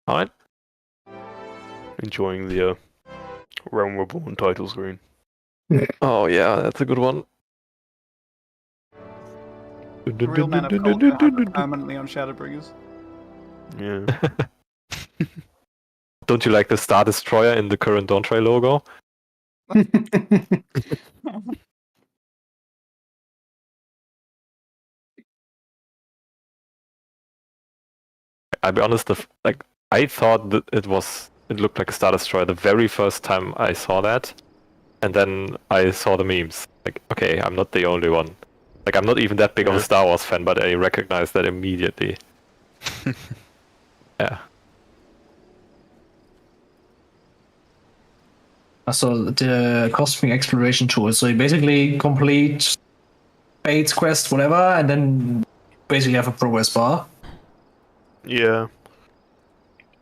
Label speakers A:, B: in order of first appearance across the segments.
A: Alright. Enjoying the Realm Reborn title screen. Oh yeah, that's a good one.
B: The real man of culture permanently on Shadowbringers.
A: Yeah. Don't you like the Star Destroyer in the current Dawntrail logo? I'll be honest, I thought that it looked like a Star Destroyer the very first time I saw that, and then I saw the memes. Like, okay, I'm not the only one. Like, I'm not even that big of a Star Wars fan, but I recognized that immediately. Yeah.
C: So the Cosmic Exploration tool. So you basically complete Fate's quest, whatever, and then basically have a progress bar.
A: Yeah.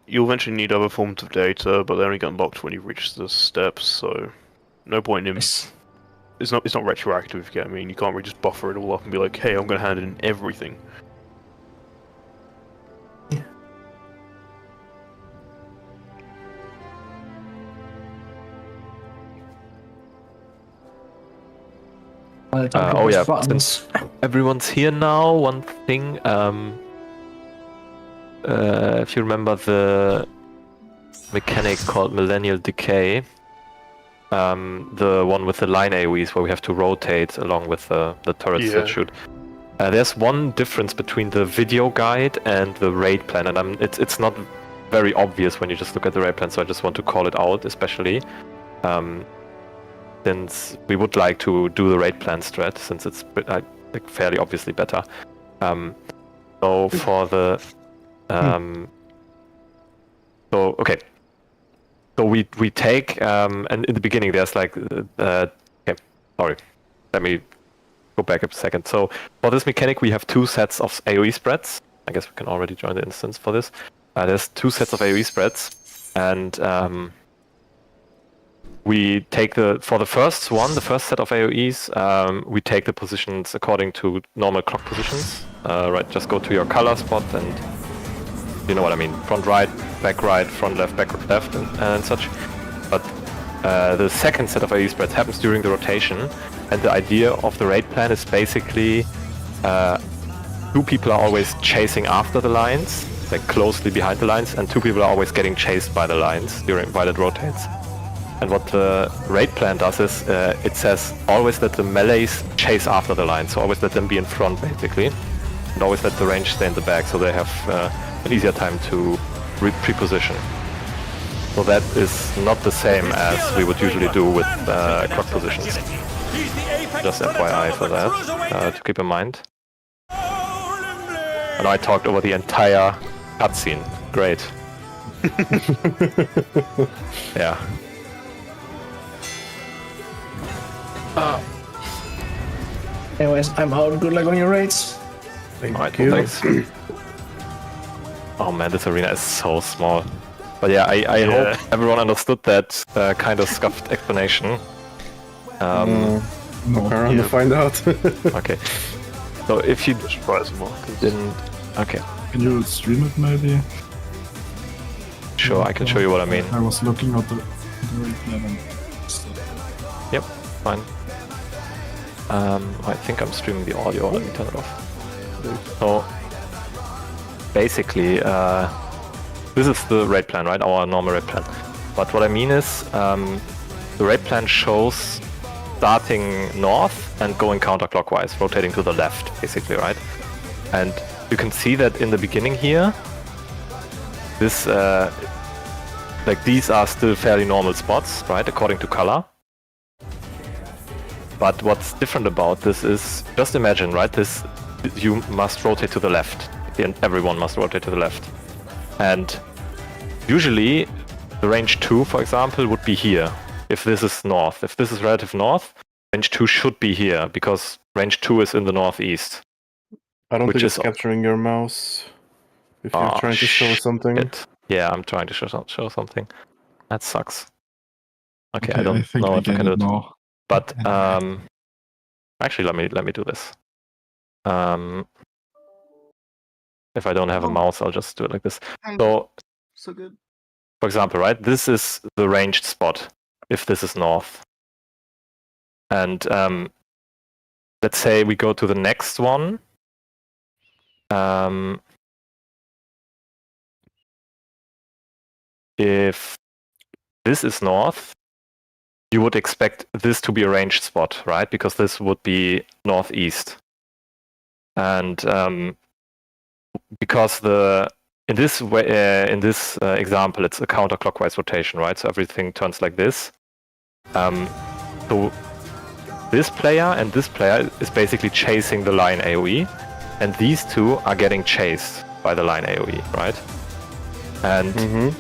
A: You'll eventually need other forms of data, but they only get unlocked when you reach the steps, so no point in...
C: Nice.
A: It's not retroactive, if you get what I mean. You can't really just buffer it all up and be like, hey, I'm going to hand in everything.
C: Yeah.
A: Oh yeah, since everyone's here now, one thing, if you remember the mechanic called Millennial Decay, the one with the line AoEs where we have to rotate along with the turrets that shoot. There's one difference between the video guide and the raid plan, and it's not very obvious when you just look at the raid plan, so I just want to call it out, especially. Since we would like to do the raid plan strat, since it's like fairly obviously better. So for the so okay. So we take and in the beginning there's like okay, sorry. Let me go back a second. So for this mechanic we have two sets of AoE spreads. I guess we can already join the instance for this. There's two sets of AoE spreads, and we take for the first set of AoEs, we take the positions according to normal clock positions. Right, just go to your color spot and you know what I mean. Front right, front left, back left, and such. But the second set of AoE spreads happens during the rotation, and the idea of the raid plan is basically two people are always chasing after the lines, like closely behind the lines, and two people are always getting chased by the lines while it rotates. And what the raid plan does is, it says always let the melees chase after the line, so always let them be in front basically, and always let the range stay in the back, so they have an easier time to pre-position. So that is not the same as we would usually do with clock positions. Just FYI for that, to keep in mind. And I talked over the entire cutscene. Great. Yeah.
C: Anyways, I'm out. Good luck on your raids.
A: Thank you. Thanks. Oh man, this arena is so small. But yeah, I hope everyone understood that kind of scuffed explanation.
D: No, around to find out.
A: Okay. So if you didn't... Okay.
D: Can you stream it maybe?
A: Sure, I can show you what I mean.
D: I was looking at the raid plan.
A: Yep, fine. I think I'm streaming the audio. Let me turn it off. So basically, this is the raid plan, right? Our normal raid plan. But what I mean is, the raid plan shows starting north and going counterclockwise, rotating to the left, basically, right? And you can see that in the beginning here, this like these are still fairly normal spots, right, according to color. But what's different about this is, just imagine, right, you must rotate to the left. Everyone must rotate to the left. And usually, the range 2, for example, would be here, if this is north. If this is relative north, range 2 should be here, because range 2 is in the northeast.
D: I don't think it's capturing your mouse, if you're trying to show something.
A: Yeah, I'm trying to show something. That sucks. Okay, I don't know if I can do it. But actually, let me do this. If I don't have a mouse, I'll just do it like this. So
B: So good.
A: For example, right? This is the ranged spot, if this is north. And let's say we go to the next one. If this is north, you would expect this to be a ranged spot, right? Because this would be northeast. And because in this example, it's a counterclockwise rotation, right? So everything turns like this. So this player and this player is basically chasing the line AOE, and these two are getting chased by the line AOE, right? And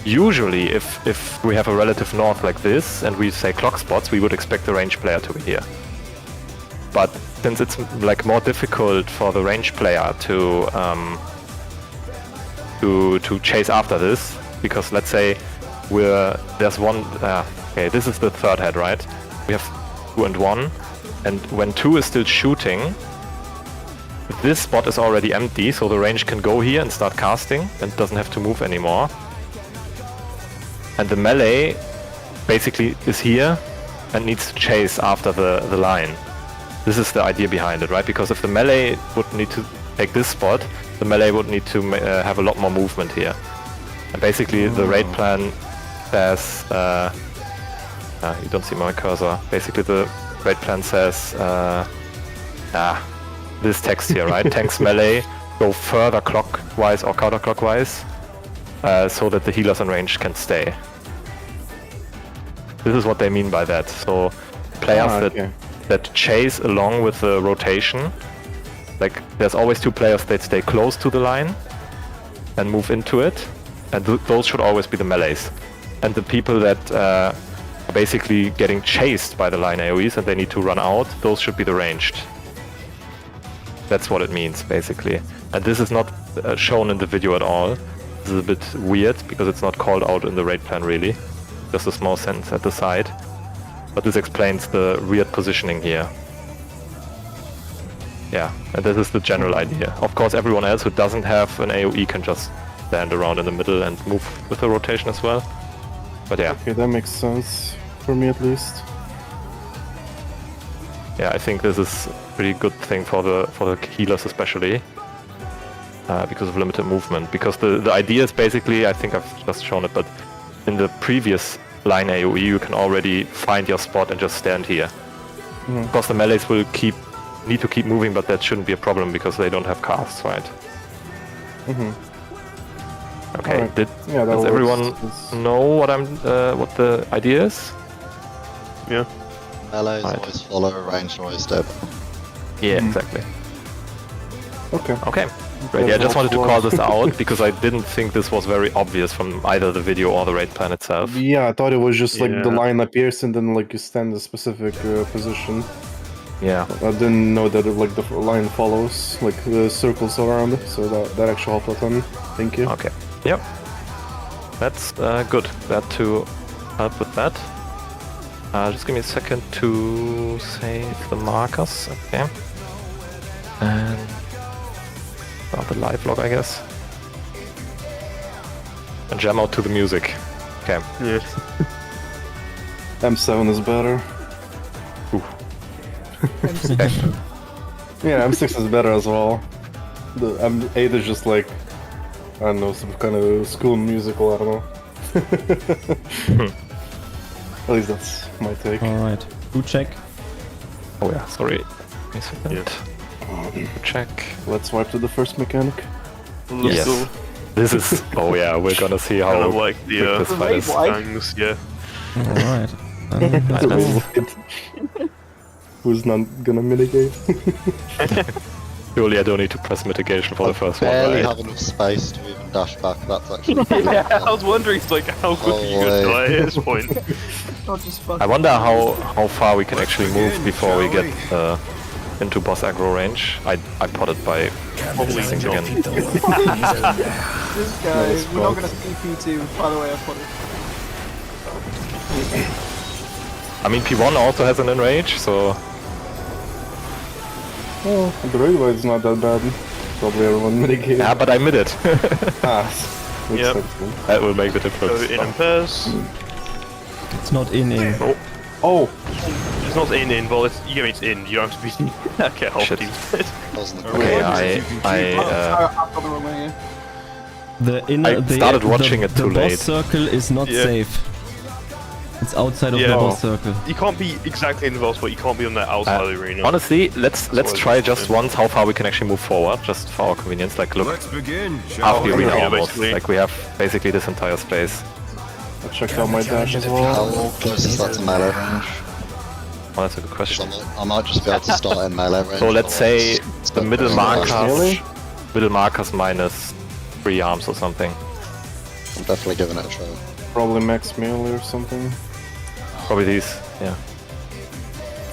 A: usually, if we have a relative north like this, and we say clock spots, we would expect the range player to be here. But since it's like more difficult for the range player to chase after this, because let's say there's one. Okay, this is the third head, right? We have 2 and 1, and when 2 is still shooting, this spot is already empty, so the range can go here and start casting, and doesn't have to move anymore. And the melee basically is here and needs to chase after the line. This is the idea behind it, right? Because if the melee would need to take this spot, the melee would need to have a lot more movement here. And basically the raid plan says... you don't see my cursor. Basically the raid plan says... this text here, right? Tanks melee go further clockwise or counterclockwise, so that the healers in range can stay. This is what they mean by that. So players that chase along with the rotation, like there's always 2 players that stay close to the line and move into it, and those should always be the melees. And the people that are basically getting chased by the line AoEs and they need to run out, those should be the ranged. That's what it means, basically. And this is not shown in the video at all. This is a bit weird, because it's not called out in the raid plan, really. Just a small sentence at the side. But this explains the weird positioning here. Yeah, and this is the general idea. Of course, everyone else who doesn't have an AoE can just stand around in the middle and move with the rotation as well. But yeah.
D: Okay, that makes sense. For me, at least.
A: Yeah, I think this is a pretty good thing for the healers especially, because of limited movement. Because the idea is basically, I think I've just shown it, but in the previous line AoE you can already find your spot and just stand here. Of course the melees will need to keep moving, but that shouldn't be a problem because they don't have casts, right? Okay,
D: right.
A: does everyone know what the idea is?
D: Yeah.
E: Melees always follow, range always step.
A: Yeah, exactly.
D: Okay.
A: Okay, great. Yeah, I just wanted to call this out because I didn't think this was very obvious from either the video or the raid plan itself.
D: Yeah, I thought it was just like the line appears and then like you stand in a specific position.
A: Yeah.
D: I didn't know that like the line follows, like the circles around it, so that actually helped a ton. Thank you.
A: Okay. Yep. That's good. Glad to help with that. Just give me a second to save the markers. Okay. And start the live log, I guess. And jam out to the music. Okay.
D: Yeah. M7 is better.
B: M6.
D: Yeah, M6 is better as well. The M8 is just like, I don't know, some kind of school musical, I don't know. At least that's my take.
F: Alright, boot check.
A: Oh yeah, sorry. Give me a second. Check.
D: Let's swipe to the first mechanic.
A: Yes. This is... Oh yeah, we're gonna see how
G: kind of like the
A: this fight is.
G: gangs, yeah.
F: Alright.
D: Who's not gonna mitigate?
A: Surely I don't need to press mitigation for the first one,
E: Barely
A: right?
E: have enough space to even dash back. That's actually.
G: Yeah, I was wondering, it's like, how good are you going to die at this point?
B: Not just fucking.
A: I wonder how far we can actually move before we get into boss aggro range. I potted by missing again.
B: This guy, we're not gonna see P2, by the way, I put it.
A: I mean, P1 also has an enrage, so...
D: Oh, the railway is not that bad. Probably everyone mitigated.
A: Yeah, but I mid it.
G: Yep.
A: That will make the
G: Go
A: difference.
G: in and pairs.
F: It's not in.
D: Oh!
G: It's not in, well, it's, you know it's in. You don't have to be. Okay, I'll
A: Shit.
G: do it.
E: Wasn't the
A: Okay,
B: I've got the wrong way here.
F: The inner.
A: I started watching it
F: the
A: too late.
F: boss circle is not
G: Yeah.
F: safe. It's outside of
G: Yeah.
F: the boss circle.
G: You can't be exactly in the boss, but you can't be on that outside of the arena.
A: Honestly, let's
G: what
A: try
G: it's
A: just
G: been.
A: once how far we can actually move forward, just for our convenience. Like, look,
H: Let's begin,
A: half
H: shall
A: the
H: we?
A: arena
G: Yeah,
A: almost.
G: basically.
A: Like, we have basically this entire space.
D: I checked out my dash as well.
E: How close is that to melee range?
A: Oh, that's a good
E: 'Cause
A: question.
E: I might just be able to start in melee range.
A: So let's say
E: It's
A: the
E: not
A: middle
E: very
A: markers,
E: fast.
D: Really?
A: middle markers minus 3 arms or something.
E: I'm definitely giving it a try.
D: Probably max melee or something.
A: Probably these, yeah.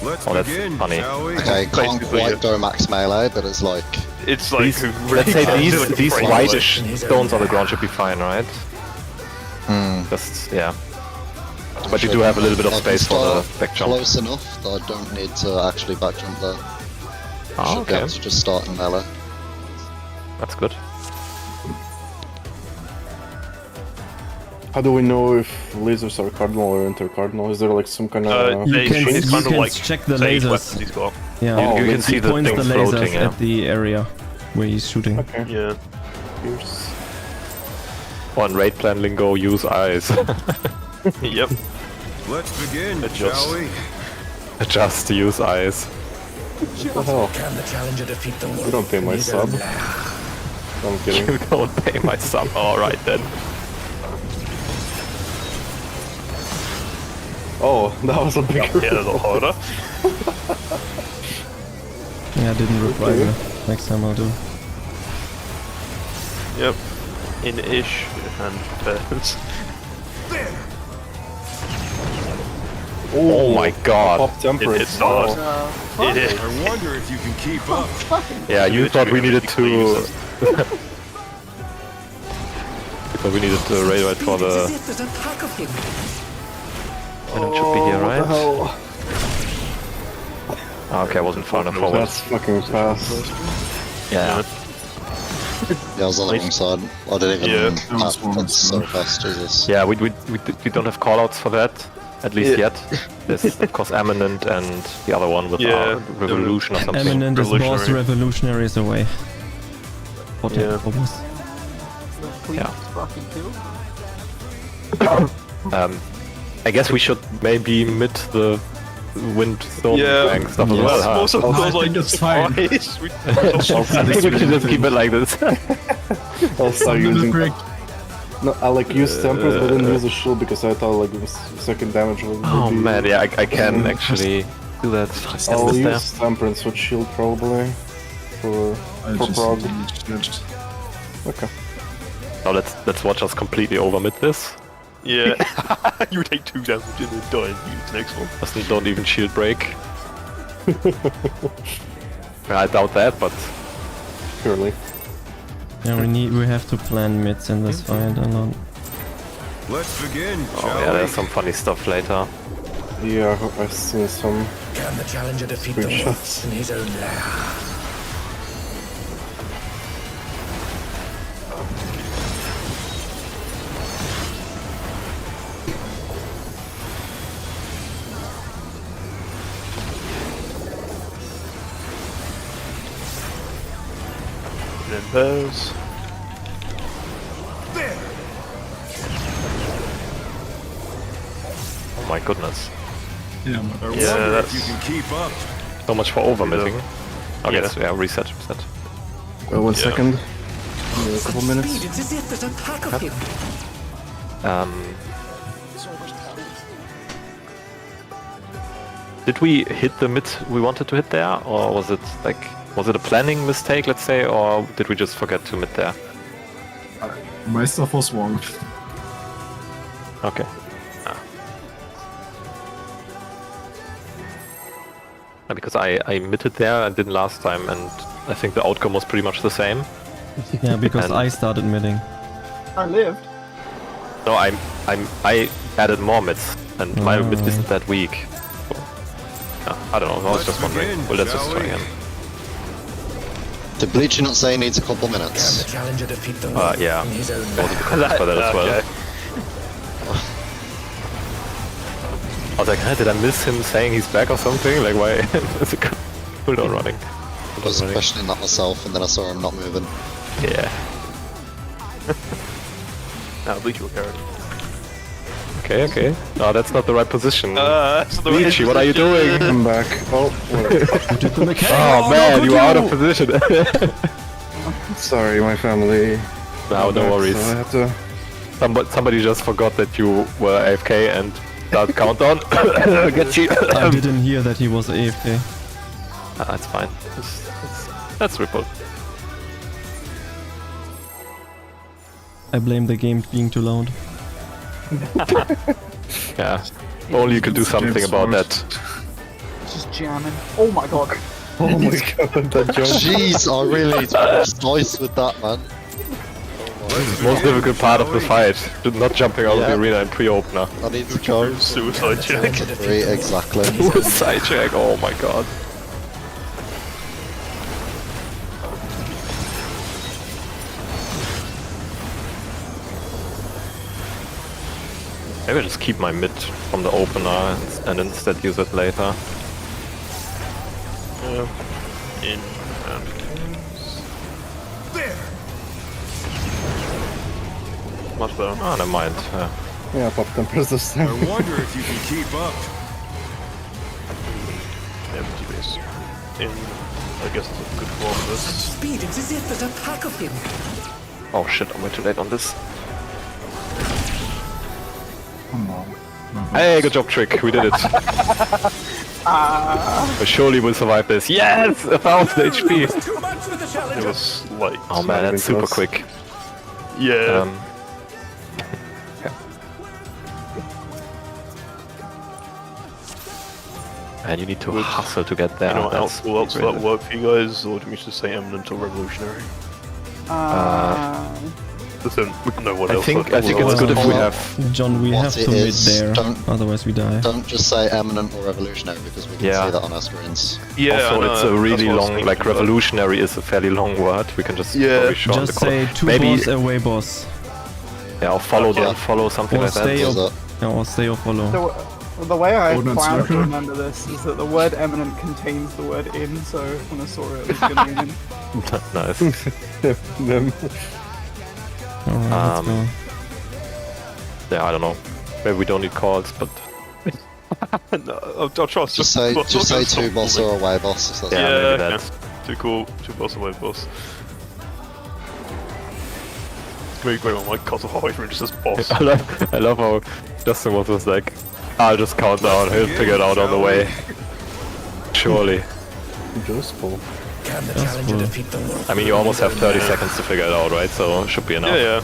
H: Let's
A: Oh, that's
H: begin,
A: funny.
H: shall we?
E: Okay, can't
G: Basically,
E: quite
G: yeah.
E: go max melee, but it's like...
G: It's like.
A: These, let's say these
G: frame
A: whitish stones on the ground should be fine, right?
E: Hmm.
A: Just, yeah. But you do have a little bit of
E: I can
A: space for the
E: start
A: back jump.
E: close enough that I don't need to actually back jump there.
A: Ah,
E: Should be
A: okay.
E: able to just start in melee.
A: That's good.
D: How do we know if lasers are cardinal or intercardinal? Is there like some kind of...
F: You
G: They-
F: can,
G: it's
F: you
G: kind of
F: can
G: like
F: check the
G: sage
F: lasers.
G: weapons he's got.
F: Yeah,
D: Oh,
A: you can
D: let's
A: see
F: he
A: the
F: points
A: thing
F: the lasers
A: floating, yeah.
F: at the area where he's shooting.
D: Okay,
G: Yeah.
D: here's...
A: On raid plan lingo, use eyes.
G: Yep.
H: Let's begin,
G: Adjust.
H: shall we?
A: Just to use eyes.
D: What the hell? You don't pay my sub. I'm kidding.
A: You don't pay my sub. Alright then.
D: Oh, that was a big...
G: Yeah, a lot harder.
F: Yeah, I didn't reply.
D: Okay.
F: Next time I'll do.
G: Yep. In-ish and pairs.
A: Oh my god.
D: Pop temperate.
G: It's not.
D: Oh.
G: It is.
H: I wonder if you can keep up.
A: Yeah, you thought we needed to... you thought we needed to raid right for the... And it should be here,
D: What the
A: right?
D: hell?
A: Ah, okay, I wasn't far enough forward.
D: That's fucking fast.
A: Yeah.
E: Yeah, I was on the wrong side. I didn't even...
G: Yeah.
E: That's so fast, Jesus.
A: Yeah, we don't have callouts for that, at least yet. There's of course Eminent and the other one with
G: Yeah.
A: Revolution or something.
F: Eminent is boss,
G: Revolutionary.
F: revolutionaries away.
G: Yeah.
F: Almost.
A: Yeah. I guess we should maybe mid the windstone
G: Yeah.
A: bank stuff as
F: Yes.
A: well, huh?
G: Most of
C: I
G: those
C: think
G: like
C: it's fine.
G: surprise.
A: I think we should just keep it like this.
D: I'll start using...
C: Break.
D: No, I like used temperate, but didn't use a shield because I thought like it was second damage would
A: Oh
D: be...
A: man, yeah, I can actually do that.
D: I'll
A: Is this there?
D: use temperance with shield probably. For prog. Okay.
A: Now let's watch us completely over mid this.
G: Yeah. You take 2 damage and then die and use the next one.
A: Don't even shield break. I doubt that, but
D: Surely.
F: Yeah, we have to plan mids in this fight a lot.
H: Let's begin,
A: oh
H: shall
A: yeah,
H: we?
A: there's some funny stuff later.
D: Yeah, I've seen some
I: Can the challenger defeat
D: good
I: the
D: shots.
I: wolf in his own lair?
G: And then pairs.
A: Oh my goodness.
H: I
G: Yeah,
H: wonder if
G: that's-
H: you can keep up.
A: So much for over midding. Okay,
G: Yeah.
A: yeah, reset.
D: One
G: Yeah.
D: second. A couple minutes.
I: Speed, it's as if there's a pack of him.
A: Did we hit the mid we wanted to hit there, or was it a planning mistake, let's say, or did we just forget to mid there?
C: My stuff was wrong.
A: Okay. Because I mitted there and didn't last time, and I think the outcome was pretty much the same.
F: Yeah, because
A: And-
F: I started midding.
B: I lived.
A: No, I added more mids, and my mid isn't that weak. So, yeah, I don't know. I was just wondering. Well, let's just try again.
E: Did Bleachy not say he needs a couple
I: Can the
E: minutes?
I: challenger defeat the
A: Yeah.
I: in his own
A: I was a bit confused by that as well.
G: Okay.
A: I was like, did I miss him saying he's back or something? Like, why is it cooldown running?
E: I was questioning that myself, and then I saw him not moving.
A: Yeah.
G: Nah, Bleachy will carry.
A: Okay. No, that's not the right position.
G: That's the right
A: Bleachy, what are you
G: position.
A: doing?
D: I'm back. Oh, whatever.
A: Oh man, you are out of position.
D: Sorry, my family.
A: No, no worries.
D: So I have to.
A: Somebody just forgot that you were AFK and start countdown. Gachi.
F: I didn't hear that he was AFK.
A: That's fine. That's ripple.
F: I blame the game being too loud.
A: Yeah. Only you could do something about that.
B: Just jamming. Oh my god.
D: Oh my god, that jump.
E: Jeez, I really nice with that, man.
A: Most difficult part of the fight. Not jumping out of the
E: Yeah.
A: arena in pre-opener.
E: I need to go.
G: Suicide check.
E: Three, exactly.
A: Side check, oh my god. Maybe I just keep my mid from the opener and instead use it later.
G: In and much better.
A: Oh, never mind.
D: Yeah, pop tempers this
H: I
D: time.
H: wonder if you can keep up.
G: Empty base. In, I guess it's a good form of this.
I: Speed, it's as if there's a pack of him.
A: Oh shit, I'm way too late on this. Hey, good job, Trick. We did it. Surely we'll survive this. Yes! 1000 HP!
I: Too much for the
G: It
I: challenger.
G: was like,
A: Oh man, that's super
D: close.
A: quick.
G: yeah.
A: And you need to hustle to get there.
G: You know what
A: That's
G: else will that
A: really-
G: work for you guys, or do you just say eminent or revolutionary? But then we can know what
A: I
G: else.
A: think
G: that will
A: it's good if we
E: Hold on.
A: have.
F: John, we
E: What
F: have
E: it
F: to mid
E: is,
F: there,
E: don't-
F: otherwise we die.
E: Don't just say eminent or revolutionary because we can
A: Yeah.
E: see that on our screens.
G: Yeah, I
A: Also,
G: know,
A: it's a
G: that's
A: really
G: what I was
A: long.
G: thinking
A: Like
G: about.
A: revolutionary is a fairly long word. We can just
G: Yeah.
A: probably shorten
F: Just
A: the call.
F: say two
A: Maybe
F: boss away boss.
A: yeah, or follow
E: Yeah.
A: them, follow something
F: Or
A: like
F: stay
A: that.
E: Does
F: or,
E: that?
F: yeah, or stay or follow.
B: So, the way I
C: Ordnance
B: plan to
C: circle.
B: remember this is that the word eminent contains the word in, so when I saw it, it was gonna be in.
A: Nice.
D: Them.
F: Alright, let's go.
A: Yeah, I don't know. Maybe we don't need calls, but
G: No, I'll trust.
E: Just say two boss or away boss. If that's
A: Yeah,
G: Yeah,
A: maybe
G: okay.
A: that's-
G: Too cool. Two boss away boss. Maybe going on my cut off halfway through and just says boss.
A: I love how Justin was just like, I'll just count down. He'll figure it out on the way. Surely.
D: Useful.
I: Can the challenger
F: cool.
I: defeat the world?
A: I mean, you almost have 30 seconds to figure it out, right? So should be enough.
G: Yeah,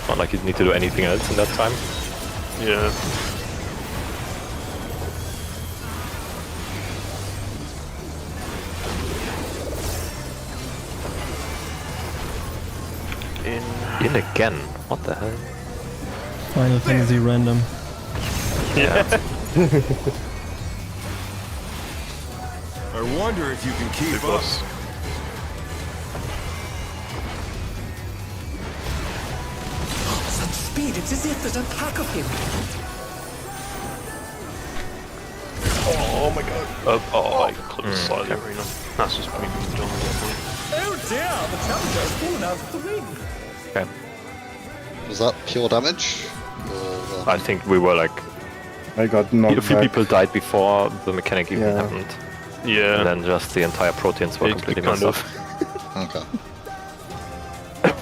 A: Not like you need to do anything else in that time.
G: yeah.
A: In again. What the hell?
F: Final Fantasy random.
A: Yeah.
H: I wonder if you can keep
G: Two
H: up.
G: boss.
I: Such speed, it's as if there's a pack of him.
G: Oh my god. Oh, I clipped the side of the arena. That's just me being done at that point.
I: Oh dear, the challenger has fallen out of the ring.
A: Okay.
E: Was that pure damage? Or,
A: I think we were like
D: I got
A: a
D: knocked
A: few
D: back.
A: people died before the mechanic even
D: Yeah.
A: happened,
G: Yeah.
A: and then just the entire proteins were
G: It
A: completely
G: kind
A: messed up.
G: of
E: okay.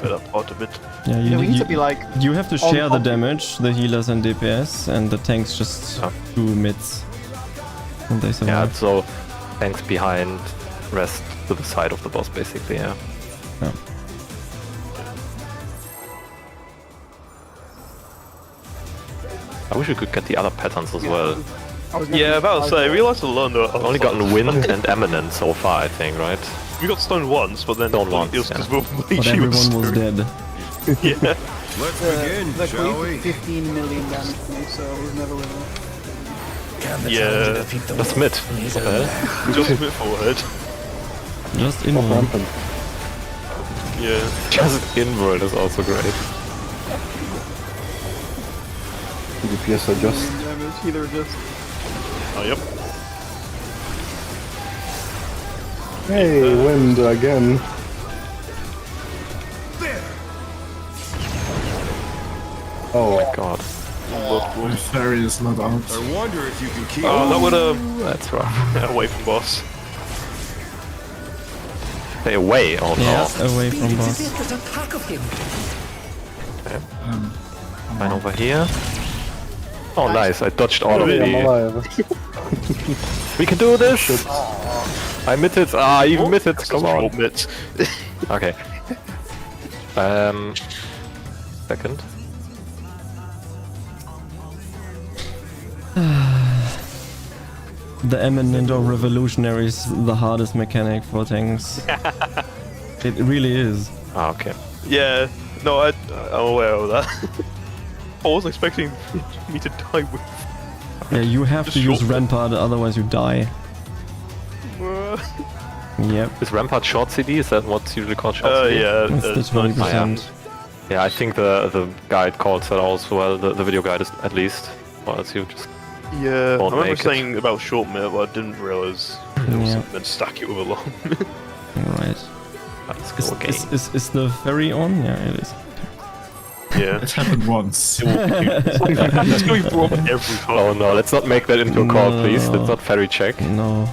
G: fed up part a bit.
F: Yeah,
B: Yeah, we need to be like,
F: you have to share the
B: on-
F: damage, the healers and DPS, and the tanks just
A: Yeah.
F: do mids. And they
A: Yeah,
F: survive.
A: so tanks behind, rest to the side of the boss, basically. Yeah.
F: Yeah.
A: I wish we could get the other patterns as well.
B: I was gonna
G: Yeah, about to say, I realised I learned that.
A: I've only gotten wind and eminent so far, I think, right?
G: We got stoned once, but then
A: Stoned once,
G: it was because
A: yeah.
F: But everyone was dead.
G: Yeah.
H: Let's begin,
B: the
H: shall
B: queen
H: we?
B: 15 million damage to me, so it was never really.
I: Can the
G: Yeah,
I: challenger defeat the
A: That's
I: world
A: mid.
I: in his
A: What the
I: own
A: hell?
G: Just a bit forward.
F: Just
D: What
F: inward.
D: happened?
G: Yeah.
A: Just invert is also great.
D: DPS adjust.
B: Damage, either just
G: Oh, yep.
D: Hey, wind again. Oh,
A: God.
C: The fairy is not out.
H: I wonder if you can keep
G: Oh, that would
A: That's rough.
G: away from boss.
A: Stay away. Oh
F: Yeah,
A: no.
F: away
I: Speed,
F: from
I: it's as
F: boss.
I: if there's a pack of him.
A: Mine over here. Oh nice, I dodged all of
D: I'm
A: the...
D: alive.
A: We can do this! I mitted. Ah, I even mitted. Come on.
G: Short mitts.
A: Okay. Second.
F: The eminent or revolutionary is the hardest mechanic for tanks. It really is.
A: Ah, okay.
G: Yeah. No, I'm aware of that. I wasn't expecting me to die with.
F: Yeah, you have
G: Just
F: to use
G: short-
F: Rampart, otherwise you die. Yep,
A: Is Rampart short CD? Is that what's usually called short CD?
G: Yeah.
F: that's the 20%.
A: Yeah, I think the guide calls that also well. The video guide is at least. Or else you just...
G: Yeah, I
A: Won't
G: remember
A: make it.
G: saying about short mitt, but I didn't realise there was
F: Yeah.
G: something then stack it with a long.
F: Right.
A: Let's
F: Is,
A: go again.
F: is the ferry on? Yeah, it is.
G: Yeah.
C: It happened once.
G: It's going to be brought up every time.
A: Oh no, let's not make that into a call, please.
F: No.
A: Let's not ferry check.
F: No.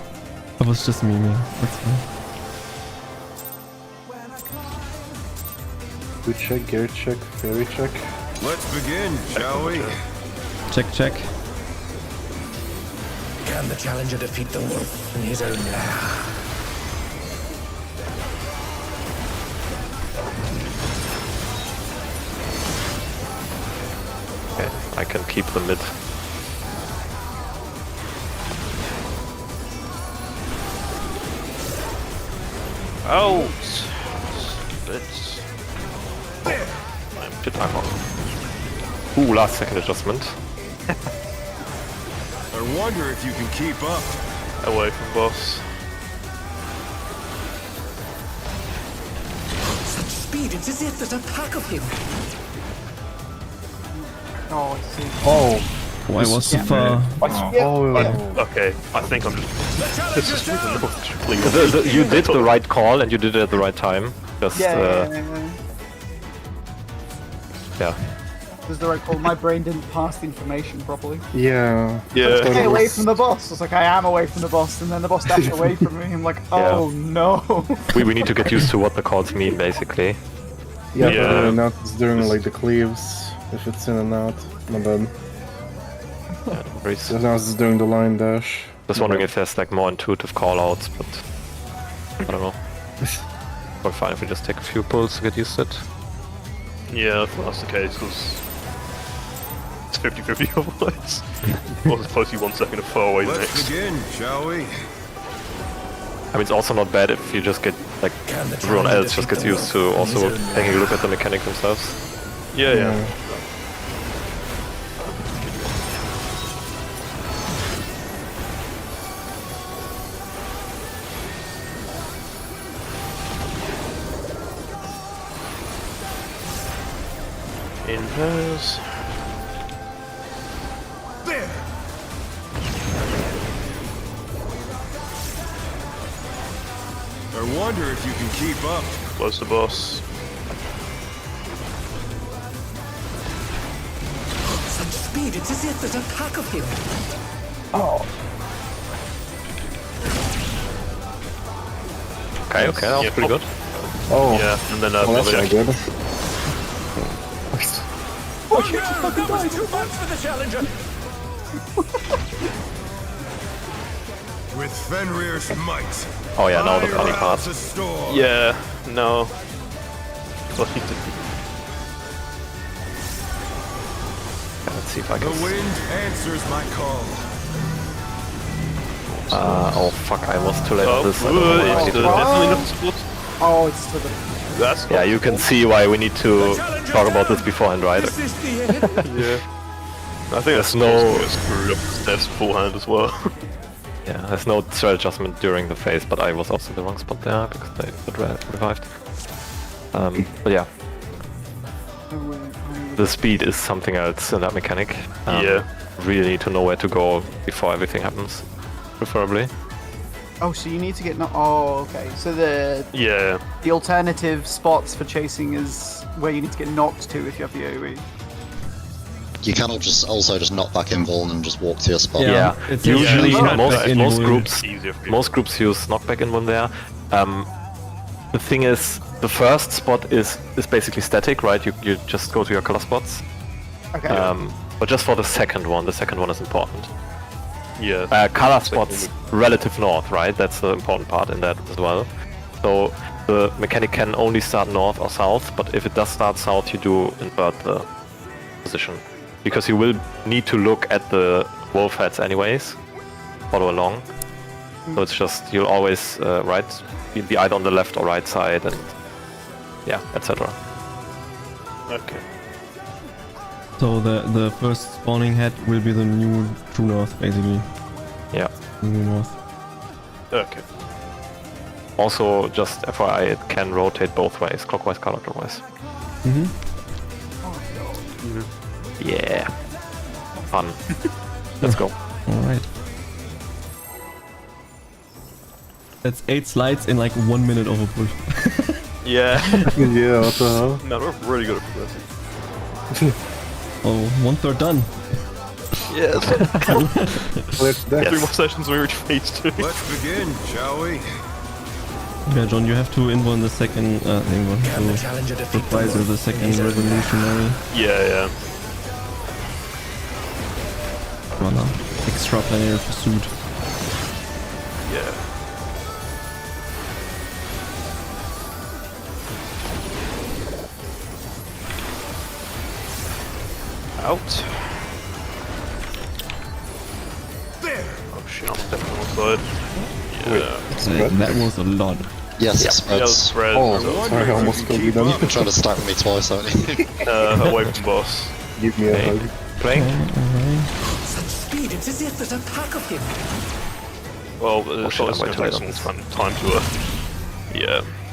F: I was just memeing. That's fine.
D: Good check, gear check, fairy check.
H: Let's begin, shall we?
F: Check, check.
I: Can the challenger defeat the wolf in his own lair?
A: Okay, I can keep the mid.
G: Out! Let's...
A: Shit, I'm on. Ooh, last second adjustment.
H: I wonder if you can keep up.
G: Away from boss.
I: Such speed, it's as if there's a pack of him.
B: oh, I see.
D: Oh,
F: Why was too far?
G: Okay, I think I'm just... This is
A: You did the right call and you did it at the right time. Just,
B: Yeah.
A: yeah.
B: This is the right call. My brain didn't pass the information properly.
D: yeah.
G: Yeah.
B: Stay away from the boss. I was like, I am away from the boss, and then the boss dashed away from me. I'm like, oh no.
A: We need to get used to what the calls mean, basically.
D: Yeah,
G: Yeah.
D: but not it's during like the cleaves, if it's in and out. My bad.
A: Very
D: So now it's doing the line dash.
A: Just wondering if there's like more intuitive callouts, but I don't know. We're fine if we just take a few pulls to get used to it.
G: Yeah, I thought that's the case, because it's 50-50 otherwise. Or it's supposed to be 1 second of far away
H: Let's
G: next.
H: begin, shall we?
A: I mean, it's also not bad if you just get, like,
I: Can the
A: everyone
I: challenger
A: else just
I: defeat
A: gets
I: the
A: used
I: wolf
A: to
I: in
A: also
I: his own
A: taking a
I: lair?
A: look at the mechanic themselves.
G: Yeah, yeah. In hers.
H: There! I wonder if you can keep up.
G: Close to boss.
I: Such speed, it's as if there's a pack of him.
A: Okay, okay, that was
G: Yeah,
A: pretty good.
D: Oh,
G: Yeah, and then
D: well, that's not good.
I: Oh no, that was too much for the challenger.
H: With Fenrir's might.
A: Oh yeah, now the funny
H: fire
A: part.
H: out the storm.
G: Yeah, no.
A: Let's see if I
H: The
A: can...
H: wind answers my call.
A: oh fuck, I was too late on
G: Oh,
A: this. I don't know why I
G: it's
A: needed to-
G: definitely not spot.
B: Oh, it's to the.
G: That's
A: Yeah, you can see why we need to talk about this beforehand, right?
I: Is this the end?
G: Yeah. I think that's
A: no-
G: screwed up. That's full hand as well.
A: Yeah, there's no threat adjustment during the phase, but I was also in the wrong spot there because they got revived. But yeah, the speed is something else in that mechanic.
G: Yeah.
A: Really need to know where to go before everything happens, preferably.
B: Oh, so you need to get oh, okay. So the alternative spots for chasing is where you need to get knocked to if you have the AoE.
E: You cannot just knock back invuln and just walk to your spot.
A: Yeah,
F: it's
A: usually
F: knockback
A: most
F: invuln.
A: most groups use knockback invuln there. The thing is, the first spot is basically static, right? You just go to your color spots.
B: Okay.
A: But just for the second one is important.
G: Yeah.
A: Color spots relative north, right? That's the important part in that as well. So the mechanic can only start north or south, but if it does start south, you do invert the position. Because you will need to look at the wolf heads anyways, follow along. So it's just, you'll always, be either on the left or right side, and yeah, etc.
G: Okay.
F: So the first spawning head will be the new true north, basically.
A: Yeah.
F: New north.
G: Okay.
A: Also, just FYI, it can rotate both ways, clockwise, counterclockwise. Yeah. Fun. Let's go.
F: Alright. That's 8 slides in like 1 minute of a push.
G: Yeah.
D: Yeah, what the hell?
G: No, we're really good at progressing.
F: Oh, 1/3 done.
G: Yes.
D: Let's deck.
G: 3 more sessions we reach phase 2.
H: Let's begin, shall we?
F: Yeah, John, you have to invuln the second
I: Can the challenger defeat the
F: reprisal, the
I: wolf in
F: second
I: his own
F: revolutionary.
G: Yeah.
F: Runner. Extraplanetary pursuit.
G: Yeah. Out.
H: There!
G: Oh shit, I'm definitely on the side. Yeah.
F: That was a lot.
E: Yes,
G: Yeah,
E: spreads.
G: spread.
D: Oh,
H: wonder
D: sorry, I
H: if you
D: almost
H: can
D: killed you
H: keep
D: then.
H: up.
E: You're trying to stack with me twice, haven't you?
G: Away from boss.
D: Give me a
A: Hey.
D: hug.
A: Playing?
I: Such speed, it's as if there's a pack of him.
G: Well,
A: shit,
G: it's
A: I'm
G: going
A: way
G: to
A: too
G: take
A: late
G: some
A: on
G: time to,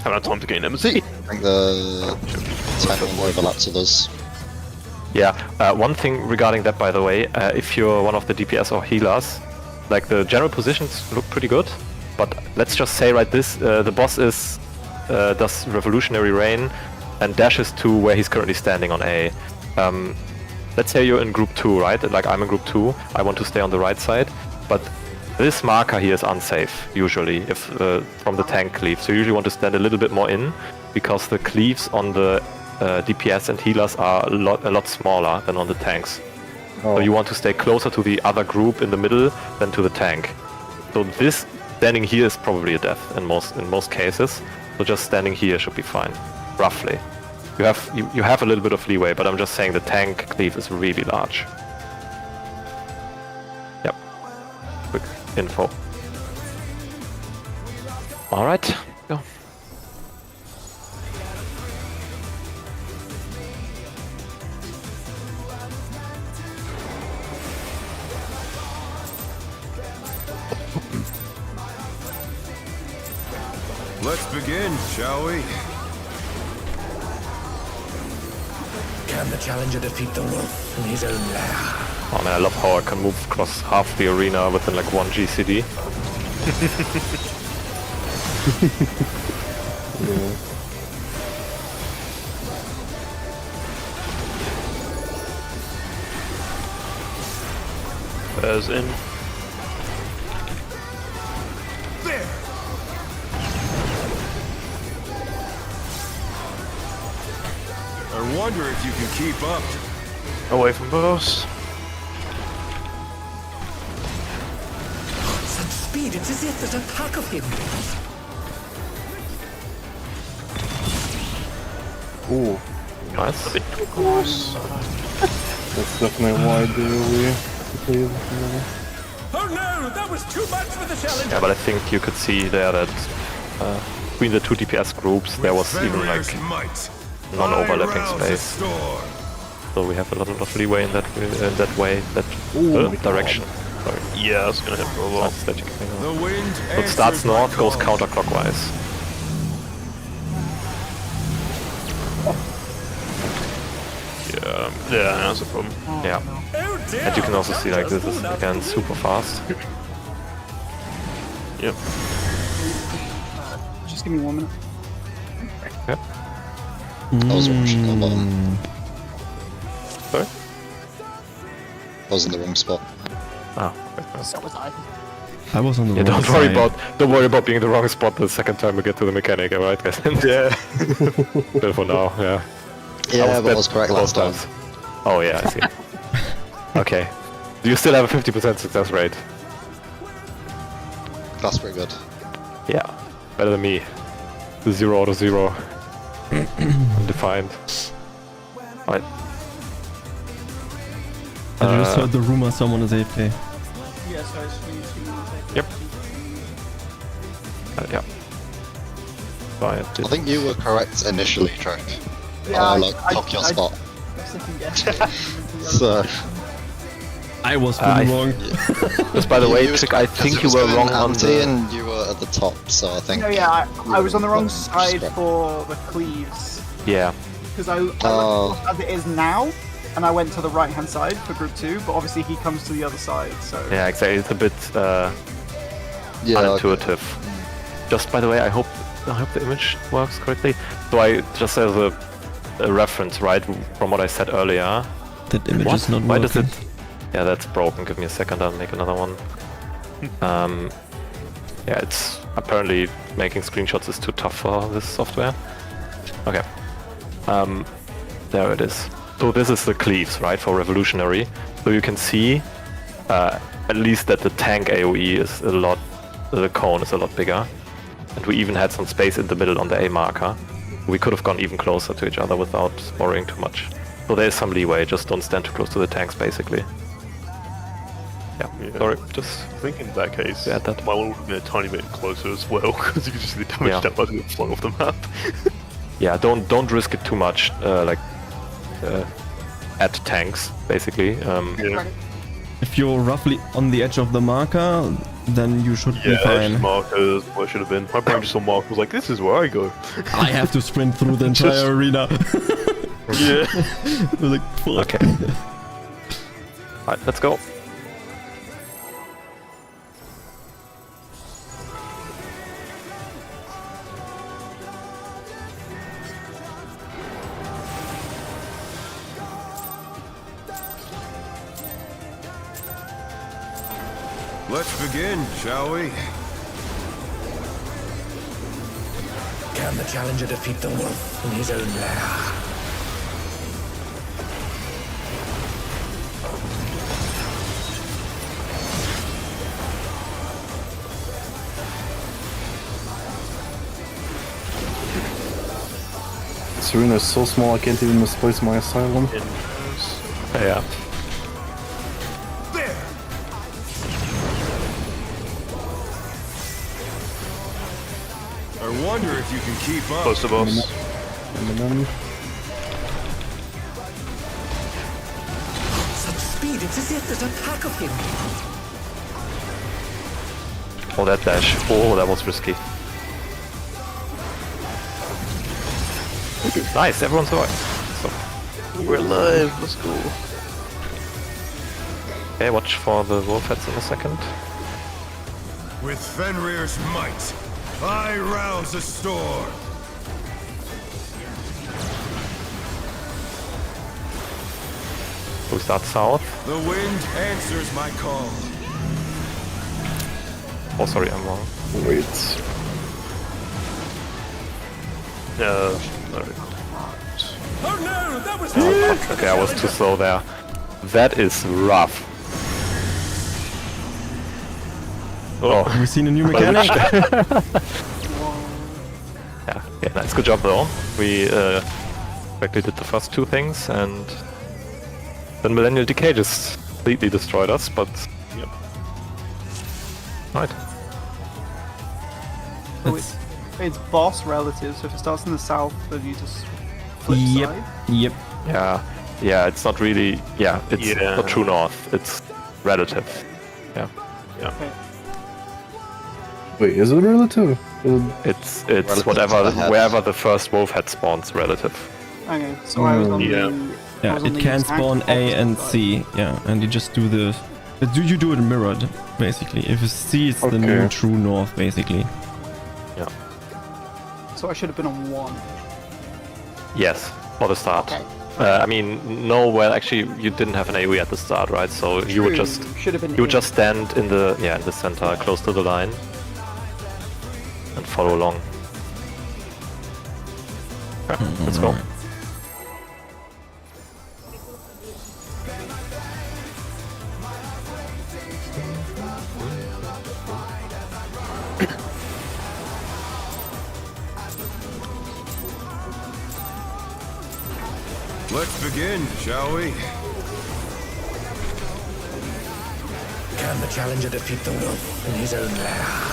G: haven't had time to gain MC.
E: I think the tank will overlap to those.
A: Yeah, one thing regarding that, by the way, if you're one of the DPS or healers, like the general positions look pretty good, but let's just say the boss does Revolutionary Rain and dashes to where he's currently standing on A. Let's say you're in group 2, right? Like I'm in group 2, I want to stay on the right side, but this marker here is unsafe, usually, if from the tank cleave. So you usually want to stand a little bit more in, because the cleaves on the DPS and healers are a lot smaller than on the tanks.
D: Oh.
A: So you want to stay closer to the other group in the middle than to the tank. So this standing here is probably a death in most cases. So just standing here should be fine, roughly. You have a little bit of leeway, but I'm just saying the tank cleave is really large. Yep. Quick info. All right, go.
H: Let's begin, shall we?
I: Can the challenger defeat the wolf in his own lair?
A: Oh man, I love how I can move across half the arena within like 1 GCD.
G: Bears in.
H: There! I wonder if you can keep up.
G: Away from boss.
I: Such speed, it's as if there's a pack of him.
D: Ooh,
A: Nice.
D: that's definitely why we play this.
I: Oh no, that was too much for the challenger.
A: Yeah, but I think you could see there that between the two DPS groups there was even like
H: Fenrir's might.
A: non-overlapping
H: I rouse the
A: space.
H: storm.
A: So we have a lot of leeway in that way, that
D: Ooh,
A: direction.
G: Yeah, that's gonna hit for a while.
A: That's that you can think of.
H: The wind
A: So it starts north, goes counterclockwise.
G: Yeah, that's a problem.
A: Yeah. And you can also see like this is again super fast.
G: Yep.
B: Just give me 1 minute.
A: Yep.
E: I was rushing on bottom.
A: Sorry?
E: I was in the wrong spot.
A: Ah.
B: So was I.
F: I was on the
A: Yeah,
F: wrong
A: don't worry about being in the wrong spot the second time we get to the mechanic, alright guys? Yeah. But for now, yeah.
E: Yeah, but I was correct last time.
A: Oh yeah, I see. Okay. Do you still have a 50% success rate?
E: That's pretty good.
A: Yeah. Better than me. The 0 out of 0. Undefined. Alright.
F: I just heard the rumor someone is AFK.
B: Yeah, sorry.
A: Yep. Yeah. Fine.
E: I think you were correct initially, Trek.
B: Yeah,
E: Like, top your spot.
B: So.
E: So,
F: I was fully wrong.
A: Just by the way,
E: was
A: Trick, I
E: correct, 'cause
A: think
E: it
A: you
E: was
A: were
E: going
A: wrong on
E: anti
A: the...
E: and you were at the top, so I think...
B: No, yeah, I was on the wrong
E: Just
B: side
E: correct.
B: for the cleaves.
A: Yeah.
B: Because I looked as it is now, and I went to the right-hand side for group 2, but obviously he comes to the other side, so...
A: Yeah, exactly. It's a bit
E: Yeah,
A: unintuitive. Just by the way, I hope the image works correctly. So I just as a reference, right, from what I said earlier.
F: That image is not
A: Why
F: working.
A: does it? Yeah, that's broken. Give me a second. I'll make another one. Yeah, it's apparently making screenshots is too tough for this software. Okay. There it is. So this is the cleaves, right, for revolutionary. So you can see at least that the tank AOE is the cone is a lot bigger. And we even had some space in the middle on the A marker. We could have gone even closer to each other without worrying too much. So there is some leeway, just don't stand too close to the tanks, basically. Yeah, sorry, just...
G: I think in that case,
A: Yeah, that-
G: my one would have been a tiny bit closer as well, because you can just see the damage that wasn't flying off the map.
A: Yeah, don't risk it too much, at tanks, basically.
G: Yeah.
F: If you're roughly on the edge of the marker, then you should be
G: Yeah,
F: fine.
G: markers, what should have been. My brain just saw marker was like, this is where I go.
F: I have to sprint through the entire
G: Just-
F: arena.
G: Yeah.
F: I was like, fuck.
A: Okay. Alright, let's go.
H: Let's begin, shall we?
I: Can the challenger defeat the wolf in his own lair?
D: This arena is so small I can't even misplace my asylum.
A: Yeah.
H: There! I wonder if you can keep up.
G: Close to boss.
D: And then
I: Such speed, it's as if there's a pack of him.
A: Oh, that dash. Oh, that was risky. Nice, everyone survived. So,
G: We're alive, let's go.
A: okay, watch for the wolf heads in a second.
H: With Fenrir's might, I rouse a storm.
A: We start south.
H: The wind answers my call.
A: Oh, sorry, I'm wrong.
D: wait.
G: Alright.
I: Oh no, that was
A: Okay, I was too slow there. That is rough. Oh,
F: Have we seen a new mechanic?
A: yeah, nice. Good job though. We actually did the first two things, and then Millennial Decay just completely destroyed us, but yep. Right.
B: So it's boss relative, so if it starts in the south, then you just flip
F: Yep.
B: side.
F: Yep.
A: Yeah, it's not really, it's not true north, it's relative. Yeah.
B: Okay.
D: Wait, is it relative?
A: It's
E: Relative
A: whatever
E: to the head.
A: wherever the first wolf head spawns relative.
B: Okay, so I was on
G: Yeah.
B: the... I
F: Yeah,
B: was on
F: it
B: the
F: can
B: exact
F: spawn A and
B: opposite
F: C. Yeah, and you just do the. You do it mirrored, basically. If it's C, it's the new
D: Okay.
F: true north, basically.
A: Yeah.
B: side. So I should have been on 1.
A: Yes, for the start.
B: Okay.
A: I mean, no. Well, actually, you didn't have an AOE at the start, right? So you would
B: True,
A: just
B: should have been
A: you would
B: in.
A: just stand in the in the center, close to the line, and follow along. Okay, let's go.
H: Let's begin, shall we?
I: Can the challenger defeat the wolf in his own lair?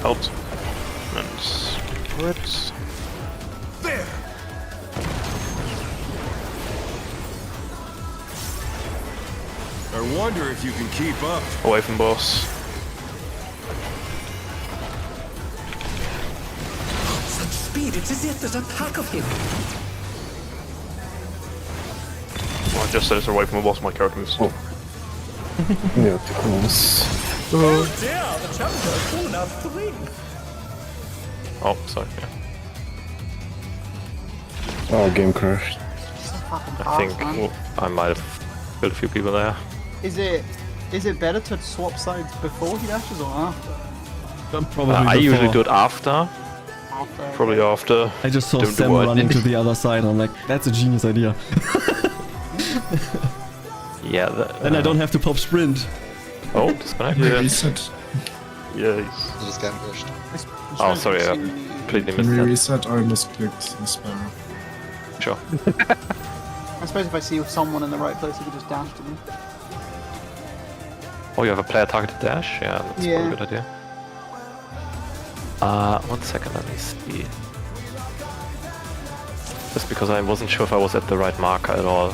G: Helped. And spreads.
H: There! I wonder if you can keep up.
G: Away from boss.
I: Such speed, it's as if there's a pack of him.
G: Well, I just said it's away from a boss, my character moves.
D: Yeah, too close.
I: Oh dear, the challenger has fallen out of the ring.
A: Oh, sorry. Yeah.
D: Oh, game crashed.
B: So fucking
A: I
B: fast,
A: think
B: man.
A: I might have killed a few people there.
B: Is it better to swap sides before he dashes or after?
F: Probably
A: I usually
F: before.
A: do it after.
B: After.
G: Probably after.
F: I just saw
G: Don't do
F: Sam
G: what?
F: running to the other side. I'm like, that's a genius idea.
A: Yeah.
F: Then I don't have to pop sprint.
A: Oh, disconnect.
G: Yeah.
J: Reset.
G: Yeah,
E: You just get pushed.
A: Oh, sorry. I completely
J: Can we
A: missed
J: reset? I misclicked the sparrow.
A: that. Sure.
B: I suppose if I see someone in the right place, I could just dash to them.
A: Oh, you have a player targeted dash? Yeah, that's
B: Yeah.
A: probably a good idea. 1 second, let me see. Just because I wasn't sure if I was at the right marker at all.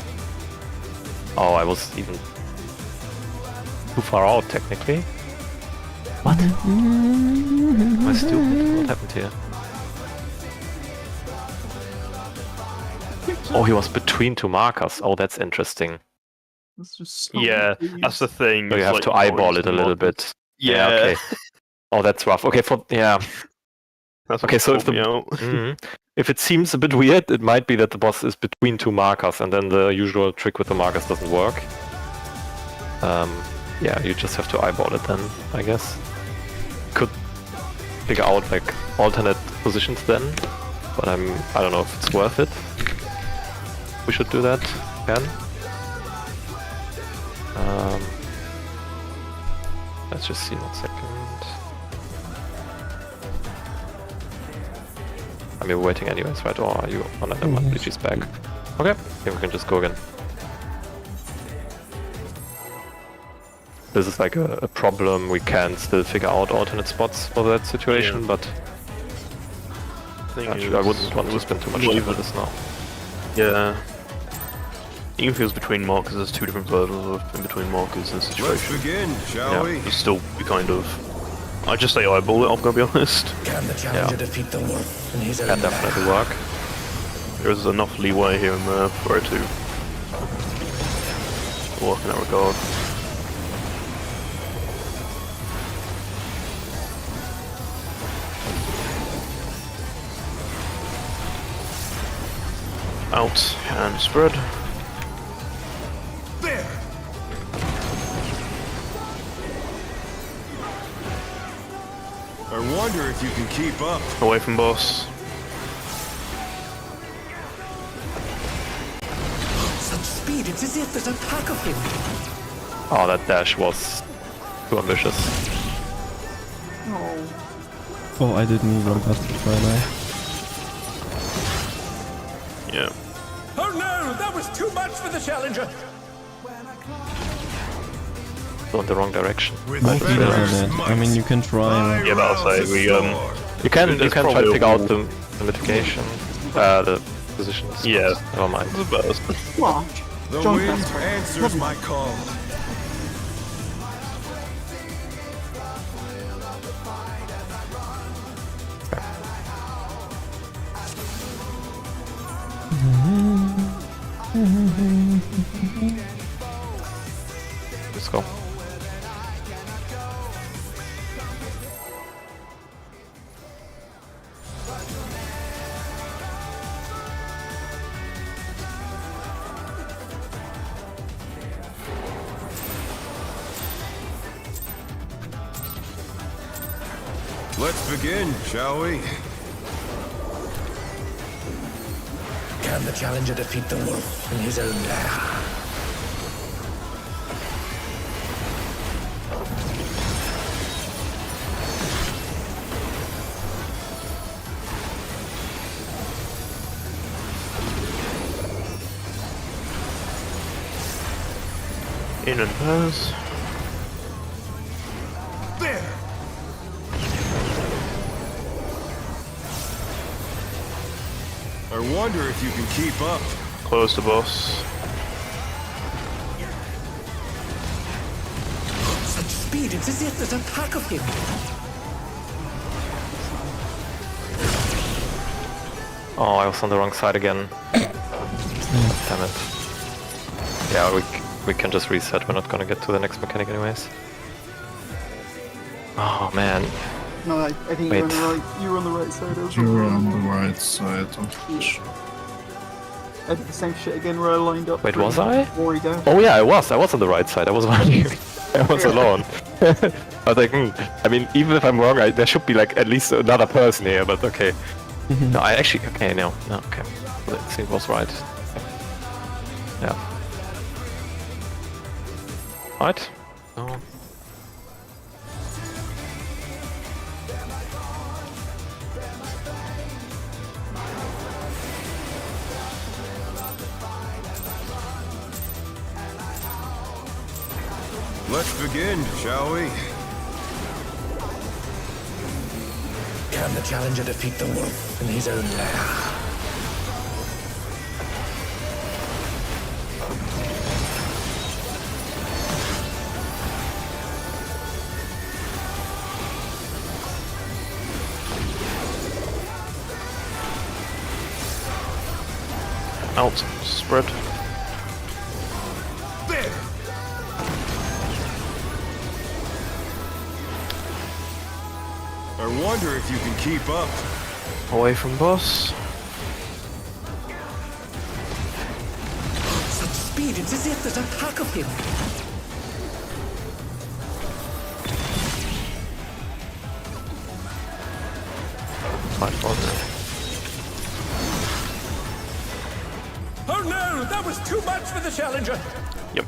A: Oh, I was even too far out, technically. What? Am I stupid? What happened here? Oh, he was between two markers. Oh, that's interesting.
B: That's just so
G: Yeah,
B: confused.
G: that's the thing.
A: So you
G: it's
A: have
G: like
A: to
G: not
A: eyeball
G: used
A: it a
G: to
A: little
G: markers.
A: bit.
G: Yeah.
A: Okay. Oh, that's rough. Okay,
G: That's
A: Okay,
G: what
A: so if
G: caught me out.
A: if it seems a bit weird, it might be that the boss is between two markers, and then the usual trick with the markers doesn't work. Yeah, you just have to eyeball it then, I guess. Could figure out like alternate positions then, but I don't know if it's worth it. We should do that again. Let's just see 1 second. I mean, we're waiting anyways, right? Or are you on another one? Bleachy's back. Okay, then we can just go again. This is like a problem. We can still figure out alternate spots for that situation,
G: Yeah.
A: but
G: Thing
A: actually, I
G: is,
A: wouldn't want to spend too much
G: not
A: time
G: even-
A: on this now.
G: Yeah. Even if it was between markers, there's two different versions of in between markers in this
H: Let's
G: situation.
H: begin, shall
A: Yeah.
H: we?
G: It'd still be kind of. I just say eyeball it, I'm gonna be honest.
I: Can the challenger defeat the wolf in his own
A: Can
I: lair?
A: definitely work.
G: There's enough leeway here and there for it to work in that regard. Out and spread.
H: There! I wonder if you can keep up.
G: Away from boss.
I: Such speed, it's as if there's a pack of him.
A: Oh, that dash was too ambitious.
B: Oh,
F: Oh, I didn't even pass the try.
G: Yeah.
I: Oh no, that was too much for the challenger.
A: still in the wrong direction.
F: Most leaders are dead. I mean, you can try.
G: Yeah, but I'll say we
A: You can
G: there's
A: try to
G: probably
A: pick
G: a
A: out
G: wall.
A: the mitigation, the positions.
G: Yeah.
A: but Never mind.
G: the best.
B: Well,
H: The
B: John
H: wind
B: Casper.
H: answers my call.
A: Let's go.
H: Let's begin, shall we?
I: Can the challenger defeat the wolf in his own lair?
G: In and pass.
H: There! I wonder if you can keep up.
G: Close to boss.
I: Such speed, it's as if there's a pack of him.
A: Oh, I was on the wrong side again. Damn it. Yeah, we can just reset. We're not gonna get to the next mechanic anyways. Oh man.
B: No, I think
A: Wait.
B: you were on the right side. I was
J: You were
B: wrong.
J: on the right side of the
B: I did the same shit again where I lined up.
A: Wait,
B: pretty
A: was I?
B: Rory down.
A: Oh yeah, I was on the right side. I was wondering. I was alone. I was like, I mean, even if I'm wrong, there should be like at least another person here. But okay. No, I actually okay. No, okay. Well, I think it was right. Yeah. Right. Oh.
H: Let's begin, shall we?
I: Can the challenger defeat the wolf in his own lair?
G: Out. Spread.
H: There! I wonder if you can keep up.
G: Away from boss.
I: Such speed, it's as if there's a pack of him.
A: Right, well,
I: Oh no, that was too much for the challenger.
G: Yep.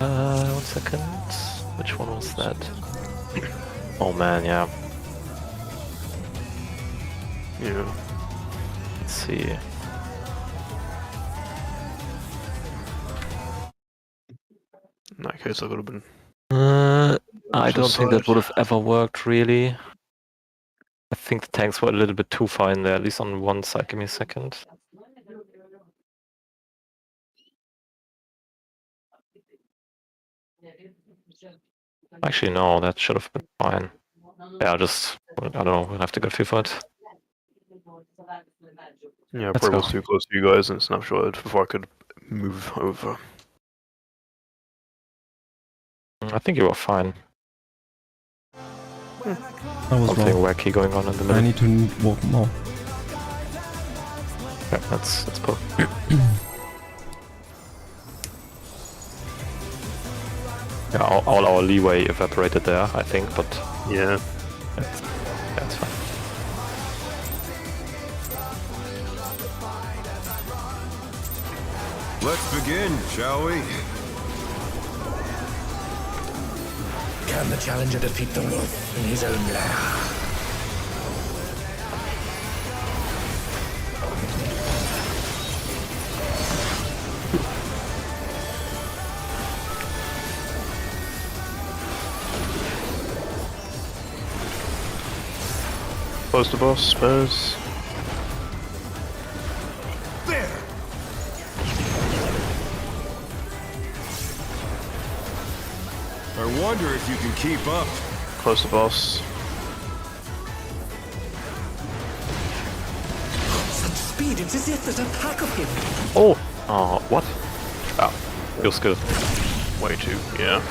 A: One second. Which one was that? Oh man, yeah.
G: Yeah.
A: Let's see.
G: In that case, I could have been.
A: I don't think that would have ever worked really. I think the tanks were a little bit too far in there, at least on one side. Give me a second. Actually, no, that should have been fine. Yeah, I don't know, we'll have to go feel for it.
G: Yeah,
A: Let's
G: probably
A: go.
G: was too close to you guys and snapshotted before I could move over.
A: I think you were fine.
F: I was
A: Something
F: wrong.
A: wacky going on in the
F: I
A: middle.
F: need to walk more.
A: Yeah, let's pull. Yeah, all our leeway evaporated there, I think, but
G: Yeah.
A: that's fine.
H: Let's begin, shall we?
I: Can the challenger defeat the wolf in his own lair?
G: Close to boss, Spurs.
H: There! I wonder if you can keep up.
G: Close to boss.
I: Such speed, it's as if there's a pack of him.
A: Oh! Oh, what? Ah, your skill.
G: Way too, yeah.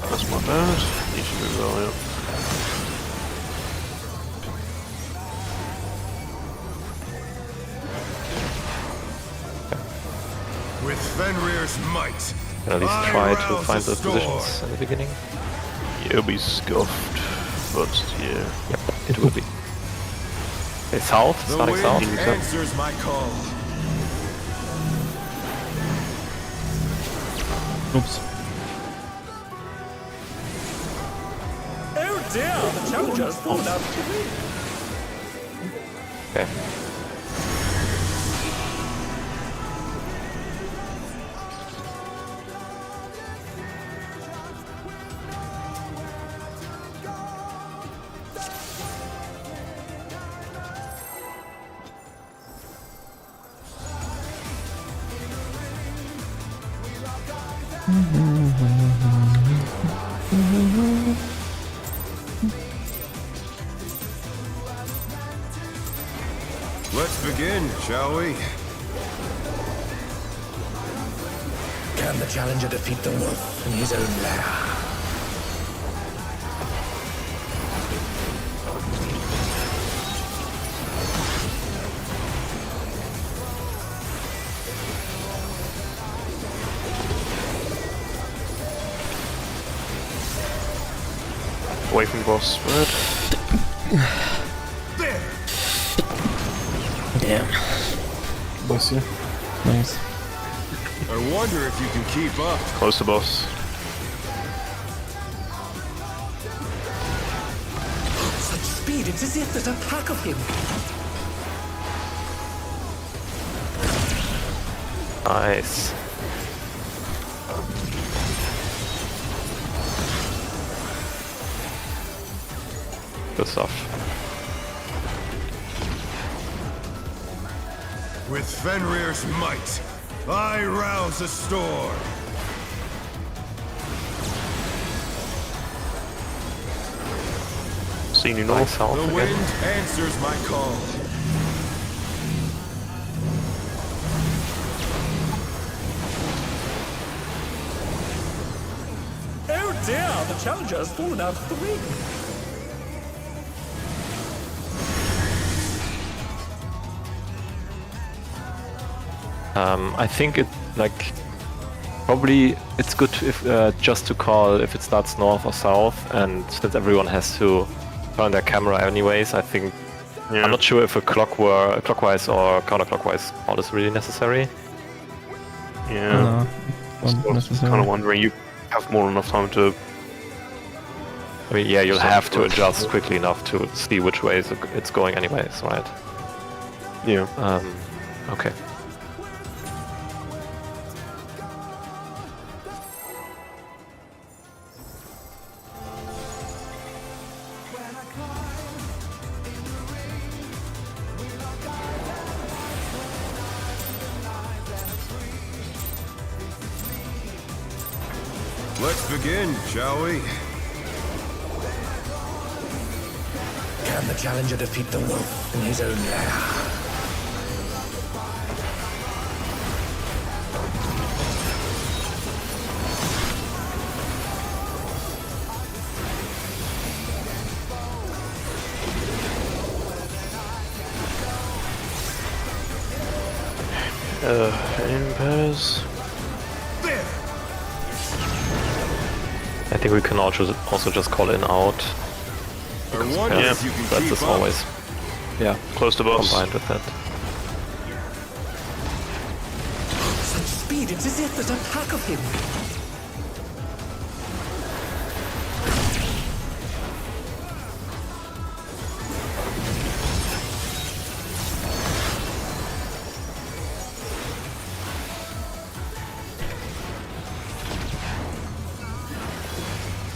G: That's my bad. Need to move that way up.
H: With Fenrir's might,
A: Can at least try to find the positions in the beginning.
G: Yeah, it'll be scuffed, but yeah.
A: Yep, it will be. Okay, south,
H: the
A: starting
H: wind
A: south.
H: answers my call.
F: Oops.
I: Oh dear, the challenger's fallen out of the ring.
A: Okay.
H: Let's begin, shall we?
I: Can the challenger defeat the wolf in his own lair?
G: Away from boss, Red.
H: There!
F: Damn.
D: Bless you.
F: Nice.
H: I wonder if you can keep up.
G: Close to boss.
I: Such speed, it's as if there's a pack of him.
A: Nice. Good stuff.
H: With Fenrir's might, I rouse the storm.
G: Seen you
A: Nice
G: north.
A: south
H: The
A: again.
H: wind answers my call.
I: Oh dear, the challenger's fallen out of the ring.
A: I think it probably it's good if just to call if it starts north or south, and since everyone has to turn their camera anyways, I think I'm not sure if a clockwise or counterclockwise call is really necessary.
G: Yeah.
F: Not necessary.
G: Kind of wondering, you have more than enough time to.
A: I mean, yeah, you'll have to adjust quickly enough to see which way it's going anyways, right?
G: Yeah.
A: Okay.
H: Let's begin, shall we?
I: Can the challenger defeat the wolf in his own lair?
G: In pairs.
A: I think we can also just call in out.
H: I wonder
A: Yeah,
H: if you can
A: that's
H: keep
A: as
H: up.
A: always. Yeah,
G: Close to boss.
A: combined with that.
I: Such speed, it's as if there's a pack of him.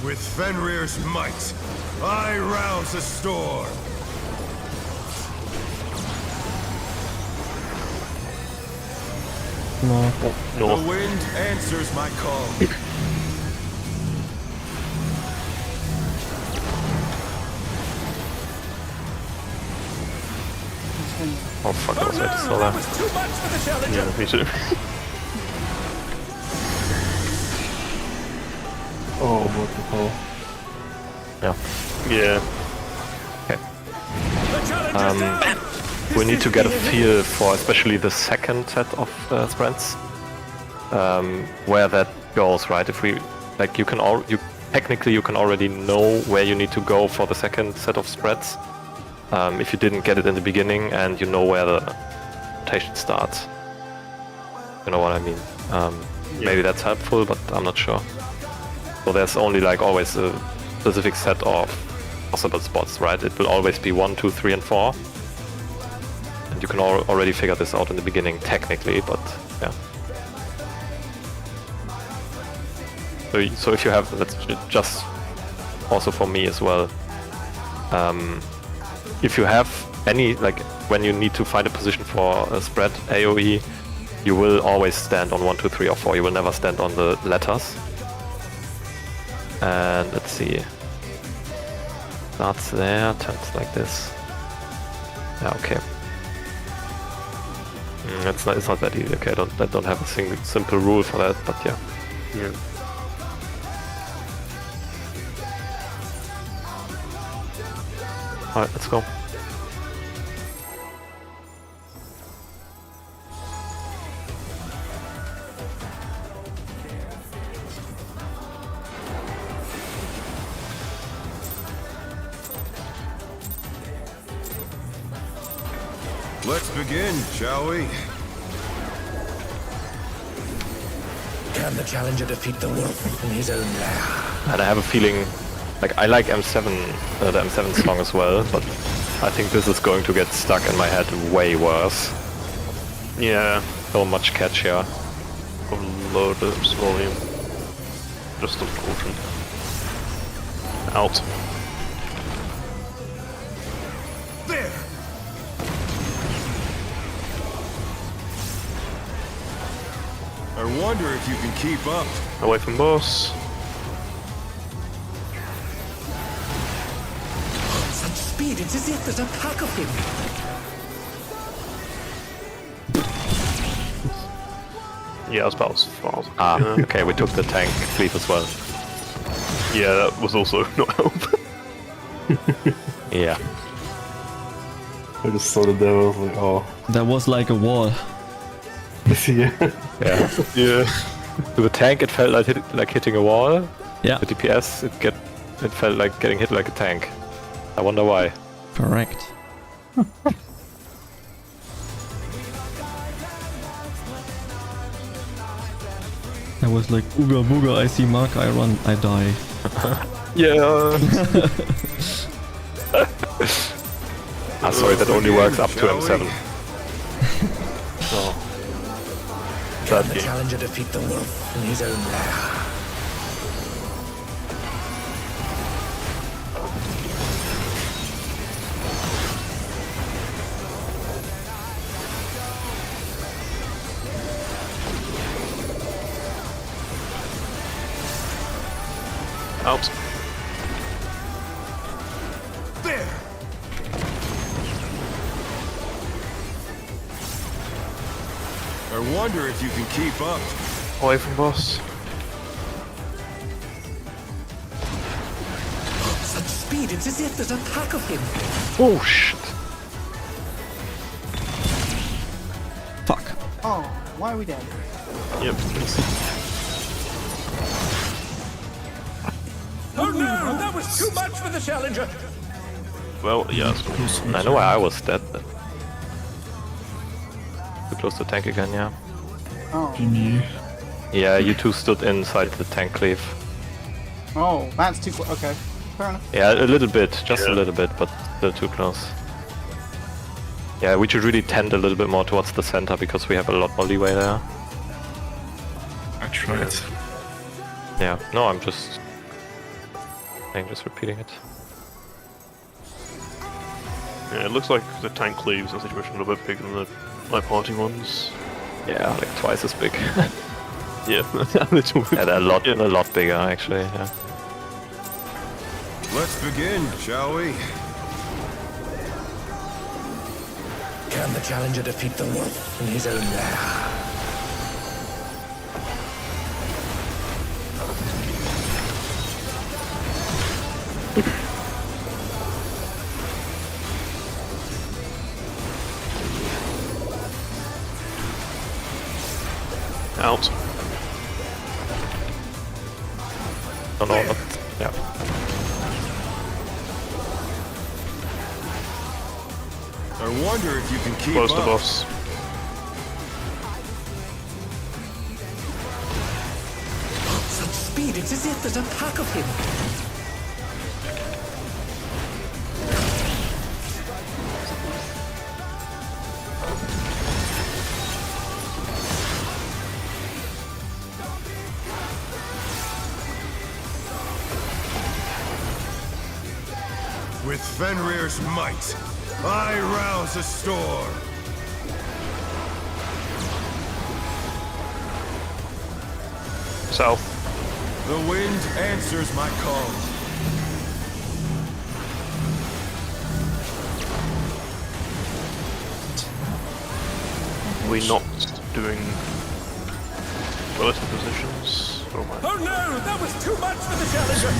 H: With Fenrir's might, I rouse the storm.
F: No.
H: The wind answers my call.
A: Oh fuck, I was right to still there.
G: Yeah, me too.
D: Oh, what the hell?
A: Yeah.
G: Yeah.
A: Okay. We need to get a feel for especially the second set of spreads, where that goes, right? If we like, you technically you can already know where you need to go for the second set of spreads. If you didn't get it in the beginning and you know where the rotation starts. You know what I mean? Maybe that's helpful, but I'm not sure. So there's only like always a specific set of possible spots, right? It will always be 1, 2, 3, and 4. And you can already figure this out in the beginning, technically, but yeah. So if you have, that's just also for me as well. If you have any, like, when you need to find a position for a spread AoE, you will always stand on 1, 2, 3, or 4. You will never stand on the letters. And let's see. Starts there, turns like this. Yeah, okay. It's not that easy. Okay, I don't have a simple rule for that, but yeah.
G: Yeah.
A: Alright, let's go.
H: Let's begin, shall we?
I: Can the challenger defeat the wolf in his own lair?
A: And I have a feeling, like, I like M7, the M7 song as well, but I think this is going to get stuck in my head way worse.
G: Yeah.
A: So much catchier.
G: Load the volume. Just unfortunate. Out.
H: There! I wonder if you can keep up.
G: Away from boss.
I: Such speed, it's as if there's a pack of him.
G: Yeah, that's about as far as
A: Okay, we took the tank fleet as well.
G: Yeah, that was also not help.
A: Yeah.
D: I just saw the devil, I was like, oh.
F: That was like a wall.
D: Yeah.
A: Yeah.
G: Yeah.
A: To the tank, it felt like hitting a wall.
F: Yeah.
A: The DPS, it felt like getting hit like a tank. I wonder why.
F: Correct. I was like, Ooga booga, I see Mark, I run, I die.
G: Yeah.
A: Sorry, that only works up to M7. Oh.
I: Can the challenger defeat the wolf in his own lair?
G: Out.
H: There! I wonder if you can keep up.
G: Away from boss.
I: Such speed, it's as if there's a pack of him.
A: Oh shit.
F: Fuck.
B: Oh, why are we dead?
G: Yep.
I: Oh no, that was too much for the challenger.
G: Well, yeah, that's cool.
A: I know why I was dead. But... Too close to tank again, yeah.
B: Oh.
A: Yeah, you two stood inside the tank cleave.
B: Oh, that's too close. Okay, fair enough.
A: Yeah, a little bit, just a little bit, but still too close. Yeah, we should really tend a little bit more towards the center because we have a lot more leeway there.
J: I tried.
A: Yeah, no, I'm just I'm just repeating it.
G: Yeah, it looks like the tank cleaves in situation a little bit bigger than the light party ones.
A: Yeah, like twice as big.
G: Yeah, a little bit.
A: Yeah, they're a lot bigger actually. Yeah.
H: Let's begin, shall we?
I: Can the challenger defeat the wolf in his own lair?
G: Out.
A: Don't know what. Yeah.
H: I wonder if you can keep
G: Close
H: up.
G: to boss.
I: Such speed, it's as if there's a pack of him.
H: With Fenrir's might, I rouse a storm.
G: South.
H: The wind answers my call.
G: We not doing relative positions? Oh my.
I: Oh no, that was too much for the challenger.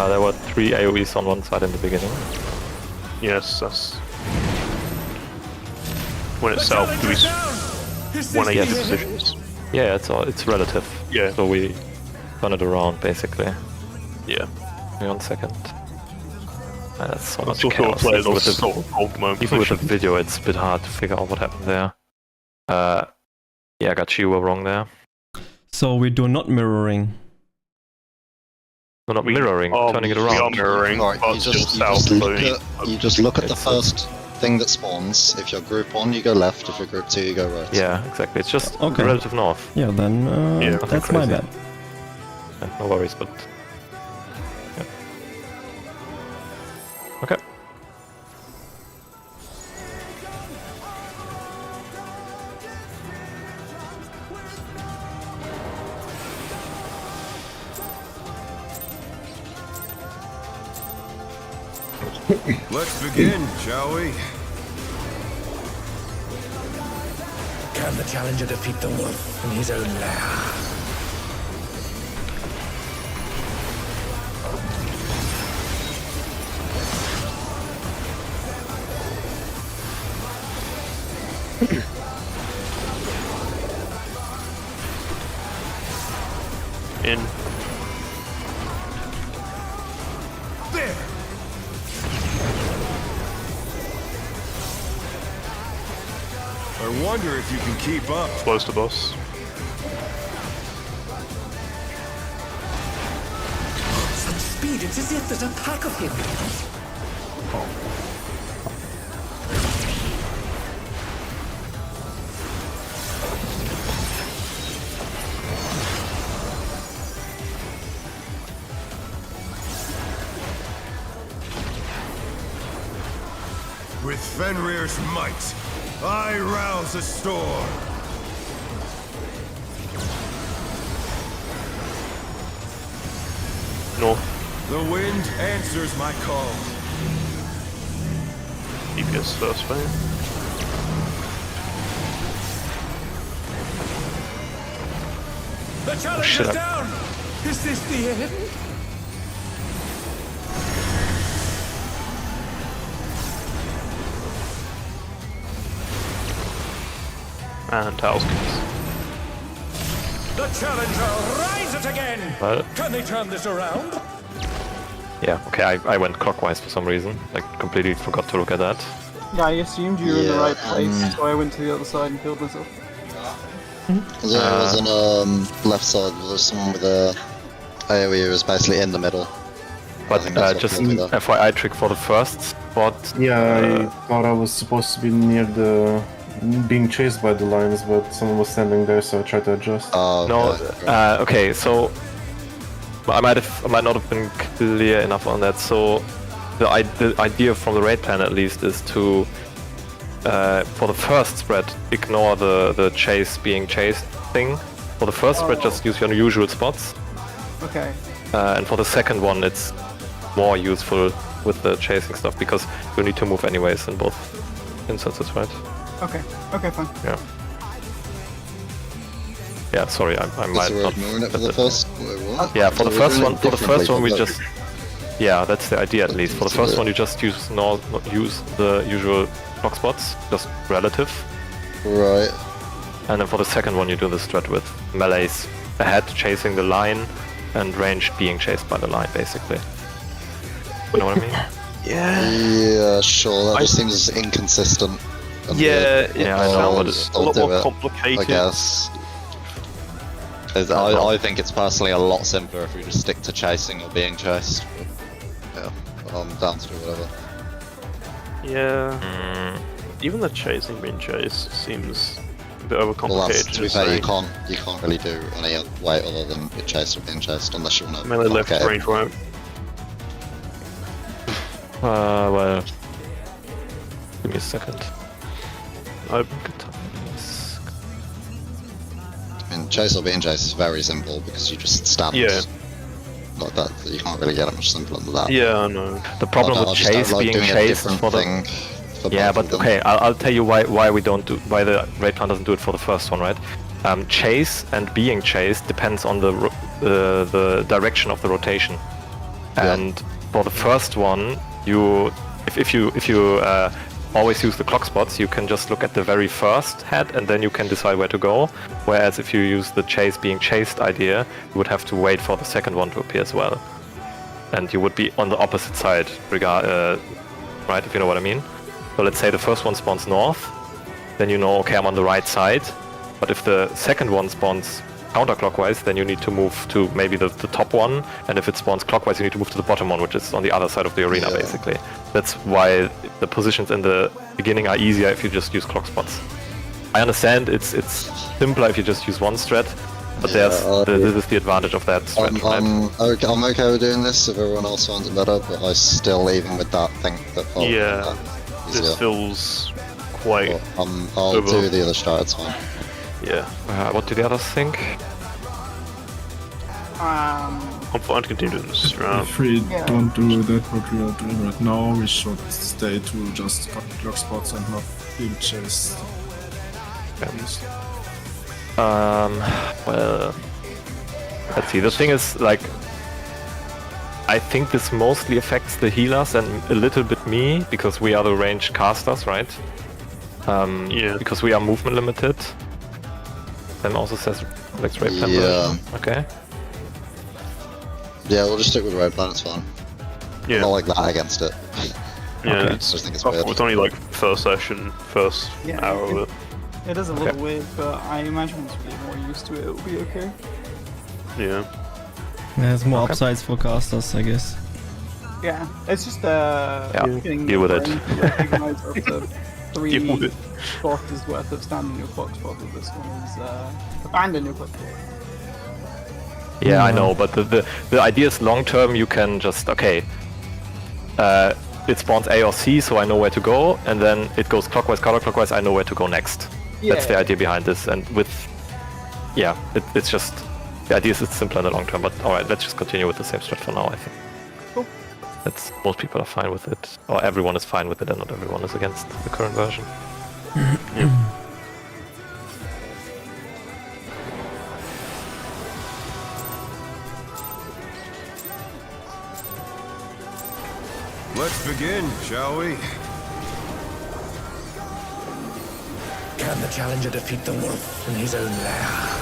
A: There were 3 AoEs on one side in the beginning.
G: Yes, that's... When it's south, do we 180 positions?
A: Yeah, it's relative.
G: Yeah.
A: So we turn it around basically.
G: Yeah.
A: Give me 1 second. That's so much
G: Sort of
A: chaos.
G: players
A: Even with
G: also
A: the,
G: hold my own
A: even with the
G: position.
A: video, it's a bit hard to figure out what happened there. Yeah, Gachi, you were wrong there.
F: So we do not mirroring.
A: No, not mirroring, turning it
G: We are
A: around.
G: mirroring,
E: Right,
G: but
E: you
G: still
E: just
G: south.
E: you just look at the
A: It's-
E: first thing that spawns. If you're group 1, you go left. If you're group 2, you go right.
A: Yeah, exactly. It's just
F: Okay.
A: relative north.
F: Yeah, then
G: Yeah,
F: that's my
A: crazy.
F: bad.
A: Yeah, no worries, but... Yeah. Okay.
H: Let's begin, shall we?
I: Can the challenger defeat the wolf in his own lair?
G: In.
H: There! I wonder if you can keep up.
G: Close to boss.
I: Such speed, it's as if there's a pack of him.
H: With Fenrir's might, I rouse a storm.
G: North.
H: The wind answers my call.
G: DPS first phase.
I: The challenger's
A: shit.
I: down! Is this the end?
G: And Tails kills.
I: The challenger rises again!
A: Well,
I: Can they turn this around?
A: yeah, okay, I went clockwise for some reason. Like, completely forgot to look at that.
B: Yeah, I assumed you were in the
E: Yeah,
B: right place, so I went to the other side and killed myself.
E: There was on left side. There's someone with a AoE who was basically in the middle. I
A: But
E: think that's what
A: just
E: killed me there.
A: FYI trick for the first spot.
D: Yeah, I thought I was supposed to be near the... being chased by the lions, but someone was standing there, so I tried to adjust.
E: Oh,
A: No,
E: okay.
A: okay, so I might not have been clear enough on that. So the idea from the raid plan at least is to for the first spread ignore the chase being chased thing. For the first spread, just use your usual spots.
B: Okay.
A: And for the second one, it's more useful with the chasing stuff because you need to move anyways in both instances, right?
B: Okay. Okay, fine.
A: Yeah. Yeah, sorry, I might not.
E: For the first, what?
A: Yeah, for the first one, we
E: Look.
A: just. Yeah, that's the idea at least. For the first one, you just use the usual clock spots, just relative.
E: Right.
A: And then for the second one, you do the strat with melees ahead chasing the line and range being chased by the line, basically. You know what I mean?
E: Yeah, sure. That just seems inconsistent. And
G: Yeah,
E: weird.
A: I know, but
G: it's
E: I'll
G: a lot
E: do
G: more
E: it,
G: complicated.
E: I guess. I think it's personally a lot simpler if you just stick to chasing or being chased. But, yeah, I'm down to do whatever.
G: Yeah. Even the chasing being chased seems a bit
E: Well,
G: overcomplicated.
E: that's, to be fair, you can't really do any way other than be chased or being chased unless you want to.
G: Melee left, range right.
A: Well, give me a second.
E: I mean, chase or being chased is very simple because you just stand.
G: Yeah.
E: Like that. You can't really get it much simpler than that.
G: Yeah, I know.
A: The problem
E: I
A: with
E: just don't
A: chase
E: like
A: being
E: doing a
A: chased
E: different
A: for the
E: thing for
A: yeah,
E: both
A: but
E: of them.
A: okay, I'll tell you why why the raid plan doesn't do it for the first one, right? Chase and being chased depends on the direction of the rotation, and for the first one, if you always use the clock spots, you can just look at the very first head and then you can decide where to go. Whereas if you use the chase being chased idea, you would have to wait for the second one to appear as well, and you would be on the opposite side, right? If you know what I mean. So let's say the first one spawns north, then you know, okay, I'm on the right side. But if the second one spawns counterclockwise, then you need to move to maybe the top one, and if it spawns clockwise, you need to move to the bottom one, which is on the other side of the arena, basically. That's why the positions in the beginning are easier if you just use clock spots. I understand it's simpler if you just use one strat, but this is the advantage of that strat,
E: I'm okay with doing this if everyone else finds it better, but I still, even with that, think that
G: this feels quite.
E: I'll do the other strat, it's fine.
G: Yeah.
A: What do the others think?
G: I'm fine to continue doing this round.
J: If we don't do that, what we are doing right now, we should stay to just clock spots and not being chased.
A: Well, let's see. The thing is, like, I think this mostly affects the healers and a little bit me, because we are the ranged casters, right? Because we are movement limited. Then also says Lex Raid Plan.
E: Yeah.
A: Okay.
E: Yeah, we'll just stick with Raid Plan, it's fine.
G: Yeah.
E: I'm not like that against it.
G: Yeah,
E: I just think it's weird.
G: It's only like first session, first hour of it.
B: It is a little weird, but I imagine once we get more used to it, it'll be okay.
G: Yeah.
F: There's more upsides for casters, I guess.
B: Yeah, it's just
A: deal with it.
B: Recognize after 3 quarters worth of standing your clock spot, with this one is abandon your clock spot.
A: Yeah, I know, but the idea is long term. You can just it spawns A or C, so I know where to go, and then it goes clockwise, counterclockwise. I know where to go next.
B: Yeah.
A: That's the idea behind this, and it's just the idea is it's simpler in the long term. But all right, let's just continue with the same strat for now. I think.
B: Cool.
A: Most people are fine with it, or everyone is fine with it, and not everyone is against the current version.
H: Let's begin, shall we?
I: Can the challenger defeat the wolf in his own lair?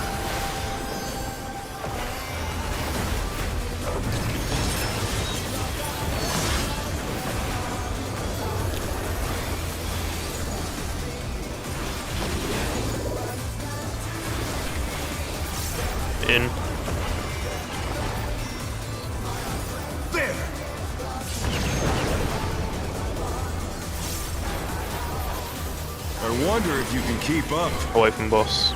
G: In.
H: There! I wonder if you can keep up.
G: Away from boss.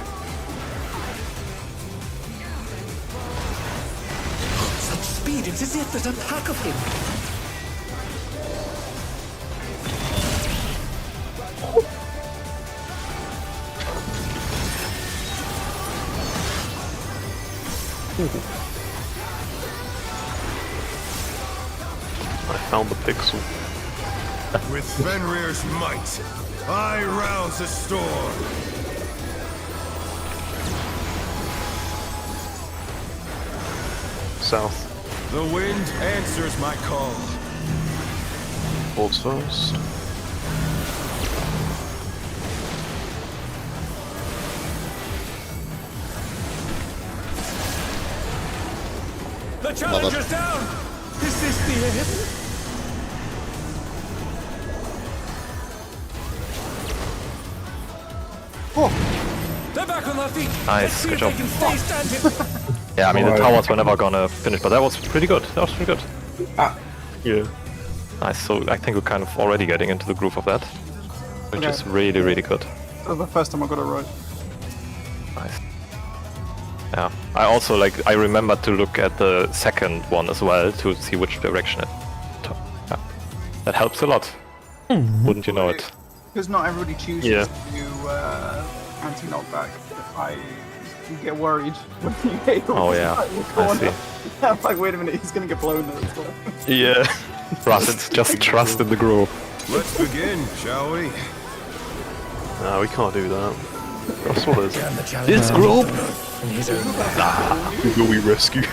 I: Such speed, it's as if there's a pack of him.
G: I found the pixel.
H: With Fenrir's might, I rouse the storm.
G: South.
H: The wind answers my call.
G: Bolts first.
I: The challenger's down! Is this the end? They're back on their feet.
A: Nice,
I: Let's see
A: good
I: if
A: job.
I: they can stay standing.
A: Yeah, I mean, the towers were never gonna finish, but that was pretty good. That was pretty good.
G: Yeah.
A: Nice, so I think we're kind of already getting into the groove of that, which is really, really good.
B: That was the first time I got it right.
A: Nice. Yeah, I also I remember to look at the second one as well to see which direction it took. Yeah. That helps a lot. Wouldn't you know it?
B: Because not everybody chooses to anti-knockback. I get worried when you hit.
A: Oh yeah, I see.
B: I'm like, wait a minute, he's gonna get blown there as well.
A: Yeah. Russ, just trust in the group.
H: Let's begin, shall we?
G: No, we can't do that. Russ, what is it?
A: This group!
G: Who will we rescue?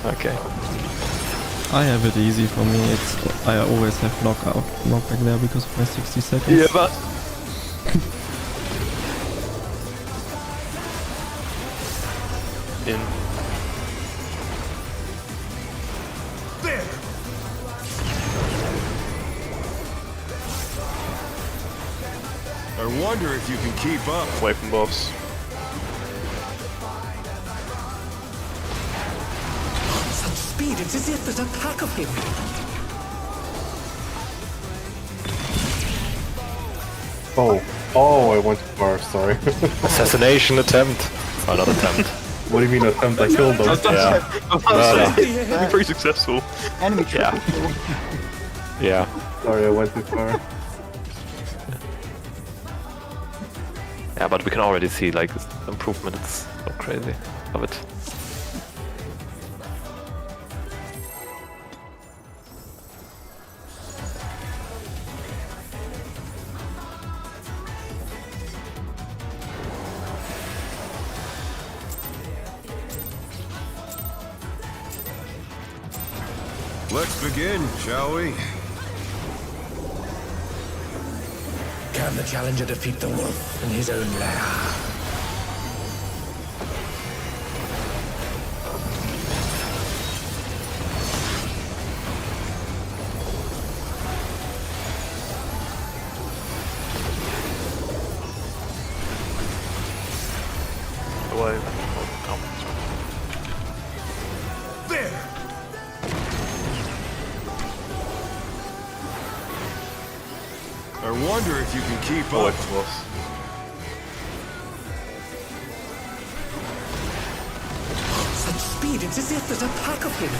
A: Okay.
F: I have it easy for me. I always have knockback there because of my 60 seconds.
A: Yeah, but...
G: In.
H: There! I wonder if you can keep up.
G: Away from boss.
I: Such speed, it's as if there's a pack of him.
D: Oh, I went too far, sorry.
A: Assassination attempt. Oh, not attempt.
D: What do you mean attempt? I killed them.
A: Yeah.
G: You're pretty successful.
B: Enemy triple kill.
A: Yeah.
D: Sorry, I went too far.
A: Yeah, but we can already see improvement. It's so crazy. Love it.
H: Let's begin, shall we?
I: Can the challenger defeat the wolf in his own lair?
G: Away.
H: There! I wonder if you can keep
G: Away
H: up.
G: from boss.
I: Such speed, it's as if there's a pack of him.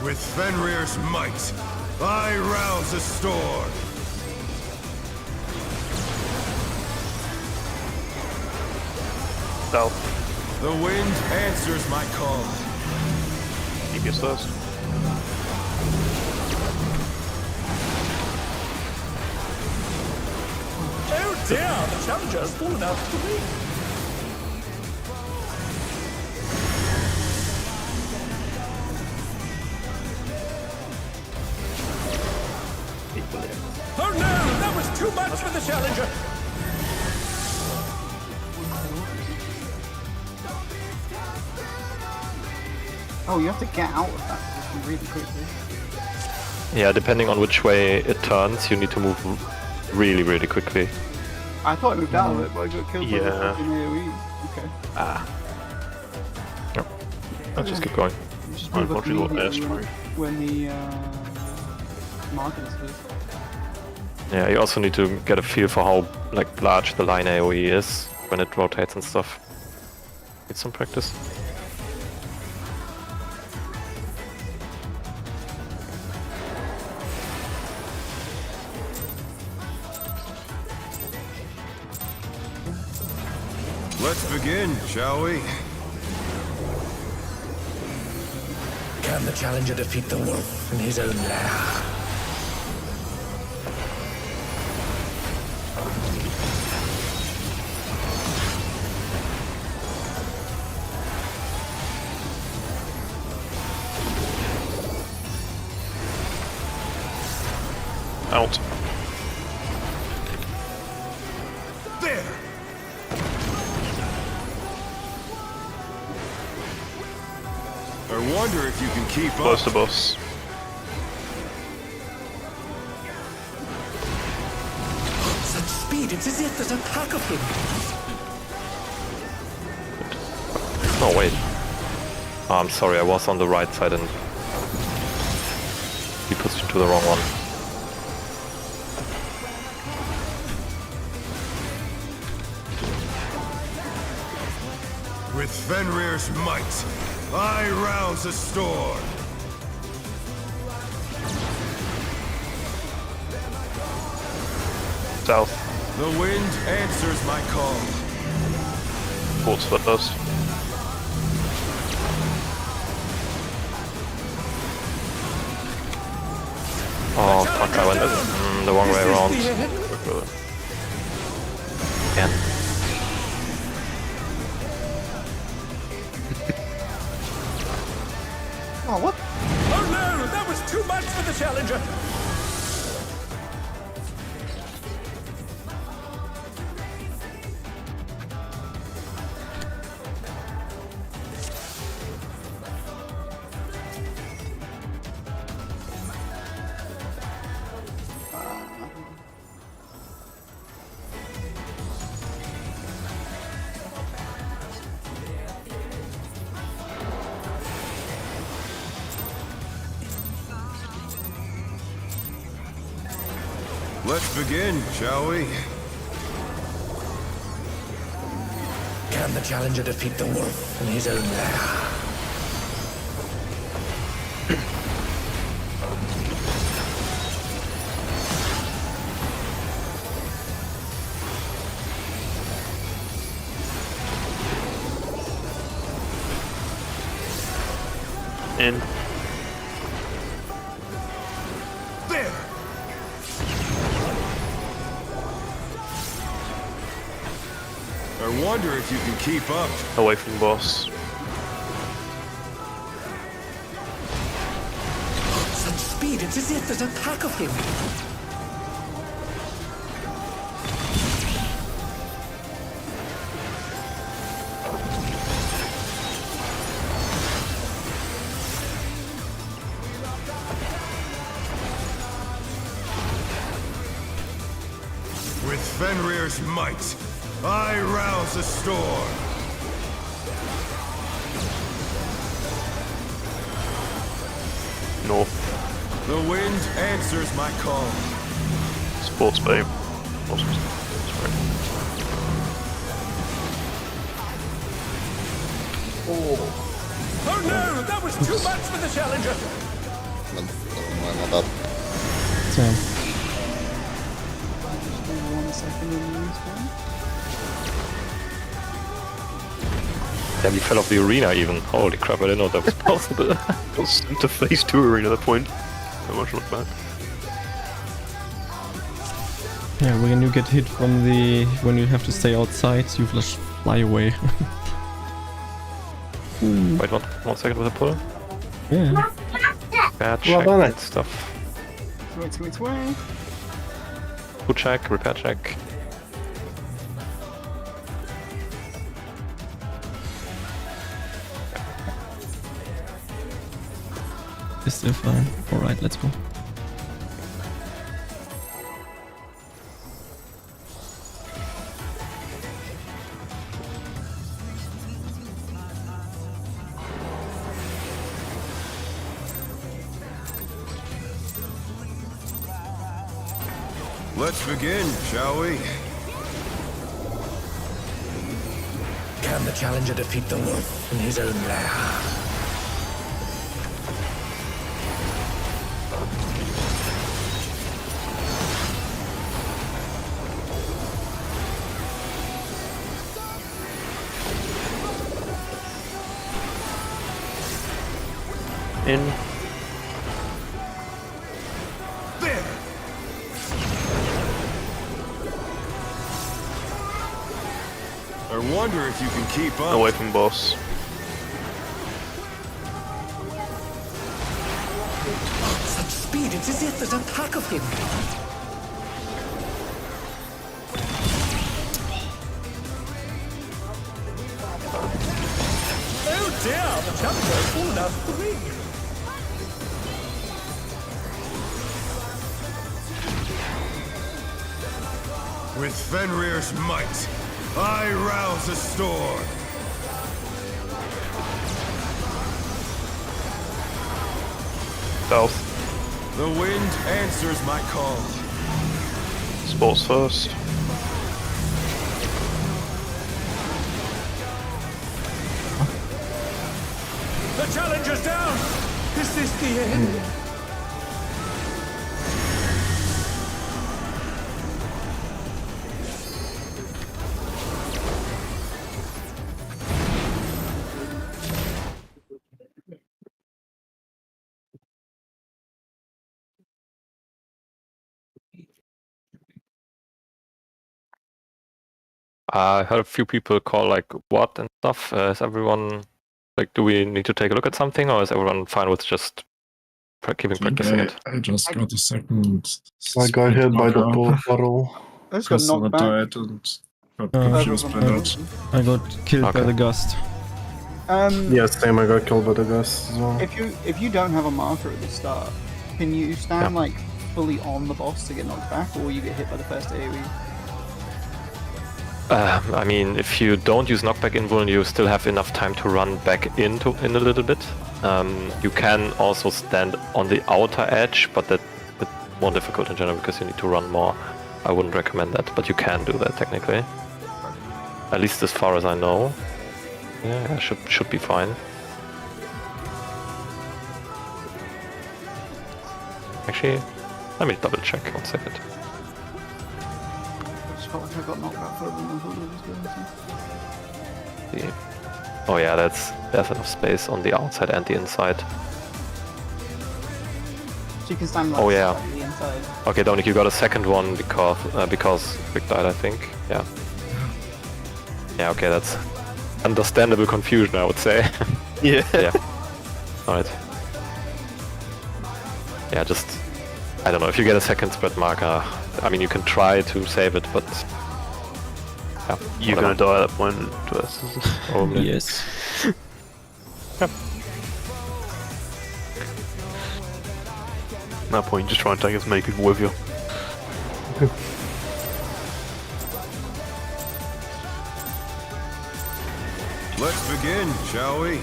H: With Fenrir's might, I rouse the storm.
G: South.
H: The wind answers my call.
G: Keep yours first.
I: Oh dear, the challenger's fallen out of the ring. Oh no, that was too much for the challenger.
B: Oh, you have to get out of that position really quickly.
A: Yeah, depending on which way it turns, you need to move really, really quickly.
B: I thought I moved out of it, but I got killed by the
G: Yeah.
B: fucking AoE. Okay.
A: Let's just keep going.
B: Just
G: Right,
B: move up
G: watch your little
B: immediately
G: airstrike.
B: when the market is loose.
A: Yeah, you also need to get a feel for how like large the line AoE is when it rotates and stuff. Need some practice.
H: Let's begin, shall we?
I: Can the challenger defeat the wolf in his own lair?
G: Out.
H: There! I wonder if you can keep
G: Close
H: up.
G: to boss.
I: Such speed, it's as if there's a pack of him.
A: Oh wait. Oh, I'm sorry, I was on the right side and he pushed into the wrong one.
H: With Fenrir's might, I rouse a storm.
G: South.
H: The wind answers my call.
G: Ports first.
A: Oh fuck, I went the wrong way around. Again.
B: Oh, what?
I: Oh no, that was too much for the challenger.
H: Let's begin, shall we?
I: Can the challenger defeat the wolf in his own lair?
G: In.
H: There! I wonder if you can keep up.
G: Away from the boss.
I: Such speed, it's as if there's a pack of him.
H: With Fenrir's might, I rouse a storm.
G: North.
H: The wind answers my call.
G: Sports babe. Awesome. Sorry.
I: Oh no, that was too much for the challenger.
E: My bad.
F: Same.
B: 1 second in the respawn.
A: Damn, he fell off the arena even. Holy crap, I didn't know that was possible.
G: It was interface to arena at that point. So much look back.
F: Yeah, when you get hit from the... when you have to stay outside, you just fly away.
A: Wait, 1 second with a pull.
F: Yeah.
A: Bad
D: Well
A: check
D: done,
A: and
D: it.
A: stuff.
B: Wait.
A: Pull check, repair check.
F: Is still fine. Alright, let's go.
H: Let's begin, shall we?
I: Can the challenger defeat the wolf in his own lair?
G: In.
H: There! I wonder if you can keep up.
G: Away from boss.
I: Such speed, it's as if there's a pack of him. Oh dear, the challenger has fallen out of the ring.
H: With Fenrir's might, I rouse a storm.
G: South.
H: The wind answers my call.
G: Sports first.
I: The challenger's down. Is this the end?
A: I heard a few people call like what and stuff. Is everyone like, do we need to take a look at something, or is everyone fine with just keeping practicing it?
J: I just got a second.
D: I got hit by the bottle.
B: I just got knocked back.
J: Died and got confused by that.
F: I got killed by the gust.
D: Yeah, same. I got killed by the gust as well.
B: If you don't have a marker at the start, can you stand like fully on the boss to get knocked back, or you get hit by the first AoE?
A: I mean, if you don't use knockback invuln, you still have enough time to run back in a little bit. You can also stand on the outer edge, but that's a bit more difficult in general because you need to run more. I wouldn't recommend that, but you can do that technically. At least as far as I know. Yeah, should be fine. Actually, let me double check 1 second.
B: I got knocked back further than I thought it was going to.
A: Oh yeah, there's enough space on the outside and the inside.
B: So you can stand like slightly inside.
A: Okay, Dominic, you got a second one because Rick died, I think. Yeah. Yeah. Okay, that's understandable confusion, I would say.
G: Yeah.
A: Yeah. All right. Yeah, just I don't know if you get a second spread marker. I mean, you can try to save it, but yeah,
G: you're gonna die at that point.
A: Probably.
F: Yes.
G: Yep. At that point, you just try and take as many people with you.
H: Let's begin, shall we?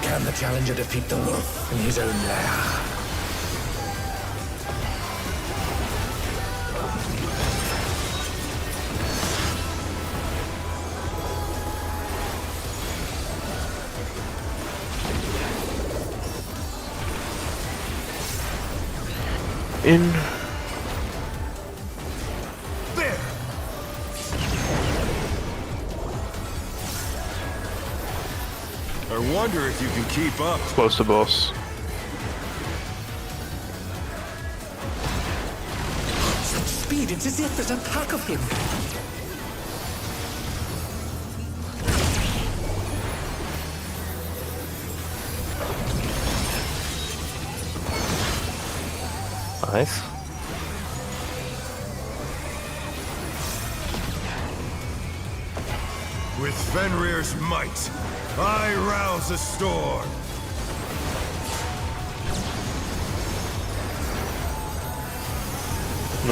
I: Can the challenger defeat the wolf in his own lair?
G: In.
H: There! I wonder if you can keep up.
G: Close to boss.
I: Such speed, it's as if there's a pack of him.
A: Nice.
H: With Fenrir's might, I rouse a storm.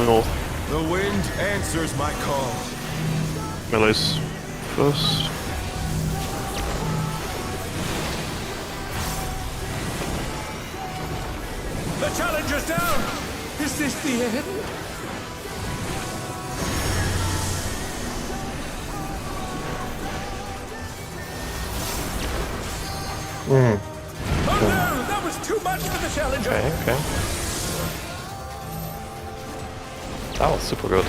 G: North.
H: The wind answers my call.
G: Melee's first.
I: The challenger's down! Is this the end? Oh no! That was too much for the challenger!
A: Okay. That was super good.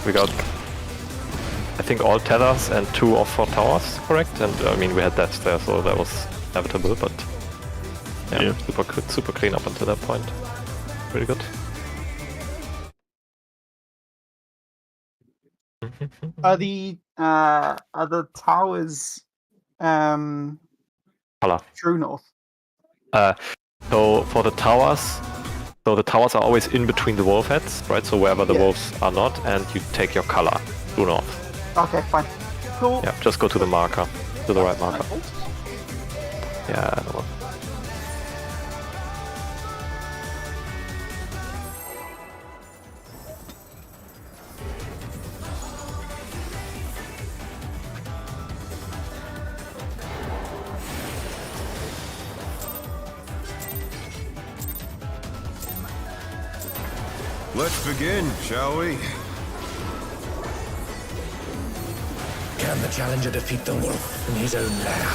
A: We got, I think, all tethers and 2 of 4 towers, correct? And I mean, we had that there, so that was inevitable, but yeah. Super clean up until that point. Pretty good.
B: Are the towers true north?
A: So for the towers, the towers are always in between the wolf heads, right? So wherever the wolves are not, and you take your color, true north.
B: Okay, fine. Cool.
A: Yeah, just go to the marker, to the right marker. Yeah, I know.
H: Let's begin, shall we?
I: Can the challenger defeat the wolf in his own lair?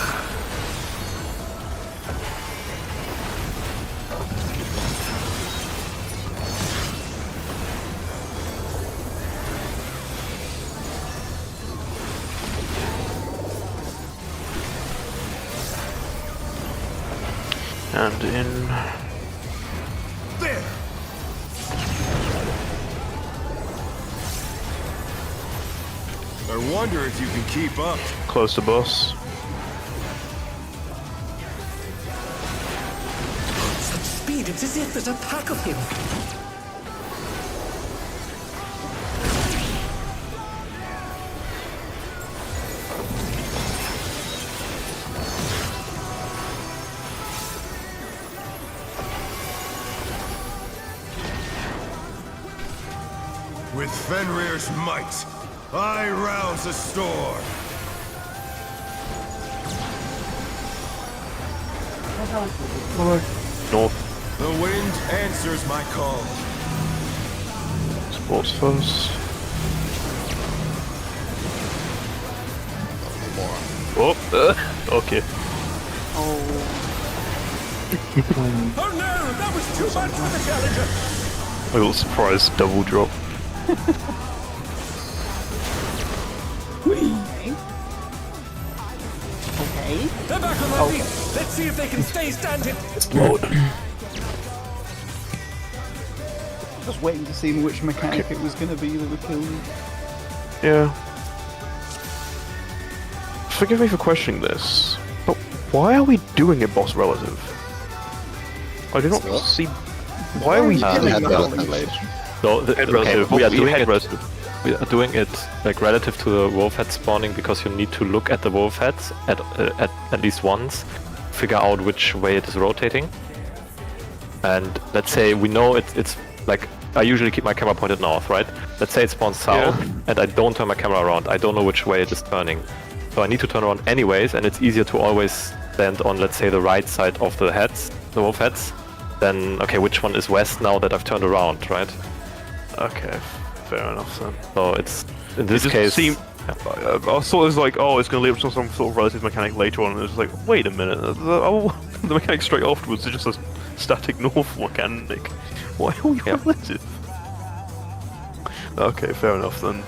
G: And in.
H: There! I wonder if you can keep up.
G: Close to boss.
I: Such speed, it's as if there's a pack of him.
H: With Fenrir's might, I rouse a storm.
G: North.
H: The wind answers my call.
G: Sports first. Oh, okay.
B: Oh.
I: Oh no! That was too much for the challenger!
G: I got a surprise double drop.
B: Okay.
I: They're back on their feet! Let's see if they can stay standing!
B: Just waiting to see which mechanic it was going to be that would kill me.
G: Yeah. Forgive me for questioning this, but why are we doing a boss relative? I do not see. Why are we doing
E: head
G: that?
E: relative.
A: So
G: Head relative.
A: we are
G: What,
A: doing
G: head
A: it.
G: relative?
A: We are doing it like relative to the wolf head spawning because you need to look at the wolf heads at least once, figure out which way it is rotating. And let's say we know it's like I usually keep my camera pointed north, right? Let's say it spawns south, and I don't turn my camera around. I don't know which way it is turning, so I need to turn around anyways. And it's easier to always stand on, let's say, the right side of the heads, the wolf heads. Then okay, which one is west now that I've turned around, right?
G: Okay, fair enough then.
A: So it's in this case.
G: I thought it was like, oh, it's going to lead up to some sort of relative mechanic later on, and it was like, wait a minute, the mechanic straight afterwards is just a static north mechanic. Why are we relative? Okay, fair enough then.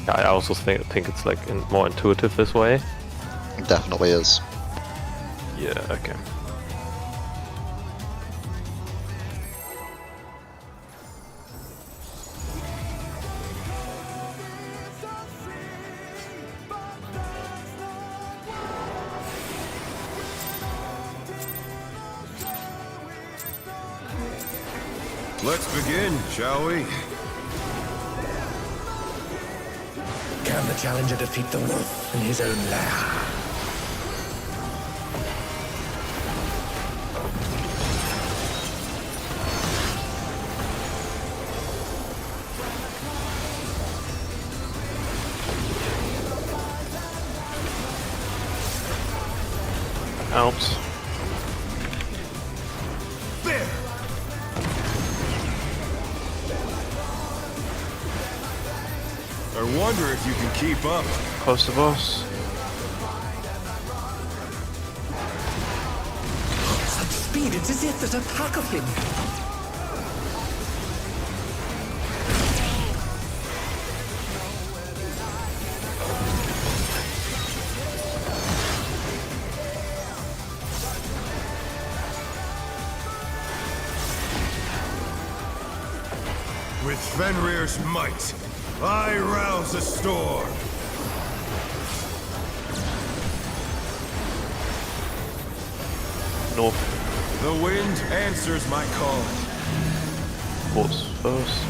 A: I also think it's like more intuitive this way.
E: It definitely is.
G: Yeah, okay.
H: Let's begin, shall we?
I: Can the challenger defeat the wolf in his own lair?
G: Out.
H: I wonder if you can keep up.
G: Close to boss.
I: Such speed, it's as if there's a pack of him.
H: With Fenrir's might, I rouse a storm.
G: North.
H: The wind answers my call.
G: Ports first.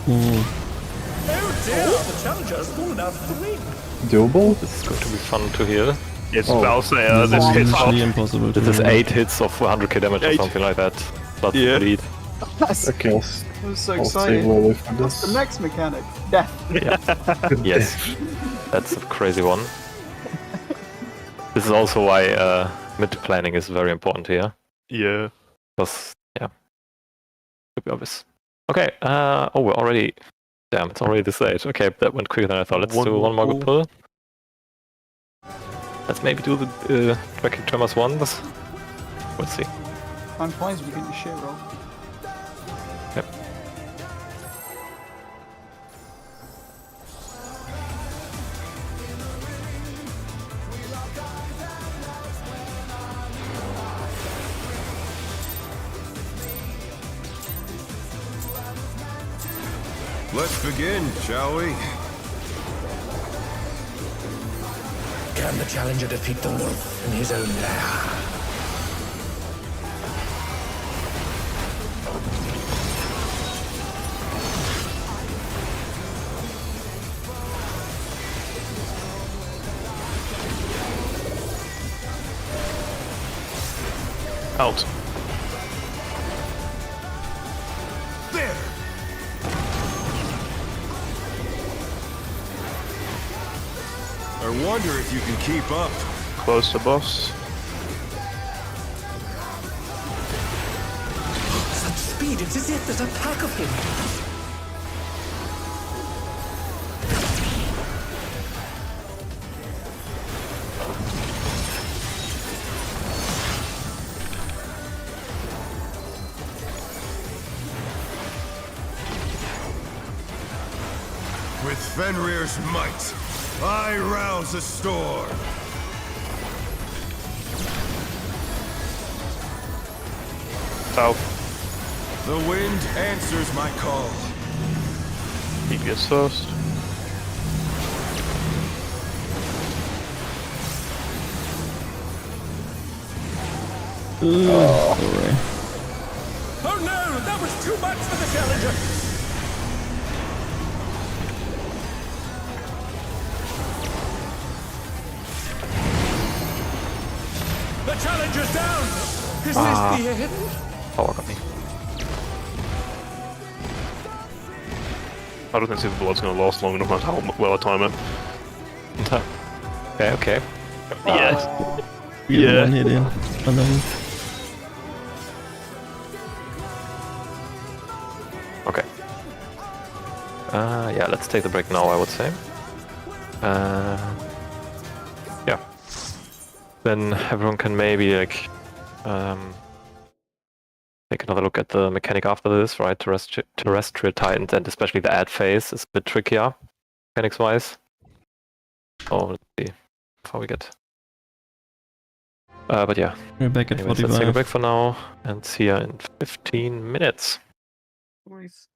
I: Oh dear, the challenger's fallen out of the ring.
D: Doable?
A: This is going to be fun to hear.
G: Yes,
D: Oh.
G: Valsair, this hits
F: Literally
G: hard.
F: impossible to
A: This is
F: do.
A: 8 hits of 100k damage or
G: 8.
A: something like that. Plus
G: Yeah.
A: bleed.
B: That's,
D: Okay,
B: I was so
D: I'll
B: excited.
D: save Lofi for
B: What's
D: this.
B: the next mechanic? Death.
A: Yes. That's a crazy one. This is also why mid planning is very important here.
G: Yeah.
A: Because, yeah. Should be obvious. Okay, oh, we're already... Damn, it's already this late. Okay, that went quicker than I thought. Let's do one more good pull. Let's maybe do the tracking tremors ones. We'll see.
B: I'm fine if we get your shit roll.
A: Yep.
H: Let's begin, shall we?
I: Can the challenger defeat the wolf in his own lair?
G: Out.
H: There! I wonder if you can keep up.
G: Close to boss.
I: Such speed, it's as if there's a pack of him.
H: With Fenrir's might, I rouse a storm.
G: South.
H: The wind answers my call.
G: DPS first.
F: Sorry.
I: Oh no, that was too much for the challenger. The challenger's down. Is this the end?
A: Power got me.
G: I don't think the blood's gonna last long enough to how well I time it.
A: Okay.
G: Yes.
F: We have
G: Yeah.
F: one hit in. And then
A: Okay. Yeah, let's take the break now, I would say. Yeah. Then everyone can maybe like take another look at the mechanic after this, right? Terrestrial Titans, and especially the ad phase is a bit trickier, mechanics-wise. Oh, let's see how far we get. But yeah,
F: we're back at
A: anyways, let's take a
F: 45.
A: break for now and see you in 15 minutes.
B: Nice.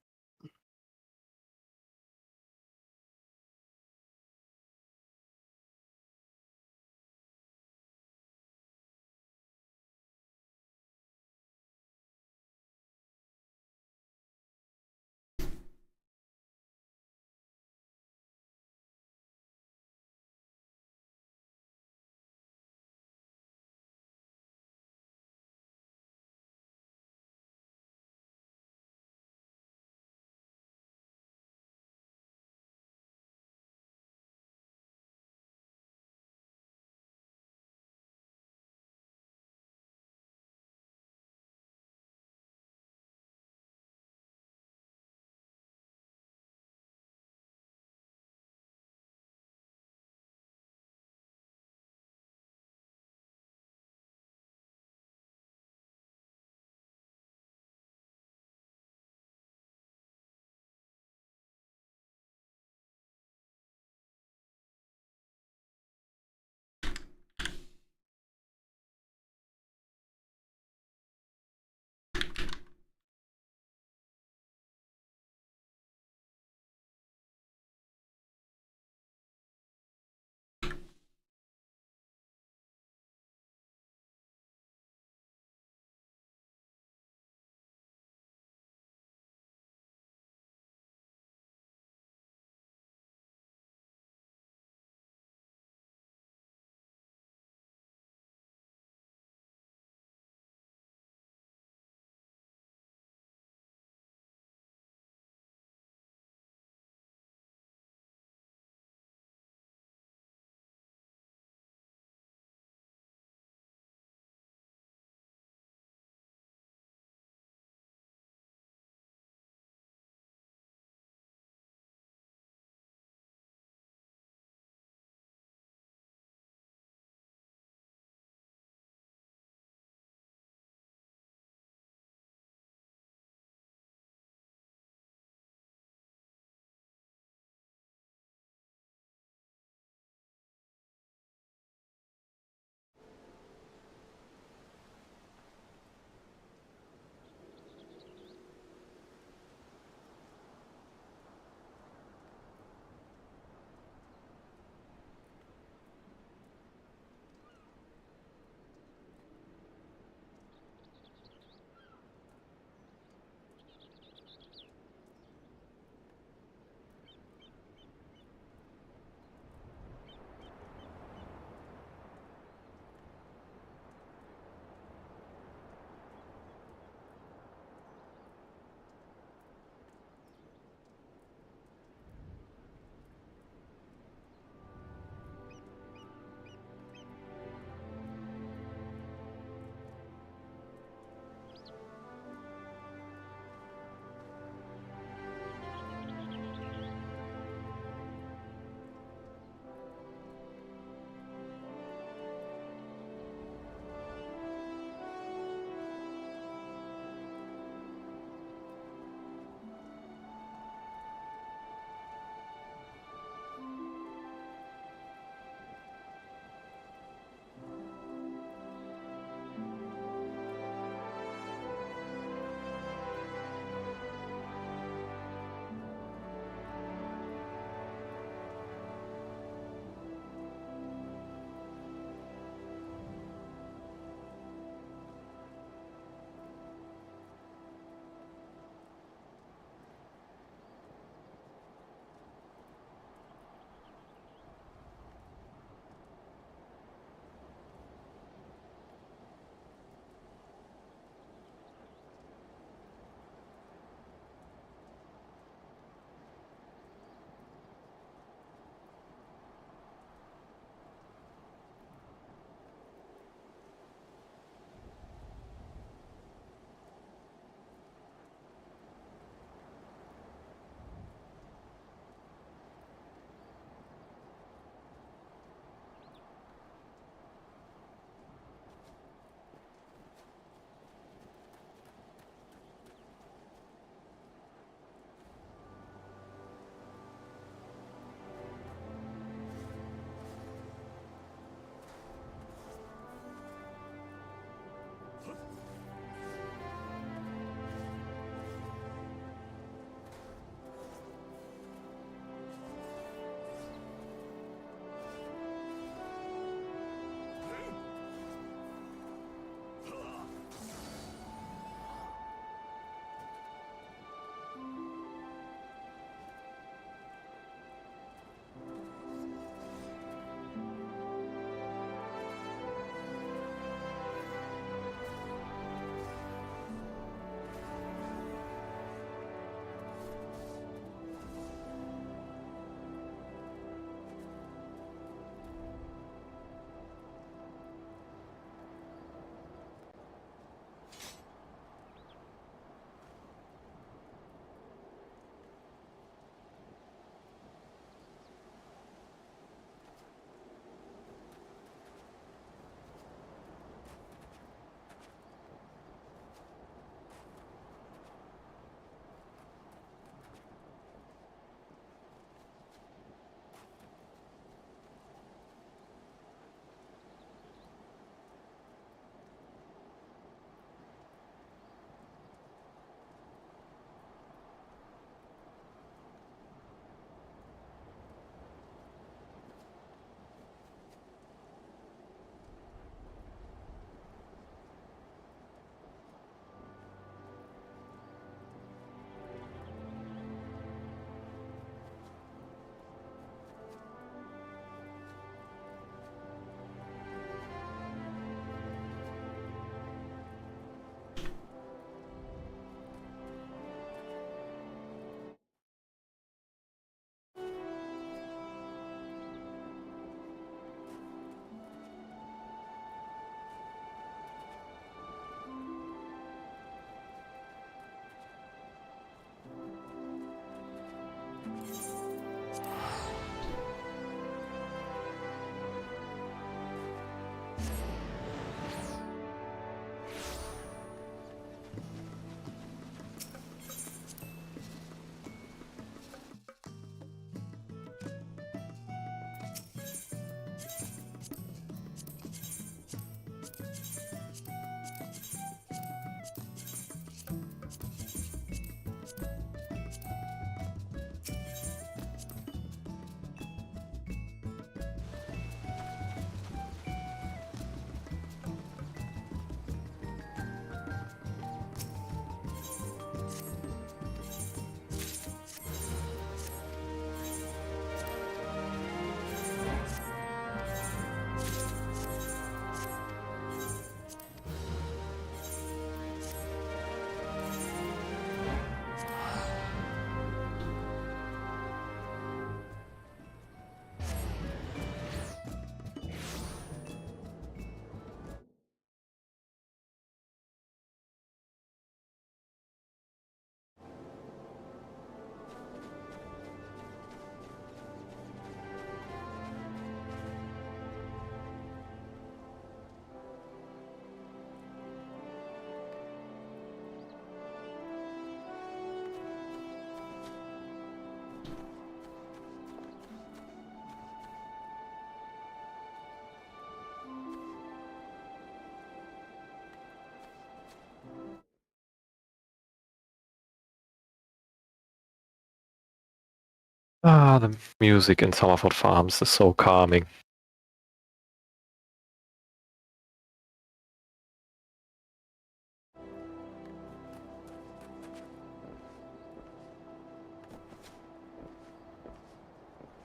A: Ah, the music in Summerford Farms is so calming.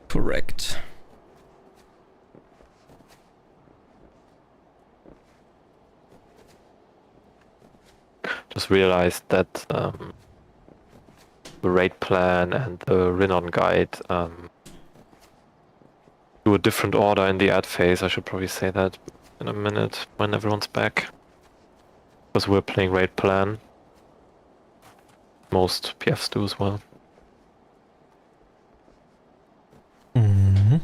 F: Correct.
A: Just realized that the raid plan and the Rhinon guide do a different order in the ad phase. I should probably say that in a minute when everyone's back. Because we're playing raid plan. Most PFs do as well.
F: Mm-hmm.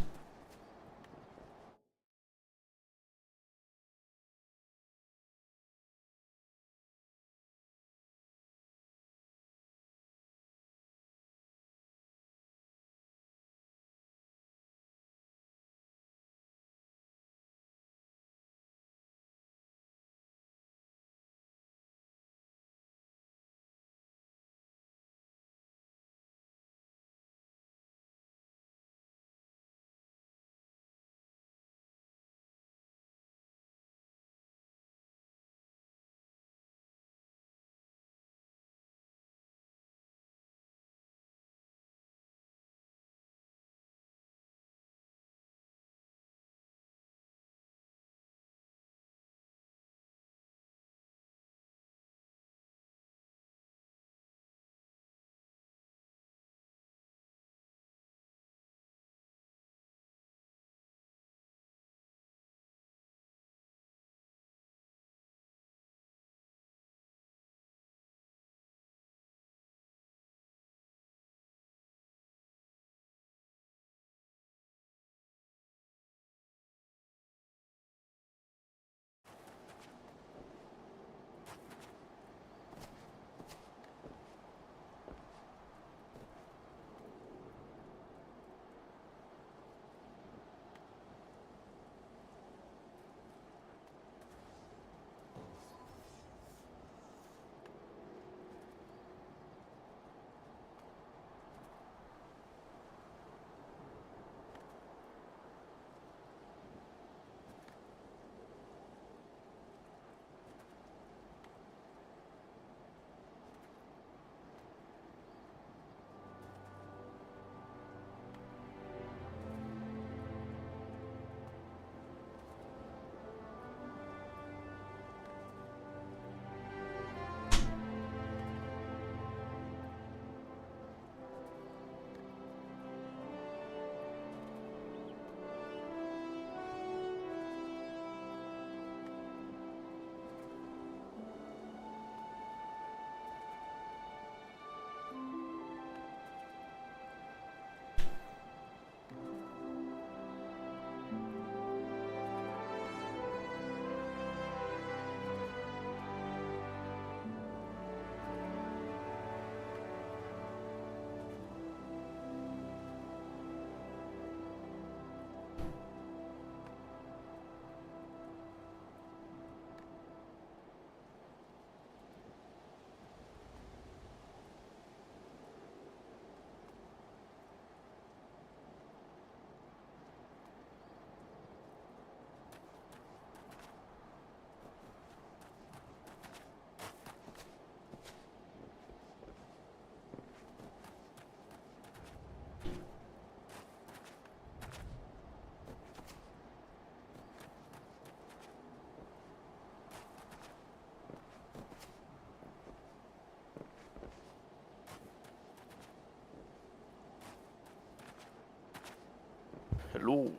G: Hello.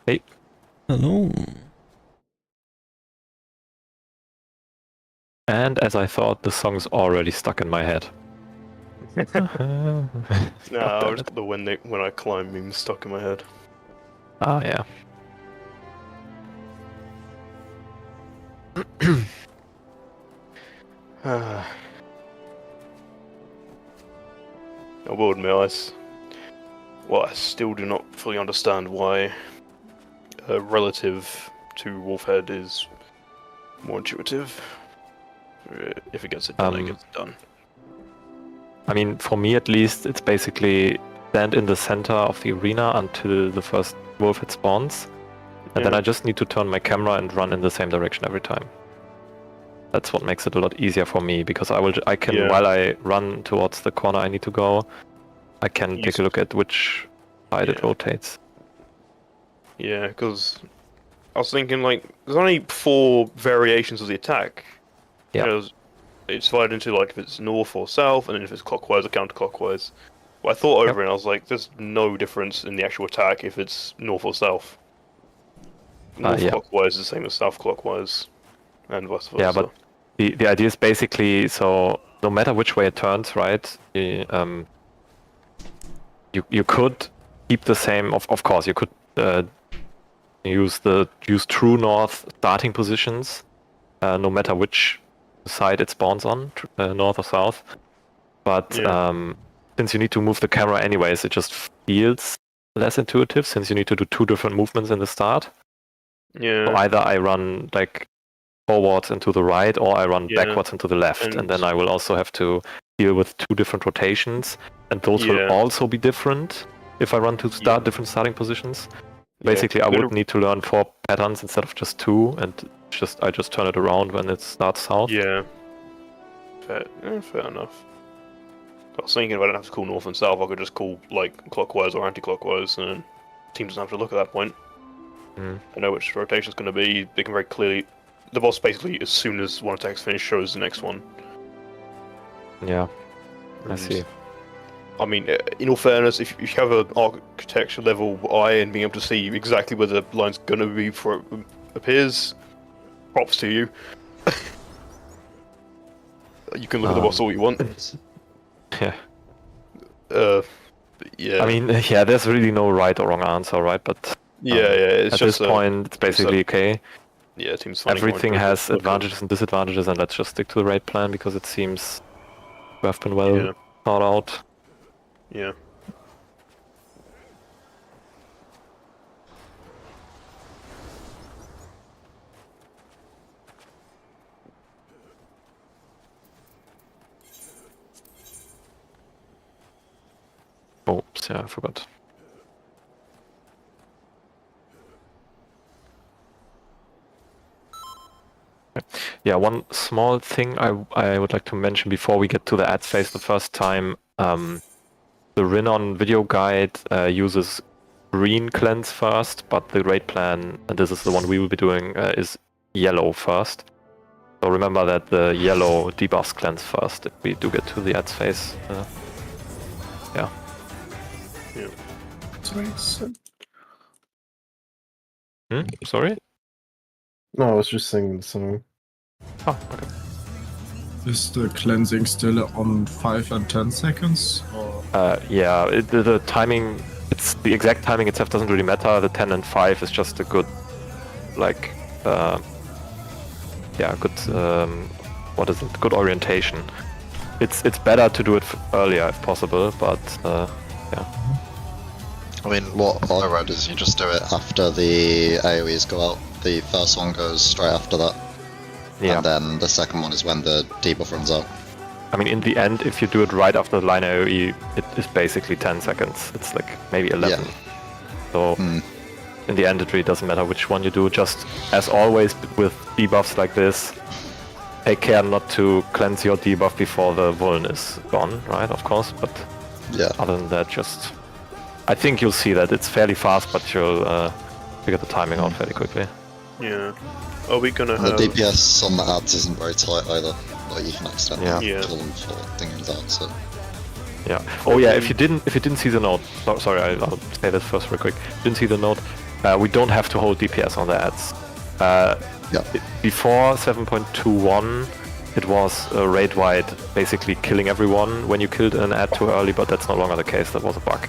A: Hey.
F: Hello.
A: And as I thought, the song's already stuck in my head.
G: No, I just got the when I climb meme stuck in my head.
A: Ah, yeah.
G: I will admit, I still do not fully understand why relative to Wolfhead is more intuitive. If it gets it done, it gets it done.
A: I mean, for me at least, it's basically stand in the center of the arena until the first wolf hit spawns, and then I just need to turn my camera and run in the same direction every time. That's what makes it a lot easier for me, because I can while I run towards the corner I need to go, I can take a look at which side it rotates.
G: Yeah, because I was thinking, like, there's only 4 variations of the attack.
A: Yeah.
G: You know, it's divided into, like, if it's north or south, and then if it's clockwise or counterclockwise. But I thought over it, and I was like, there's no difference in the actual attack if it's north or south. North clockwise is the same as south clockwise, and vice versa.
A: Yeah, but the idea is basically, so no matter which way it turns, right, you could keep the same, of course, you could use true north starting positions, no matter which side it spawns on, north or south. But since you need to move the camera anyways, it just feels less intuitive, since you need to do 2 different movements in the start.
G: Yeah.
A: So either I run like forwards and to the right, or I run backwards and to the left, and then I will also have to deal with 2 different rotations, and those will also be different if I run to different starting positions. Basically, I would need to learn 4 patterns instead of just 2, and I just turn it around when it starts south.
G: Yeah. Fair enough. I was thinking if I don't have to call north and south, I could just call like clockwise or anti-clockwise, and the team doesn't have to look at that point. I know which rotation is going to be. They can very clearly. The boss basically, as soon as one attack's finished, shows the next one.
A: Yeah, I see.
G: I mean, in all fairness, if you have an architecture level eye and being able to see exactly where the line's going to be before it appears, props to you. You can look at the boss all you want.
A: Yeah.
G: Yeah.
A: I mean, there's really no right or wrong answer, right? But
G: it's
A: at
G: just
A: this point, it's basically okay.
G: Yeah, team's
A: everything has advantages and disadvantages, and let's just stick to the raid plan because it seems to have been well thought out.
G: Yeah.
A: Oops, I forgot. Yeah, one small thing I would like to mention before we get to the ads phase the first time. The Rhinon video guide uses green cleanse first, but the raid plan, and this is the one we will be doing, is yellow first. So remember that the yellow debuffs cleanse first if we do get to the ads phase. Yeah. Sorry?
D: No, I was just singing the song.
A: Oh, okay.
J: Is the cleansing still on 5 and 10 seconds? Or?
A: Yeah, the timing, it's the exact timing itself doesn't really matter. The 10 and 5 is just a good, like, what is it? Good orientation. It's better to do it earlier if possible, but yeah.
E: I mean, what I read is you just do it after the AoEs go out. The first one goes straight after that.
A: Yeah.
E: And then the second one is when the debuff runs out.
A: I mean, in the end, if you do it right after the line AoE, it is basically 10 seconds. It's like maybe 11.
E: Yeah.
A: So, in the end, it really doesn't matter which one you do. Just, as always, with debuffs like this, take care not to cleanse your debuff before the vuln is gone, right? Of course, but other than that, just... I think you'll see that it's fairly fast, but you'll figure the timing out fairly quickly.
G: Yeah. Are we gonna
E: the
G: have...
E: DPS on the ads isn't very tight either. Like you can accidentally kill them for things out. So.
A: Yeah. Oh yeah. If you didn't see the note, sorry, I'll say this first real quick. Didn't see the note. We don't have to hold DPS on the ads. Before 7.21, it was raid-wide, basically killing everyone when you killed an ad too early, but that's no longer the case. That was a bug.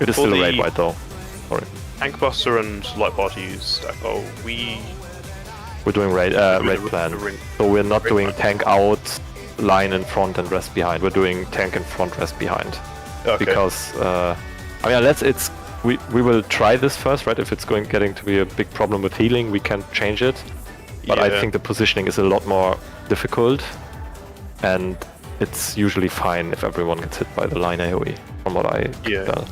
A: It is still a raid-wide though. Sorry.
G: Tankbuster and Light Party stack. Oh,
A: we're doing raid plan. So we're not doing tank out, line in front, and rest behind. We're doing tank in front, rest behind.
G: Okay.
A: Because I mean, we will try this first, right? If it's getting to be a big problem with healing, we can change it. But I think the positioning is a lot more difficult. and it's usually fine if everyone gets hit by the line AoE, from what I can tell.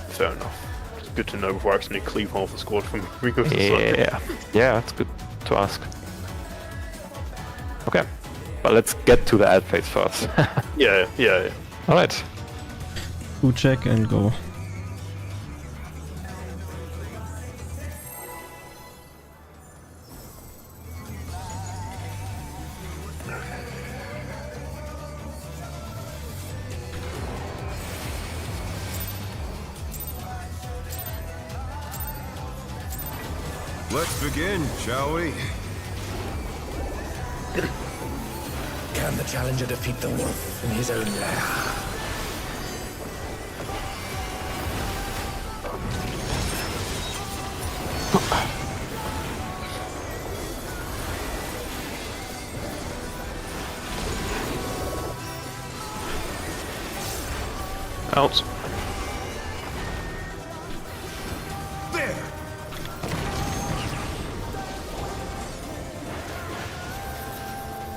G: Fair enough. It's good to know before I accidentally cleave half the squad from Rico's
A: Yeah, yeah, it's good to ask. Okay, but let's get to the ad phase first.
G: Yeah.
A: Alright.
F: Who check and go.
H: Let's begin, shall we?
I: Can the challenger defeat the wolf in his own lair?
G: Out.
H: There!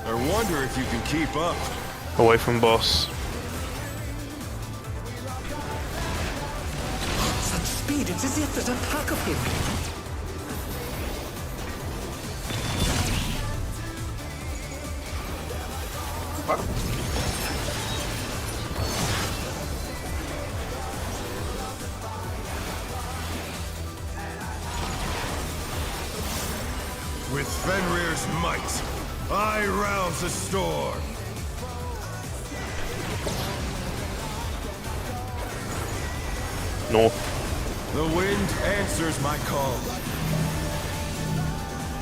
H: I wonder if you can keep up.
G: Away from boss.
I: Such speed, it's as if there's a pack of him.
H: With Fenrir's might, I rouse the storm.
G: North.
H: The wind answers my call.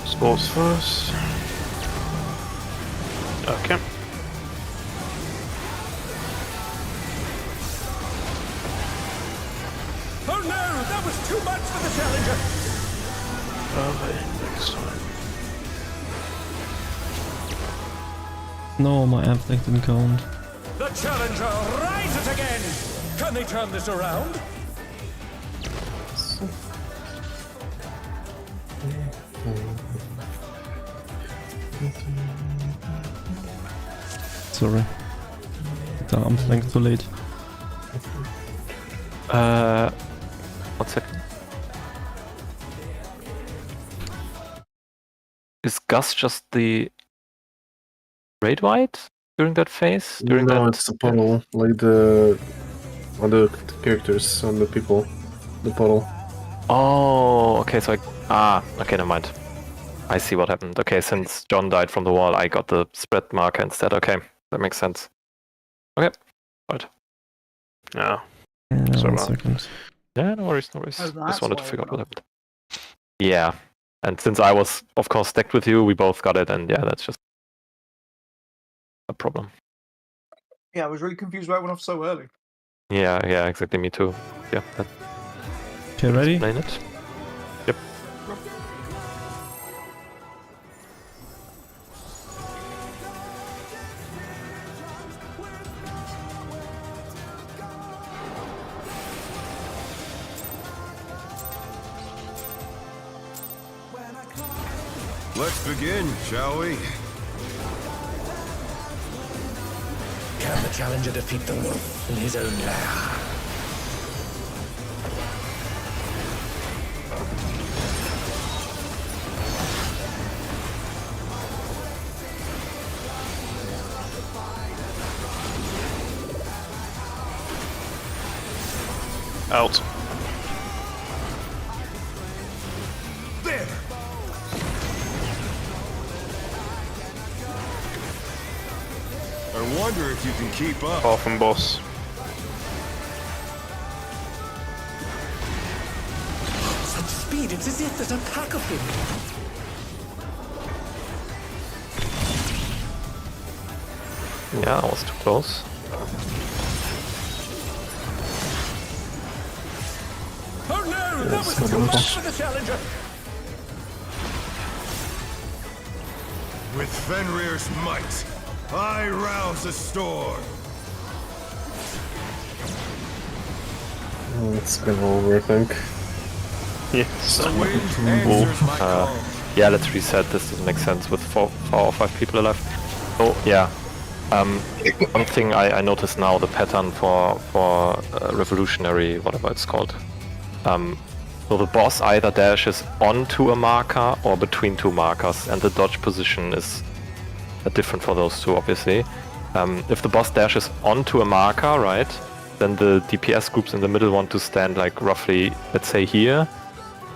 G: Sports first. Okay.
I: Oh no, that was too much for the challenger.
G: Next time.
F: No, my amp deck didn't count.
I: The challenger rises again. Can they turn this around?
F: Sorry. The arm's length too late.
A: 1 second. Is Gus just the raid white during that phase? During
D: no,
A: that...
D: it's the puddle, like the on the characters, on the people, the puddle.
A: Oh, okay, so okay, never mind. I see what happened. Okay, since John died from the wall, I got the spread marker instead. Okay, that makes sense. Okay, right.
G: Yeah.
F: One second.
A: Yeah, no worries, no worries.
B: Oh,
A: Just
B: that's
A: wanted to
B: why it
A: figure out
B: went
A: what happened. Yeah, and since I was, of course, stacked with you, we both got it, and yeah, that's just a problem.
B: Yeah, I was really confused why it went off so early.
A: Yeah, exactly, me too. Yeah, that
F: Okay, ready?
A: explain it. Yep.
H: Let's begin, shall we?
I: Can the challenger defeat the wolf in his own lair?
G: Out.
H: There! I wonder if you can keep up.
G: Far from boss.
I: Such speed, it's as if there's a pack of him.
A: Yeah, I was too close.
I: Oh no, that was too much for the challenger.
H: With Fenrir's might, I rouse the storm.
D: It's been over, I think.
G: Yes.
H: The wind answers my call.
A: Yeah, let's reset. This doesn't make sense with 4 or 5 people left. Oh, yeah. One thing I noticed now, the pattern for revolutionary, whatever it's called. So the boss either dashes onto a marker or between two markers, and the dodge position is different for those two, obviously. If the boss dashes onto a marker, right, then the DPS groups in the middle want to stand like roughly, let's say here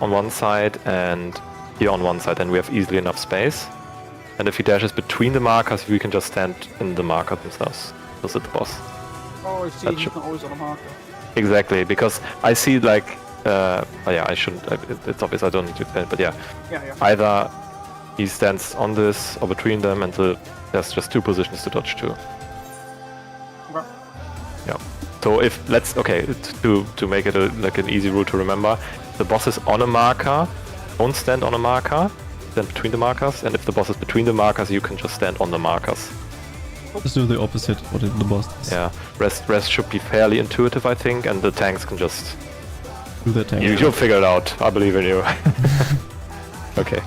A: on one side and here on one side, and we have easily enough space. And if he dashes between the markers, we can just stand in the marker themselves. Those are the boss.
B: Oh, I see. He's not always on a marker.
A: Exactly, because I see like, oh yeah, I shouldn't. It's obvious I don't need to explain, but yeah. Either he stands on this or between them, and there's just two positions to dodge to.
B: Right.
A: Yeah. So if to make it like an easy rule to remember, the boss is on a marker, don't stand on a marker. Stand between the markers, and if the boss is between the markers, you can just stand on the markers.
F: Just do the opposite what the boss does.
A: Yeah, rest should be fairly intuitive, I think, and the tanks can just
F: do their tank.
A: You'll figure it out. I believe in you. Okay.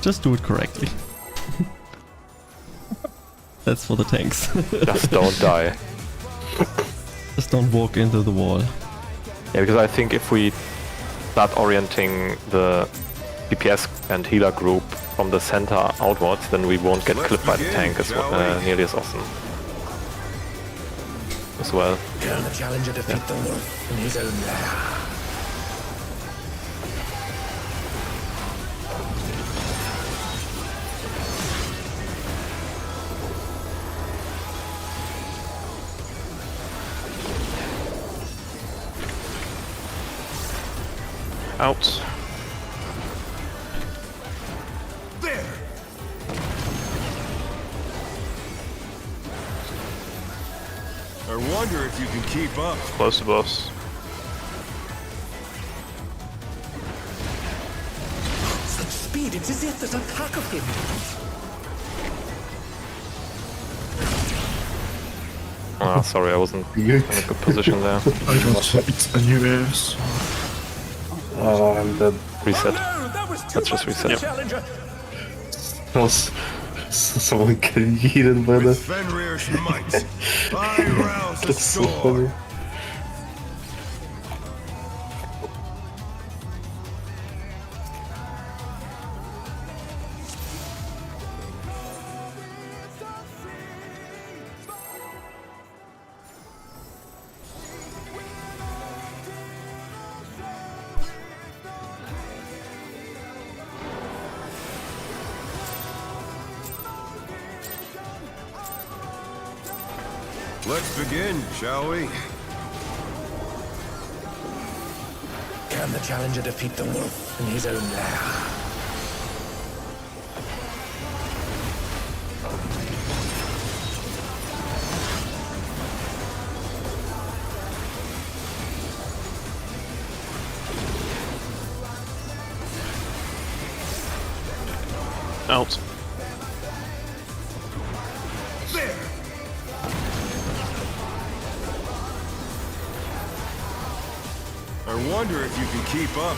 F: Just do it correctly. That's for the tanks.
A: Just don't die.
F: Just don't walk into the wall.
A: Yeah, because I think if we start orienting the DPS and healer group from the center outwards, then we won't get clipped by the tank as nearly as often. As well.
I: Can the challenger defeat the wolf in his own lair?
G: Out.
H: There. I wonder if you can keep up.
G: Close to boss.
I: Such speed, it's as if there's a pack of him.
A: Ah, sorry, I wasn't in a good position there.
J: I got hit anyways.
D: Oh, I'm dead.
A: Reset.
I: Oh, no, that was too
A: Let's just
I: much for
A: reset.
I: the challenger.
D: Someone getting yeeted by
H: With
D: the...
H: Fenrir's might, I rouse the
D: That's so
H: storm.
D: funny.
H: Let's begin, shall we?
I: Can the challenger defeat the wolf in his own lair?
G: Out.
H: There. I wonder if you can keep up.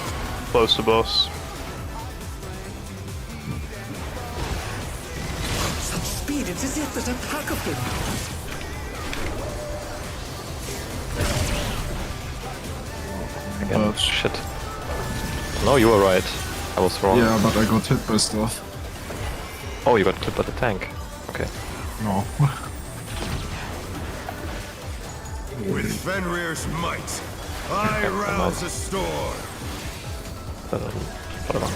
G: Close to boss.
I: Such speed, it's as if there's a pack of him.
A: Again, shit. No, you were right. I was wrong.
J: Yeah, but I got hit by stuff.
A: Oh, you got clipped by the tank. Okay.
J: No.
H: With Fenrir's might, I rouse the storm.
A: Whatever.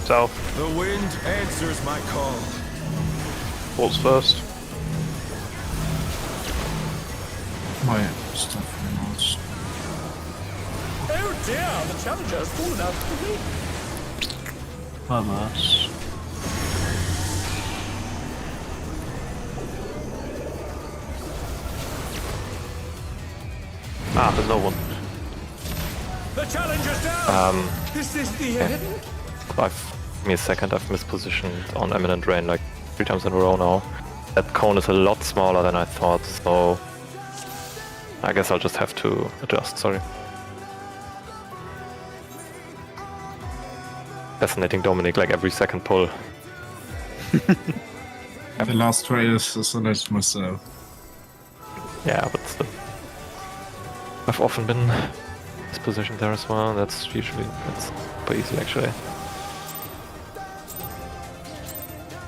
G: South.
H: The wind answers my call.
G: What's first?
J: My stuff remotes.
I: Oh dear, the challenger's fallen out of the ring.
C: Vamos.
G: Ah, there's no one.
I: The challenger's down. Is this the end?
A: Give me a second, I've mispositioned on Eminent Rain like 3 times in a row now. That cone is a lot smaller than I thought, so I guess I'll just have to adjust, sorry. Fascinating Dominic, like every second pull.
J: The last try is selected myself.
A: Yeah, but still. I've often been positioned there as well. That's super easy actually.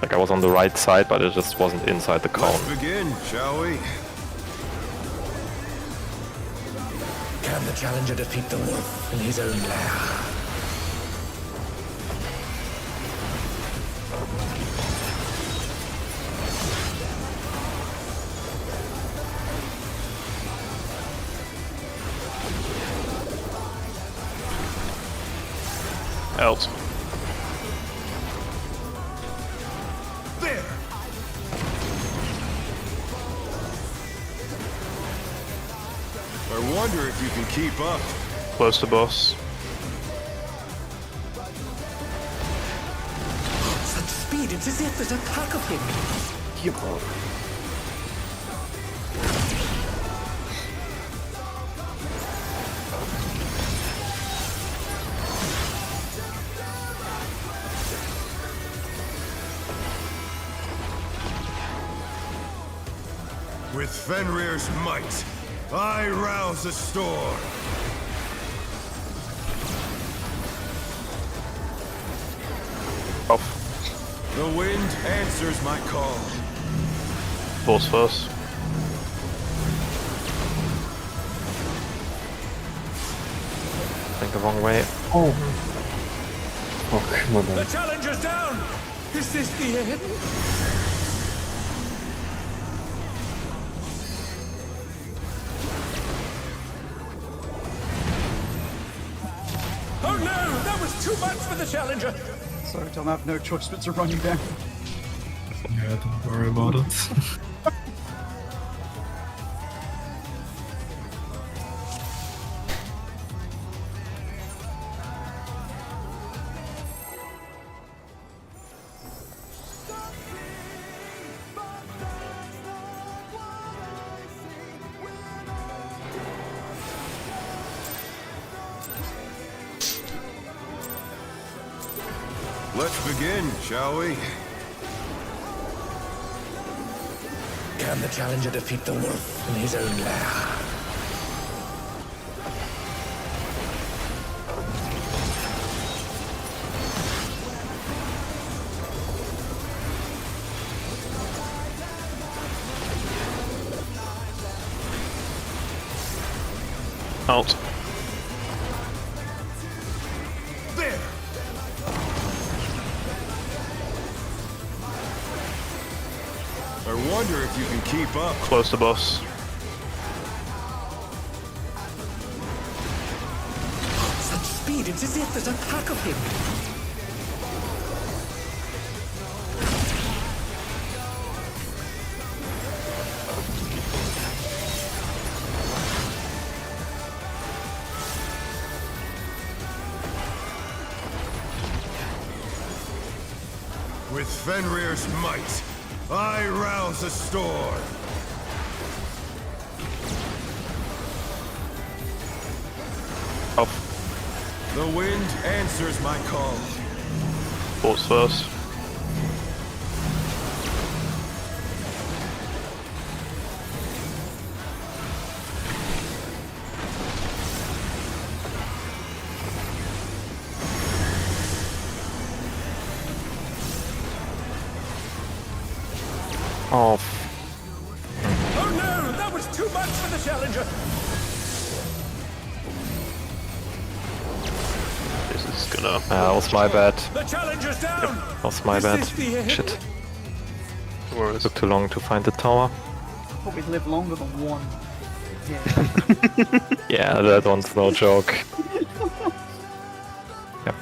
A: Like I was on the right side, but it just wasn't inside the cone.
H: Let's begin, shall we?
I: Can the challenger defeat the wolf in his own lair?
G: Else.
H: There! I wonder if you can keep up.
G: Close to boss.
I: Such speed, it's as if there's a pack of him.
H: With Fenrir's might, I rouse the storm.
G: Off.
H: The wind answers my call.
G: Boss first.
A: I think the wrong way.
D: Oh, my
I: The
D: bad.
I: challenger's down! Is this the end? Oh no! That was too much for the challenger!
B: Sorry, Tom, I have no choice but to run you down.
J: Yeah, don't worry about it.
H: Let's begin, shall we?
I: Can the challenger defeat the wolf in his own lair?
G: Out.
H: There! I wonder if you can keep up.
G: Close to boss.
I: Such speed, it's as if there's a pack of him.
H: With Fenrir's might, I rouse the storm.
G: Off.
H: The wind answers my call.
G: Boss first.
A: Off.
I: Oh no! That was too much for the challenger!
G: This is gonna.
A: That was my bad.
I: The challenger's down!
A: That was my
I: Is
A: bad.
I: this the end?
A: Shit.
G: Where is
A: Took too long to find the tower.
B: Thought we'd live longer than one. Yeah.
A: Yeah, that one's no joke. Yep.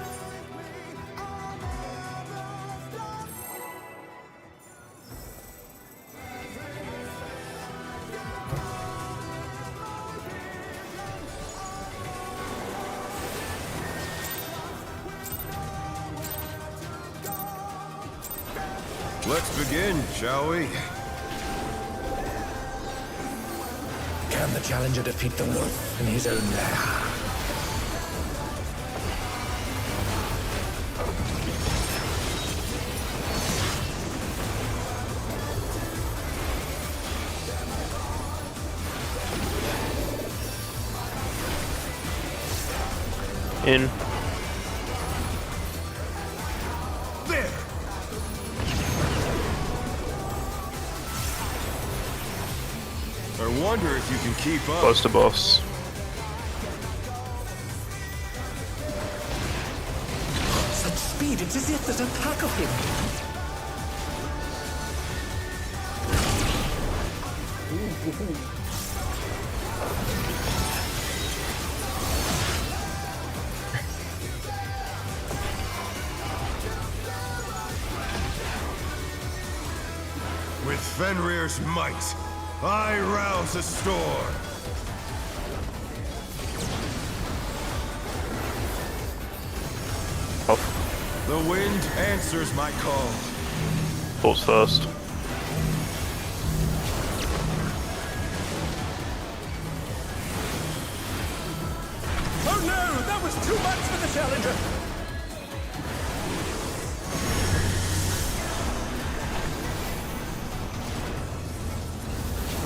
H: Let's begin, shall we?
I: Can the challenger defeat the wolf in his own lair?
G: In.
H: There! I wonder if you can keep up.
G: Close to boss.
I: Such speed, it's as if there's a pack of him.
H: With Fenrir's might, I rouse a storm.
G: Off.
H: The wind answers my call.
G: Thoughts first.
I: Oh no, that was too much for the challenger.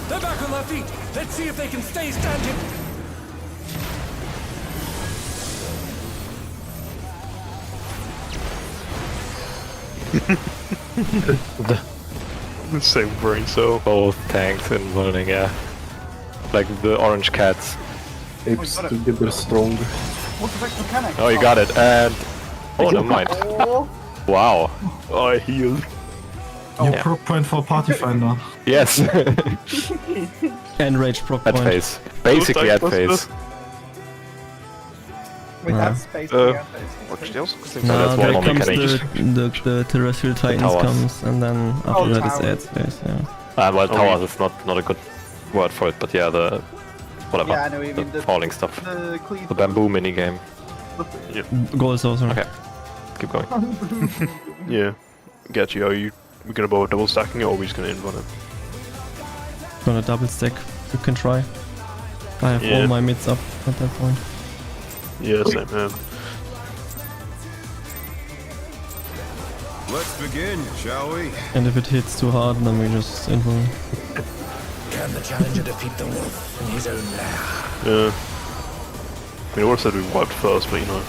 I: They're back on their feet. Let's see if they can stay standing.
G: The same brain cell.
A: Both tanks involving, yeah. Like the orange cats.
D: Apes together strong.
B: What the fuck's mechanic?
A: Oh, you got it, and... Oh, never mind.
B: Oh,
A: Wow.
G: I healed.
J: Your
A: Yeah.
J: prop point for Party Finder.
A: Yes.
F: And rage proc
A: At
F: point.
A: phase. Basically at phase.
B: with that space. Yeah.
G: Watch deals.
A: So
F: No,
A: that's one
F: there
A: more
F: comes
A: mechanic.
F: the terrestrial titans
A: towers.
F: comes, and then after that it's
B: towers.
F: ad space, yeah.
A: Well, towers is not a good word for it, but yeah, the... Whatever.
B: Yeah, I know what you
A: the
B: mean. The
A: falling stuff.
B: The cleave.
A: The bamboo minigame.
F: Goal saucer.
A: Okay. Keep going.
G: Yeah. Gachi, are you we gonna bother double stacking it or are we just gonna invuln it?
F: Gonna double stack. You can try. I have
G: Yeah.
F: all my mids up at that point.
G: Yeah, same here.
H: Let's begin, shall we?
F: And if it hits too hard, then we just invuln.
I: Can the challenger defeat the wolf in his own lair?
G: Yeah. I mean, I would have said we wiped first, but you know.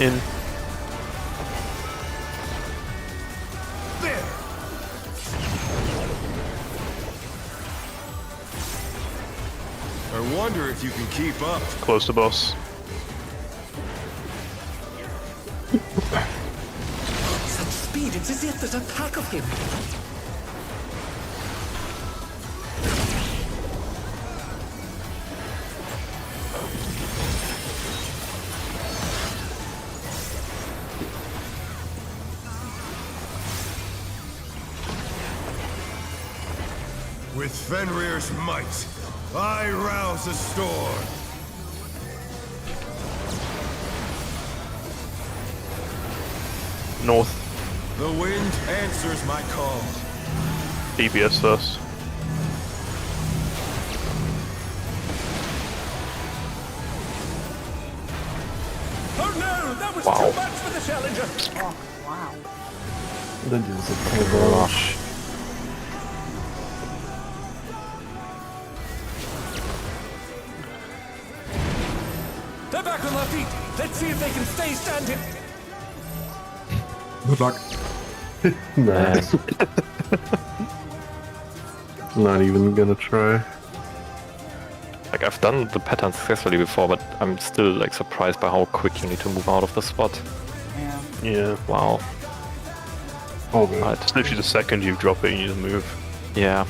G: In.
H: There! I wonder if you can keep up.
G: Close to boss.
I: Such speed, it's as if there's a pack of him.
H: With Fenrir's might, I rouse a storm.
G: North.
H: The wind answers my call.
G: DPS first.
I: Oh no, that was
A: Wow.
I: too much for the challenger.
B: Oh, wow.
D: That is a converge.
I: They're back on their feet. Let's see if they can stay standing.
J: Good luck.
D: Nice. Not even gonna try.
A: Like, I've done the pattern successfully before, but I'm still, like, surprised by how quick you need to move out of the spot.
B: Yeah.
G: Yeah.
A: Wow.
D: Oh, man.
A: Right.
G: It's literally the second you drop it, you just move.
A: Yeah.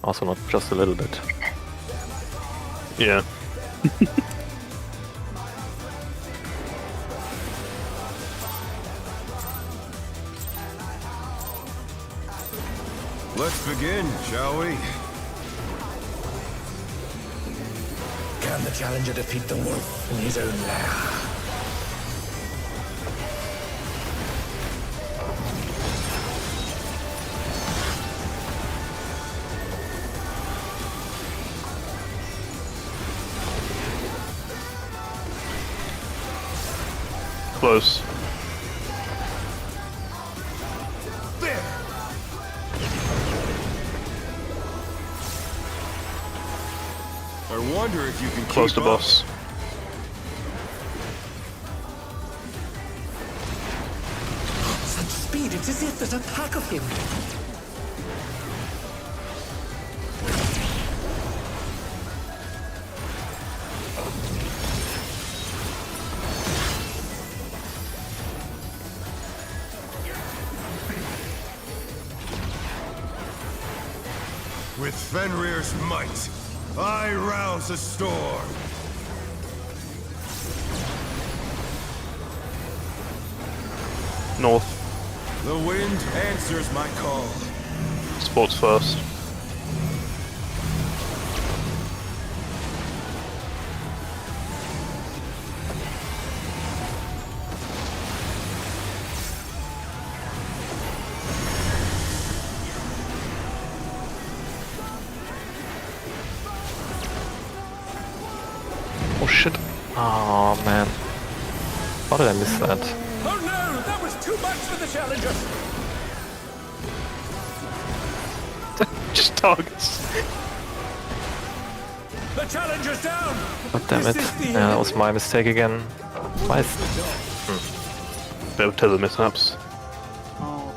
A: Also not just a little bit.
G: Yeah.
H: Let's begin, shall we?
I: Can the challenger defeat the wolf in his own lair?
G: close.
H: There. I wonder if you can
G: Close
H: keep
G: to
H: up.
G: boss.
I: Such speed, it's as if there's a pack of him.
H: With Fenrir's might, I rouse a storm.
G: North.
H: The wind answers my call.
G: Sports first.
A: Oh shit. Oh man. How did I miss that?
I: Oh no, that was too much for the challenger.
G: Just targets.
I: The challenger's down.
A: God damn it. Yeah, that was my mistake again. Why is...
G: Bit of tether mishaps.
B: Oh,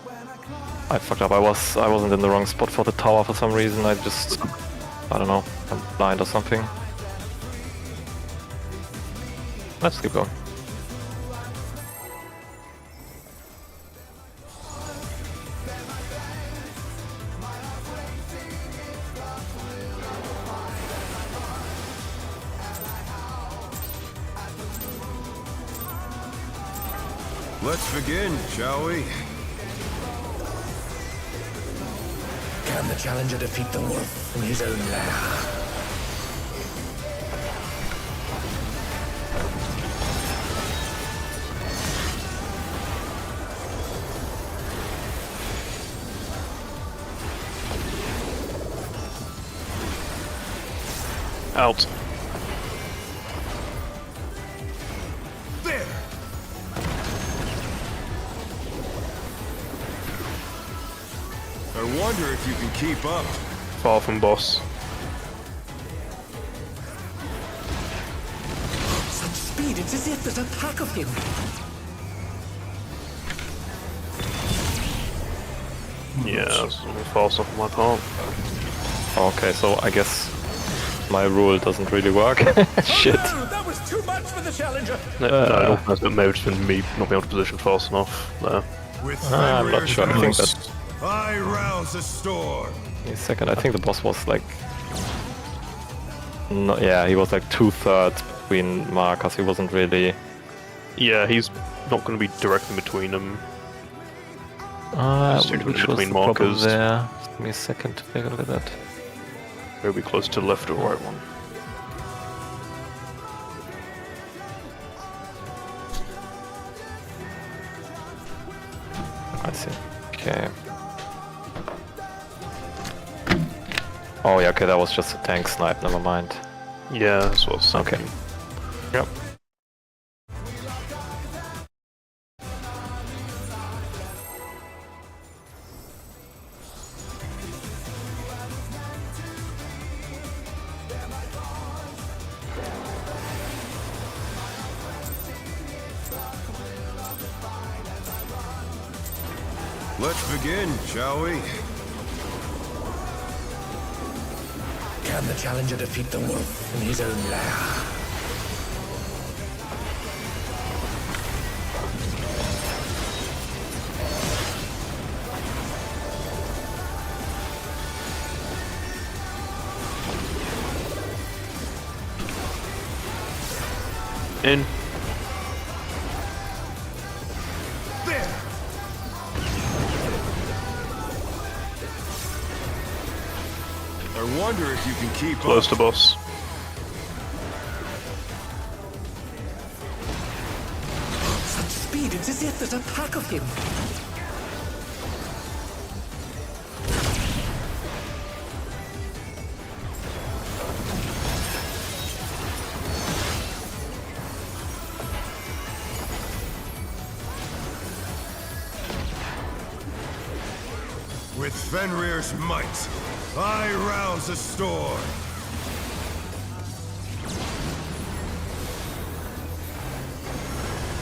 B: okay.
A: I fucked up. I wasn't in the wrong spot for the tower for some reason. I don't know. I'm blind or something. Let's keep going.
H: Let's begin, shall we?
I: Can the challenger defeat the wolf in his own lair?
G: Out.
H: There. I wonder if you can keep up.
G: Far from boss.
I: Such speed, it's as if there's a pack of him.
G: Yeah, that's fast off my part.
A: Okay, so I guess my rule doesn't really work. Shit.
I: Oh no, that was too much for the challenger.
G: No, it may have just been me not being able to position fast enough there.
H: With
A: I'm not
H: Fenrir's
A: sure. I think
H: might,
A: that...
H: I rouse a storm.
A: Wait a second, I think the boss was like... No, yeah, he was like 2/3 between Marcus. He wasn't really...
G: Yeah, he's not going to be directly between them.
A: which was
G: between
A: the problem
G: markers.
A: there? Just give me a second to take a look at that.
G: Maybe close to the left or right one.
A: I see. Okay. Oh yeah, okay, that was just a tank snipe, never mind.
G: Yeah, that's what I was thinking.
A: Okay. Yep.
H: Let's begin, shall we?
I: Can the challenger defeat the wolf in his own lair?
G: In.
H: There. I wonder if you can keep
G: Close
H: up.
G: to boss.
I: Such speed, it's as if there's a pack of him.
H: With Fenrir's might, I rouse the storm.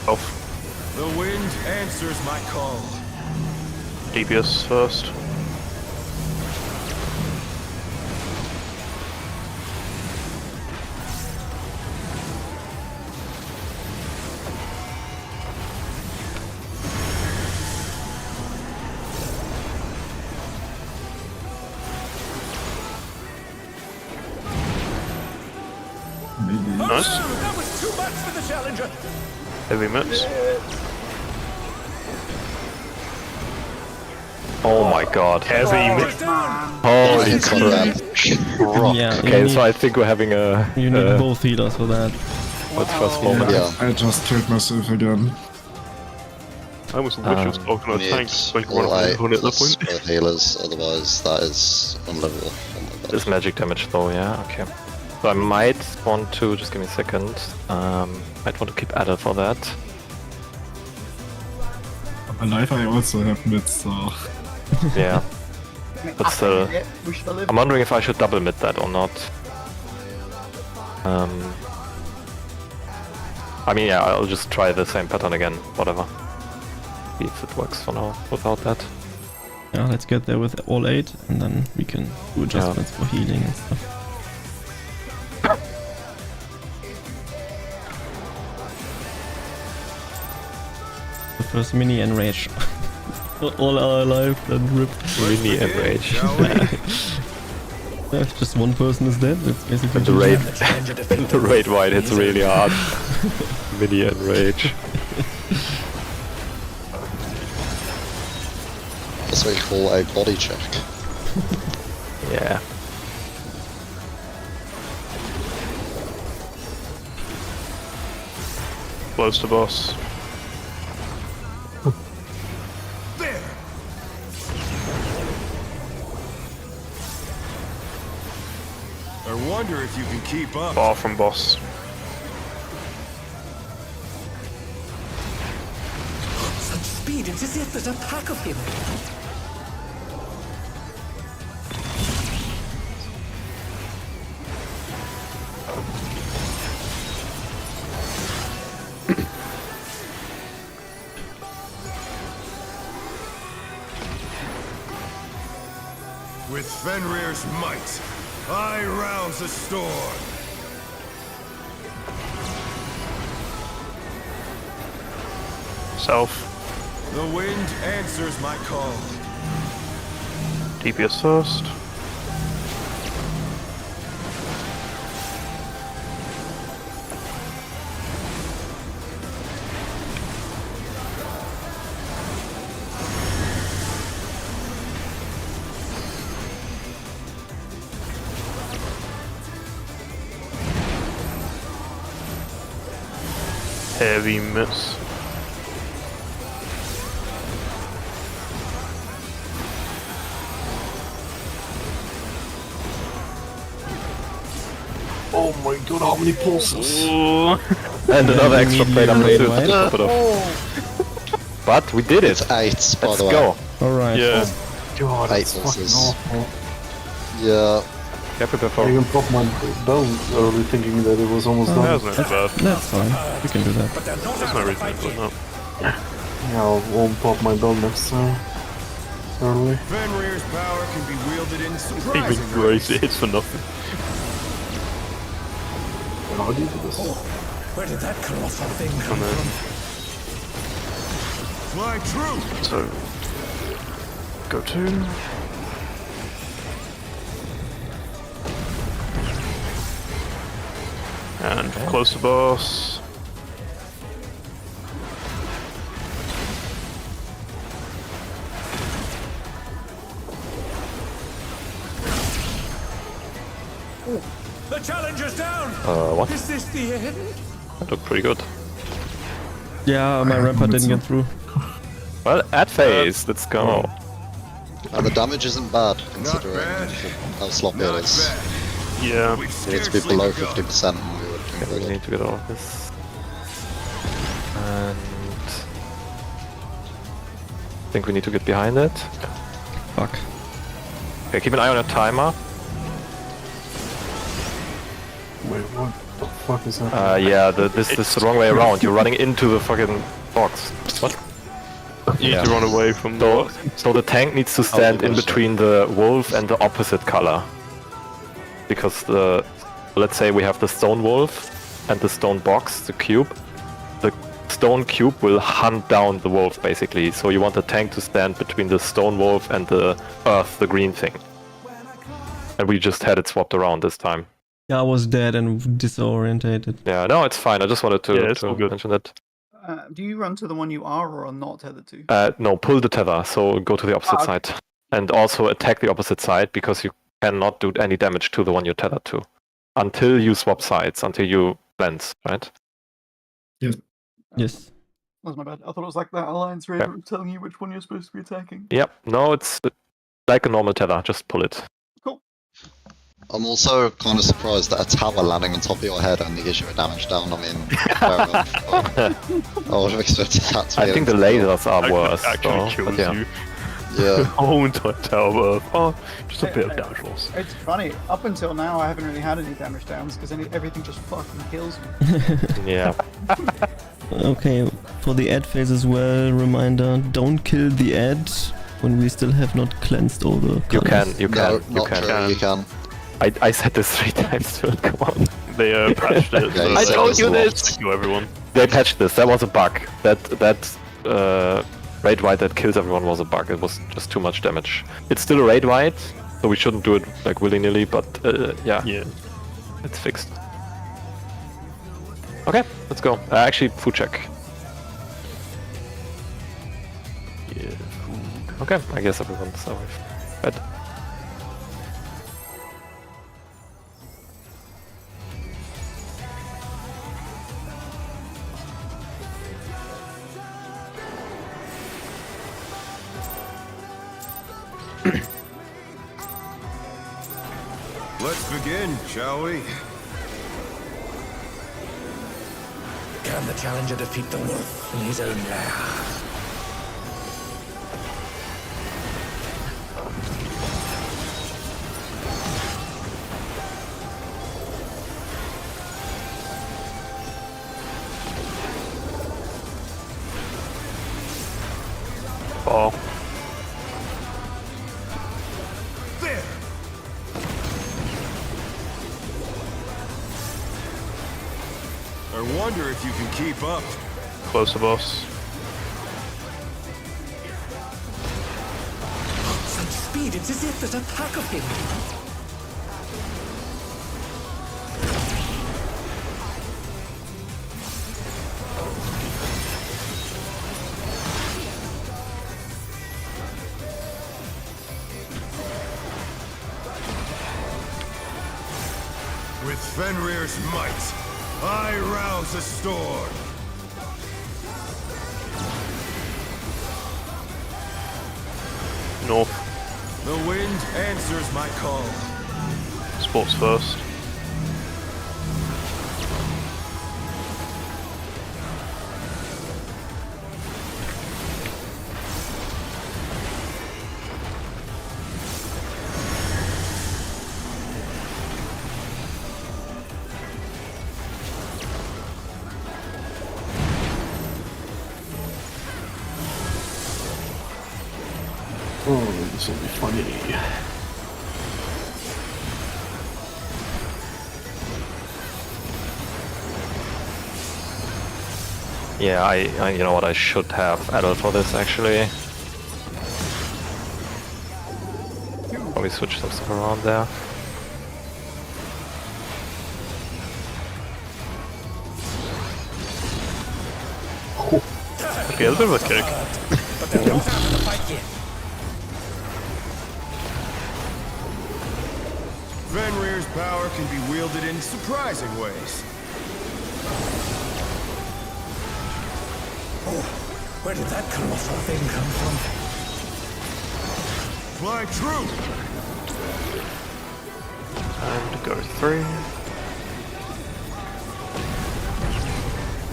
G: Off.
H: The wind answers my call.
G: DPS first. Nice.
I: That was too much for the challenger.
G: Heavy mitts.
A: Oh my god.
G: Heavy mitts.
A: Holy
E: It's like
A: crap.
E: that.
F: Yeah,
A: Okay,
F: you
A: so
F: need,
A: I think we're having a...
F: you need both healers for that.
A: What's first moment?
E: Yeah.
J: I just killed myself again.
G: I almost wish I was talking about
E: Need
G: tanks so I can run
E: all
G: up
E: eight
G: and run at that
E: plus
G: point.
E: both healers, otherwise that is unlivable. Oh my god.
A: This magic damage though, yeah, okay. So I might want to, just give me a second, might want to keep Adder for that.
J: Alive I also have mid, so...
A: Yeah.
B: I mean,
A: But
B: I
A: still,
B: think, yeah, we should have lived.
A: I'm wondering if I should double mid that or not. I mean, yeah, I'll just try the same pattern again, whatever. See if it works for now without that.
F: Yeah, let's get there with all 8 and then we can do adjustments for healing and stuff. The first mini enrage. All are alive and ripped.
A: Mini enrage.
F: Yeah, if just one person is dead, that's basically
A: The raid,
I: The challenger defeat
A: the raid wide hits really hard. Mini enrage.
E: That's what you call a body check.
A: Yeah.
G: Close to boss.
H: There! I wonder if you can keep up.
G: Far from boss.
I: such speed, it's as if there's a pack of him.
H: With Fenrir's might, I rouse the storm.
G: Self.
H: The wind answers my call.
G: DPS first. Heavy miss.
J: Oh my god, how many pulses?
A: And another extra plate up
F: Immediately
A: to
F: raid
A: top it off. But we did it!
E: It's 8, by
A: Let's
E: the way.
A: go!
F: Alright.
G: Yeah.
J: God,
E: 8
J: that's fucking
E: pulses.
J: awful.
E: Yeah.
A: Yeah, prepare
D: I
A: for
D: even popped my bell early thinking that it was almost done.
G: That wasn't too bad.
F: That's fine. We can do that.
I: But they're not
G: There's
I: out
G: no
I: of the
G: reason
I: fight
G: to put
I: yet.
G: that.
D: Yeah, I won't pop my bell next time. Early.
H: Fenrir's power can be wielded in
G: Even
H: surprising
G: Grace
H: ways.
G: hits for nothing.
D: How do you do this?
I: Where did that colossal thing come
G: Come in.
I: from?
H: Fly true!
G: So, go to. And close to boss.
I: The challenger's down!
A: what?
I: Is this the end?
A: That looked pretty good.
F: Yeah, my rampart didn't get through.
A: Well, at phase, let's go.
E: And the damage isn't bad,
H: Not
E: considering
H: bad.
E: how sloppy it
H: Not
E: is.
H: bad.
G: Yeah.
H: We've
E: You need to be
H: scarcely
E: below
H: begun.
E: 50% and we would
A: Okay,
E: do
A: we
E: good.
A: need to get all of this. And I think we need to get behind it.
F: Fuck.
A: Okay, keep an eye on your timer.
D: Wait, what the fuck is that?
A: Yeah, this is the wrong way around. You're running into the fucking box. What?
G: You need to run away from the box.
A: So the tank needs to stand in between the wolf and the opposite color. Because let's say we have the stone wolf and the stone box, the cube. The stone cube will hunt down the wolf, basically. So you want the tank to stand between the stone wolf and the earth, the green thing. And we just had it swapped around this time.
F: Yeah, I was dead and disorientated.
A: Yeah, no, it's fine. I just wanted to mention that.
B: Do you run to the one you are or are not tethered to?
A: No, pull the tether, so go to the opposite side. And also attack the opposite side, because you cannot do any damage to the one you're tethered to. Until you swap sides, until you cleanse, right?
J: Yes.
F: Yes.
B: That's my bad. I thought it was like that alliance radar telling you which one you're supposed to be attacking.
A: Yep, no, it's like a normal tether, just pull it.
B: Cool.
E: I'm also kind of surprised that a tower landing on top of your head only gives you a damage down. I mean, fair enough. I would have expected that to be
A: I think the lasers are worse.
G: Actually kills you.
E: Yeah.
G: The whole entire tower. Oh, just a bit of damage loss.
B: It's funny. Up until now, I haven't really had any damage downs because everything just fucking kills me.
A: Yeah.
F: Okay, for the ad phase as well, reminder, don't kill the ad when we still have not cleansed all the colors.
A: You can.
E: You can.
A: I said this 3 times too, come on.
G: They patched it.
E: Yeah,
A: I told you this!
G: Thank you, everyone.
A: They patched this, that was a bug. That raid white that kills everyone was a bug, it was just too much damage. It's still a raid white, so we shouldn't do it like willy-nilly, but yeah, it's fixed. Okay, let's go. Actually, food check. Yeah, food. Okay, I guess everyone's fed.
H: Let's begin, shall we?
I: Can the challenger defeat the wolf in his own lair?
G: Oh.
H: There! I wonder if you can keep up.
G: Closer, boss.
I: Such speed, it's as if there's a pack of him.
H: With Fenrir's might, I rouse a storm.
G: North.
H: The wind answers my call.
G: Sports first.
D: Oh, this will be funny.
A: Yeah, I you know what, I should have added for this actually. Probably switch some stuff around there.
G: Okay, a bit of a kick.
I: But they're not out of the fight yet.
H: Fenrir's power can be wielded in surprising ways.
I: Oh, where did that colossal thing come from?
H: Fly true!
G: Time to go through.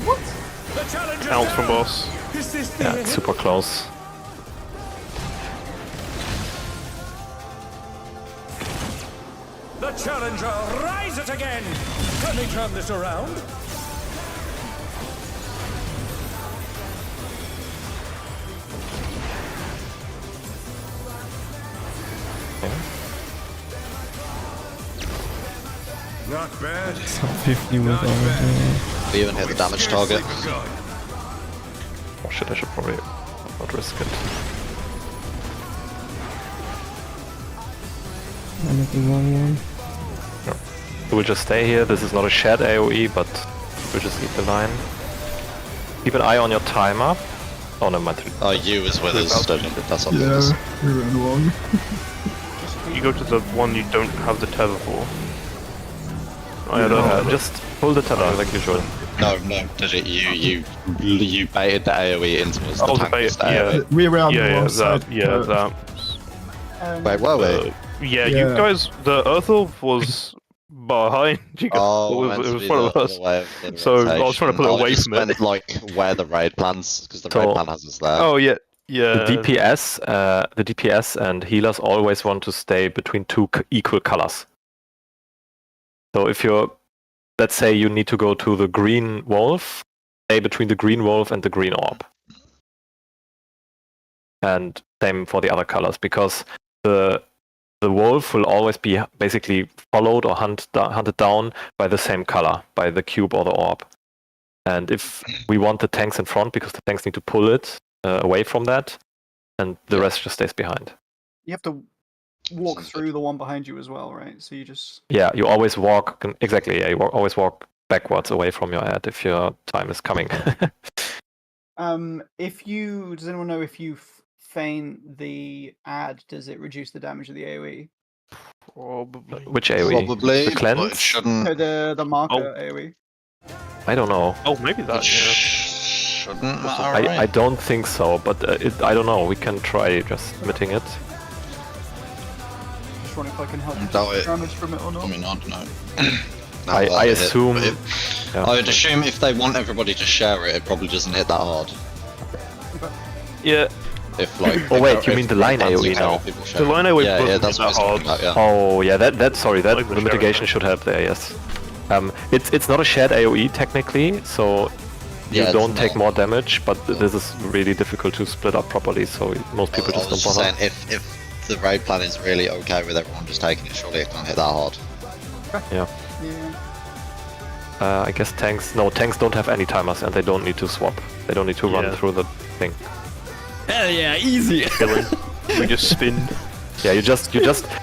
I: What? The challenger
G: Out from boss.
I: Is this the
A: Yeah, it's super close.
I: Challenger, rise it again! Can they turn this around?
H: Not bad.
F: Sub 50 without.
E: We even hit the damage target.
A: Oh shit, I should probably not risk it.
F: I'm at the wrong one.
A: We'll just stay here. This is not a shared AoE, but we'll just eat the line. Keep an eye on your timer. Oh no, my
E: You is with us, that's what it
J: Yeah,
E: is.
J: we ran wrong.
G: You go to the one you don't have the tether for.
A: just pull the tether like usual.
E: No, Digit, you baited the AoE into us.
G: Oh,
E: the tank was the AoE.
J: We were on the
G: Yeah,
J: wrong side.
G: that.
E: Wait, were we?
G: Yeah,
J: Yeah.
G: you guys, the Earth Orb was behind you guys.
E: Oh,
G: it was front of us. So I was trying to pull it away from it.
E: Like where the raid plans, because the raid plan has us there.
G: Oh yeah, yeah.
A: The DPS and healers always want to stay between two equal colors. So if you're, let's say you need to go to the green wolf, stay between the green wolf and the green orb. And same for the other colors, because the wolf will always be basically followed or hunted down by the same color, by the cube or the orb. And if we want the tanks in front, because the tanks need to pull it away from that, and the rest just stays behind.
B: You have to walk through the one behind you as well, right? So you just...
A: Yeah, you always walk, exactly, yeah, you always walk backwards away from your ad if your time is coming.
B: Does anyone know if you feign the ad, does it reduce the damage of the AoE?
G: Probably.
A: Which AoE?
E: Probably,
A: The
E: but it
A: cleanse?
E: shouldn't.
B: No, the marker AoE.
A: I don't know.
G: Oh, maybe that.
E: Shouldn't matter,
A: I
E: right?
A: don't think so, but I don't know. We can try just submitting it.
B: Just wondering if I can help
E: Doubt it.
B: damage from it or
E: I
B: not.
E: mean, I don't know.
A: I assume...
E: I would assume if they want everybody to share it, it probably doesn't hit that hard.
G: Yeah.
E: If like.
A: Oh wait, you mean the line AoE now?
G: The line AoE
E: Yeah,
G: wasn't
E: that's what I was
G: that
E: talking
G: hard.
E: about. Yeah.
A: Oh yeah, sorry,
G: Like
A: the
G: the
A: mitigation
G: sharing.
A: should help there. Yes. It's not a shared AoE technically, so you
E: Yeah,
A: don't
E: it's
A: take
E: not.
A: more damage. But this is really difficult to split up properly, so most people
E: I
A: just
E: was
A: don't
E: just
A: bother.
E: saying, if the raid plan is really okay with everyone just taking it, surely it can't hit that hard.
A: Yeah.
B: Yeah.
A: I guess tanks don't have any timers, and they don't need to swap. They don't need to run
G: Yeah.
A: through the thing.
F: Hell yeah, easy!
G: We just spin.
A: Yeah, you just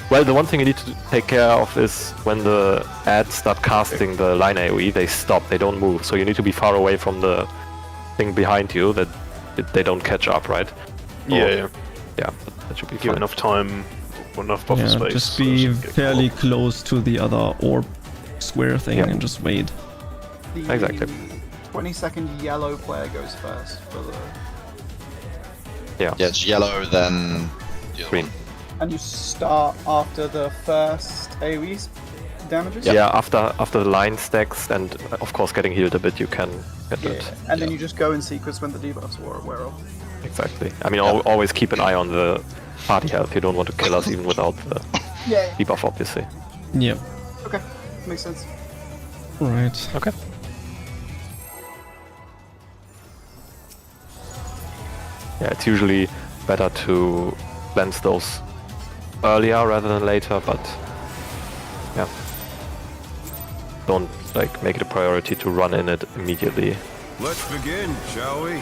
A: well, the one thing you need to take care of is when the ads start casting the line AoE, they stop, they don't move. So you need to be far away from the thing behind you that they don't catch up, right?
G: Yeah.
A: Yeah, that should be
G: Give
A: fine.
G: enough time, enough buffer
F: Yeah,
G: space.
F: just
G: so it
F: be
G: doesn't get
F: fairly
G: caught.
F: close to the other orb square thing
A: Yep.
F: and just wait.
B: The
A: Exactly.
B: 20-second yellow player goes first for the...
E: Yeah, it's yellow, then the other
A: Green.
E: one.
B: And you start after the first AoE damages?
A: Yeah, after the line stacks and of course getting healed a bit, you can get
B: Yeah,
A: it.
B: and then you just go in sequence when the debuffs wear off.
A: Exactly. I mean, always keep an eye on the party health. You don't want to kill us even without the
B: Yeah.
A: debuff, obviously.
F: Yep.
B: Okay, makes sense.
F: Right.
A: Okay. Yeah, it's usually better to cleanse those earlier rather than later, but yeah. Don't make it a priority to run in it immediately,
H: Let's begin, shall we?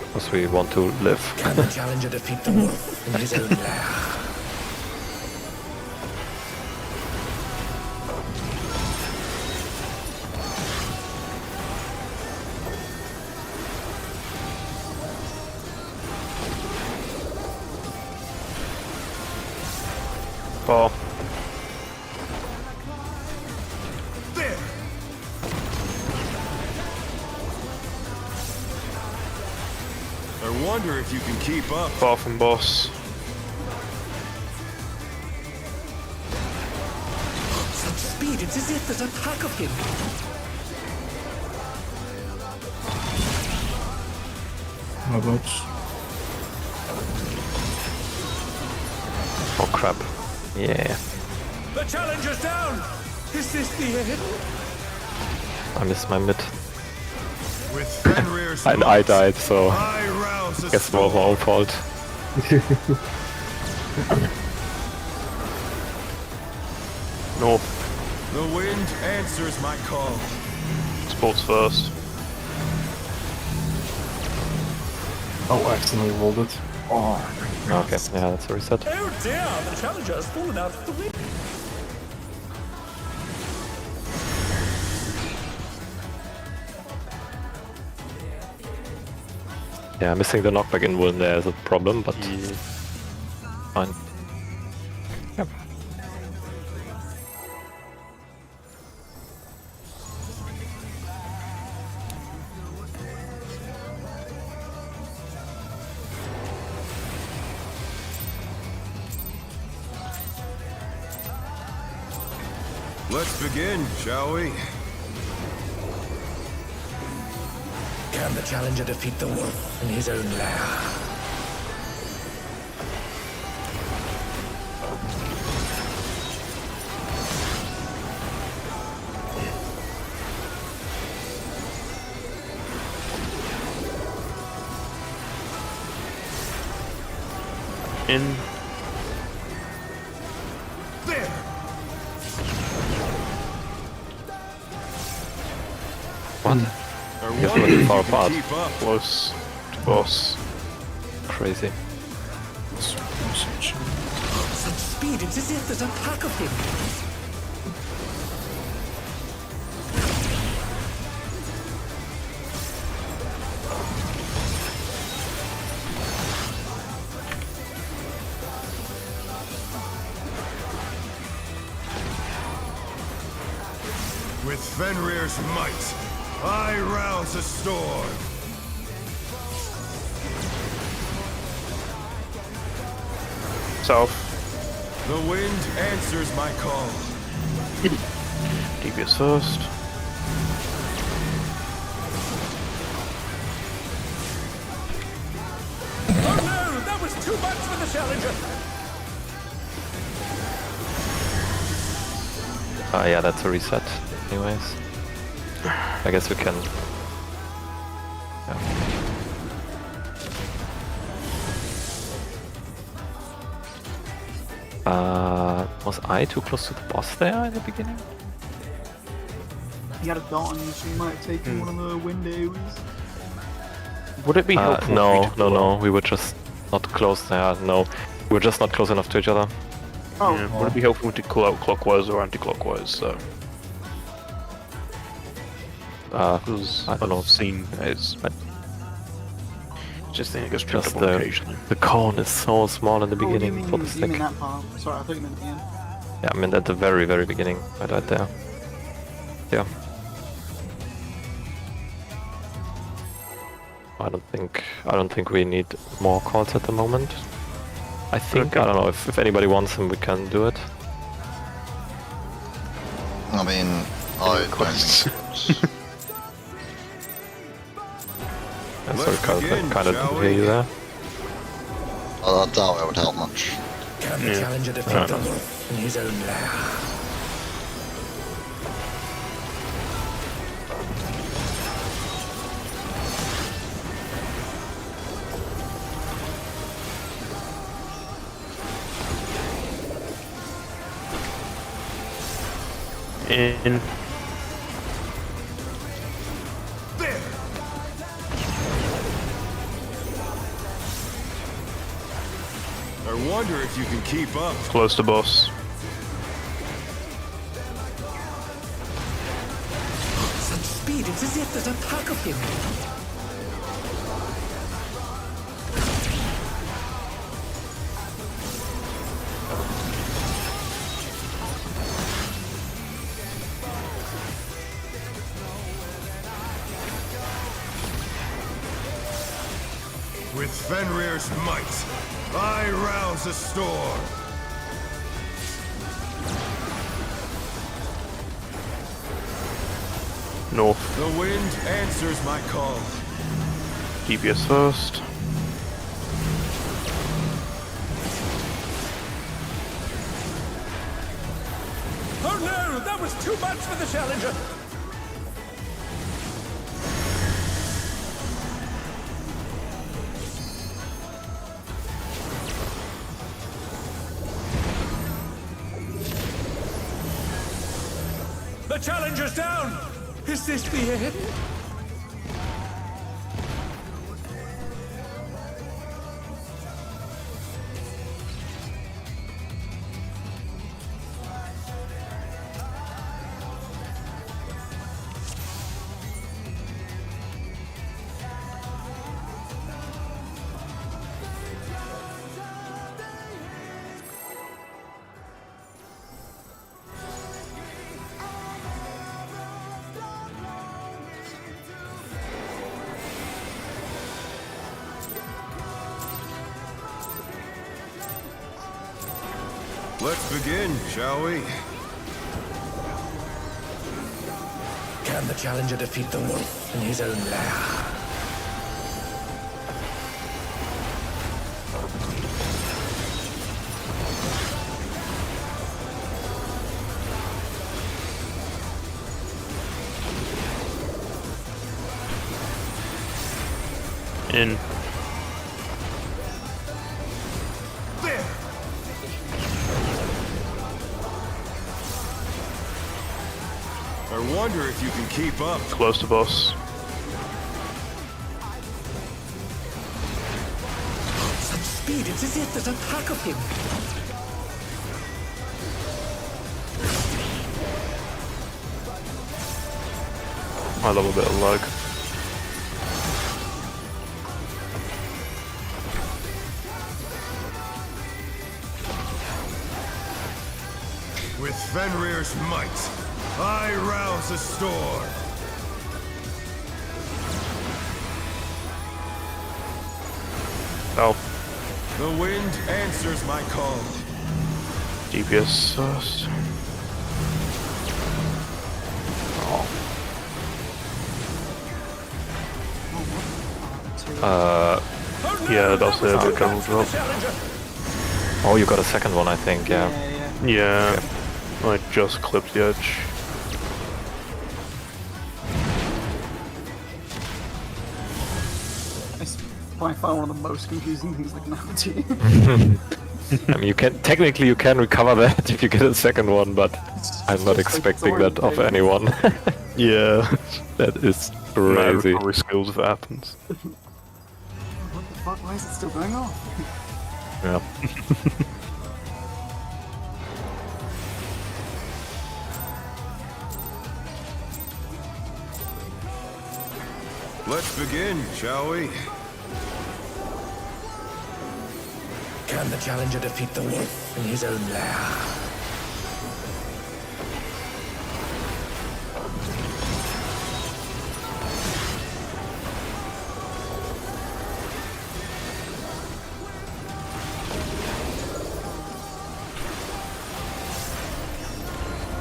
A: because we want to live.
I: Can the challenger defeat the wolf in his own lair?
G: Ball.
H: There! I wonder if you can keep up.
G: Far from boss.
I: Such speed, it's as if there's a pack of him.
J: How about
A: Oh crap. Yeah.
I: The challenger's down! Is this the end?
A: I missed my mid.
H: With Fenrir's
A: And I died, so
H: I rouse a
A: guess it was my own fault.
G: North.
H: The wind answers my call.
G: Sports first.
D: Oh, I accidentally rolled it.
A: Okay, yeah, that's a reset.
I: Oh dear, the challenger has fallen out of the wind.
A: Yeah, missing the knockback in Wooden there is a problem, but fine. Yep.
H: Let's begin, shall we?
I: Can the challenger defeat the wolf in his own lair?
G: In.
H: There!
A: What?
H: I
A: guess
H: wonder
A: we're too
H: if
A: far
H: you can
A: apart.
H: keep up.
G: Close to boss.
A: Crazy.
I: Such speed, it's as if there's a pack of him.
H: With Fenrir's might, I rouse a storm.
G: South.
H: The wind answers my call.
G: Devious first.
I: Oh no, that was too much for the challenger.
A: Yeah, that's a reset. Anyways, I guess we can. Yeah. Was I too close to the boss there in the beginning?
B: He had a dot on you, so you might have taken one of the windows.
G: Would it be helpful?
A: No. We were just not close there. No, we were just not close enough to each other.
B: Oh,
G: Yeah, would it be helpful to call out clockwise or anti-clockwise? So, because
A: I don't know.
G: I've seen it's just think it gets tripped
A: Just
G: up on occasionally.
A: the cone is so small in the
B: oh, you
A: beginning
B: mean,
A: for the
B: you
A: stick.
B: mean that part? Sorry, I thought you meant at the end.
A: Yeah, I mean at the very, very beginning. I died there. Yeah. I don't think we need more calls at the moment. I think, I don't know, if anybody wants them, we can do it.
E: I mean, I don't think so.
A: Yeah, sorry,
H: Let's begin,
A: kind of
H: shall
A: didn't hear you
H: we?
A: there.
E: I doubt it would help much.
I: Can the challenger defeat the wolf in his own lair?
G: In.
H: There! I wonder if you can keep up.
G: Close to boss.
I: Such speed, it's as if there's a pack of him.
H: With Fenrir's might, I rouse a storm.
G: North.
H: The wind answers my call.
G: Devious first.
I: was too much for the challenger. The challenger's down! Is this the end?
H: Let's begin, shall we?
I: Can the challenger defeat the wolf in his own lair?
G: In.
H: I wonder if you can keep up.
G: Close to boss.
I: Such speed, it's as if there's a pack of him.
G: I love a bit of lag.
H: With Fenrir's might, I rouse a storm.
G: Oh.
H: The wind answers my call.
G: DPS first. Yeah, that's a bit double drop.
A: Oh, you got a second one, I think, yeah.
G: Yeah.
A: Okay.
G: I just clipped the edge.
B: It's by far one of the most confusing things that can happen to you.
A: I mean, technically you can recover that if you get a second one, but I'm not expecting that of anyone.
G: Yeah.
A: That is crazy.
G: Recovery skills if it happens.
B: What the fuck? Why is it still going off?
A: Yeah.
H: Let's begin, shall we?
I: Can the challenger defeat the wolf in his own lair?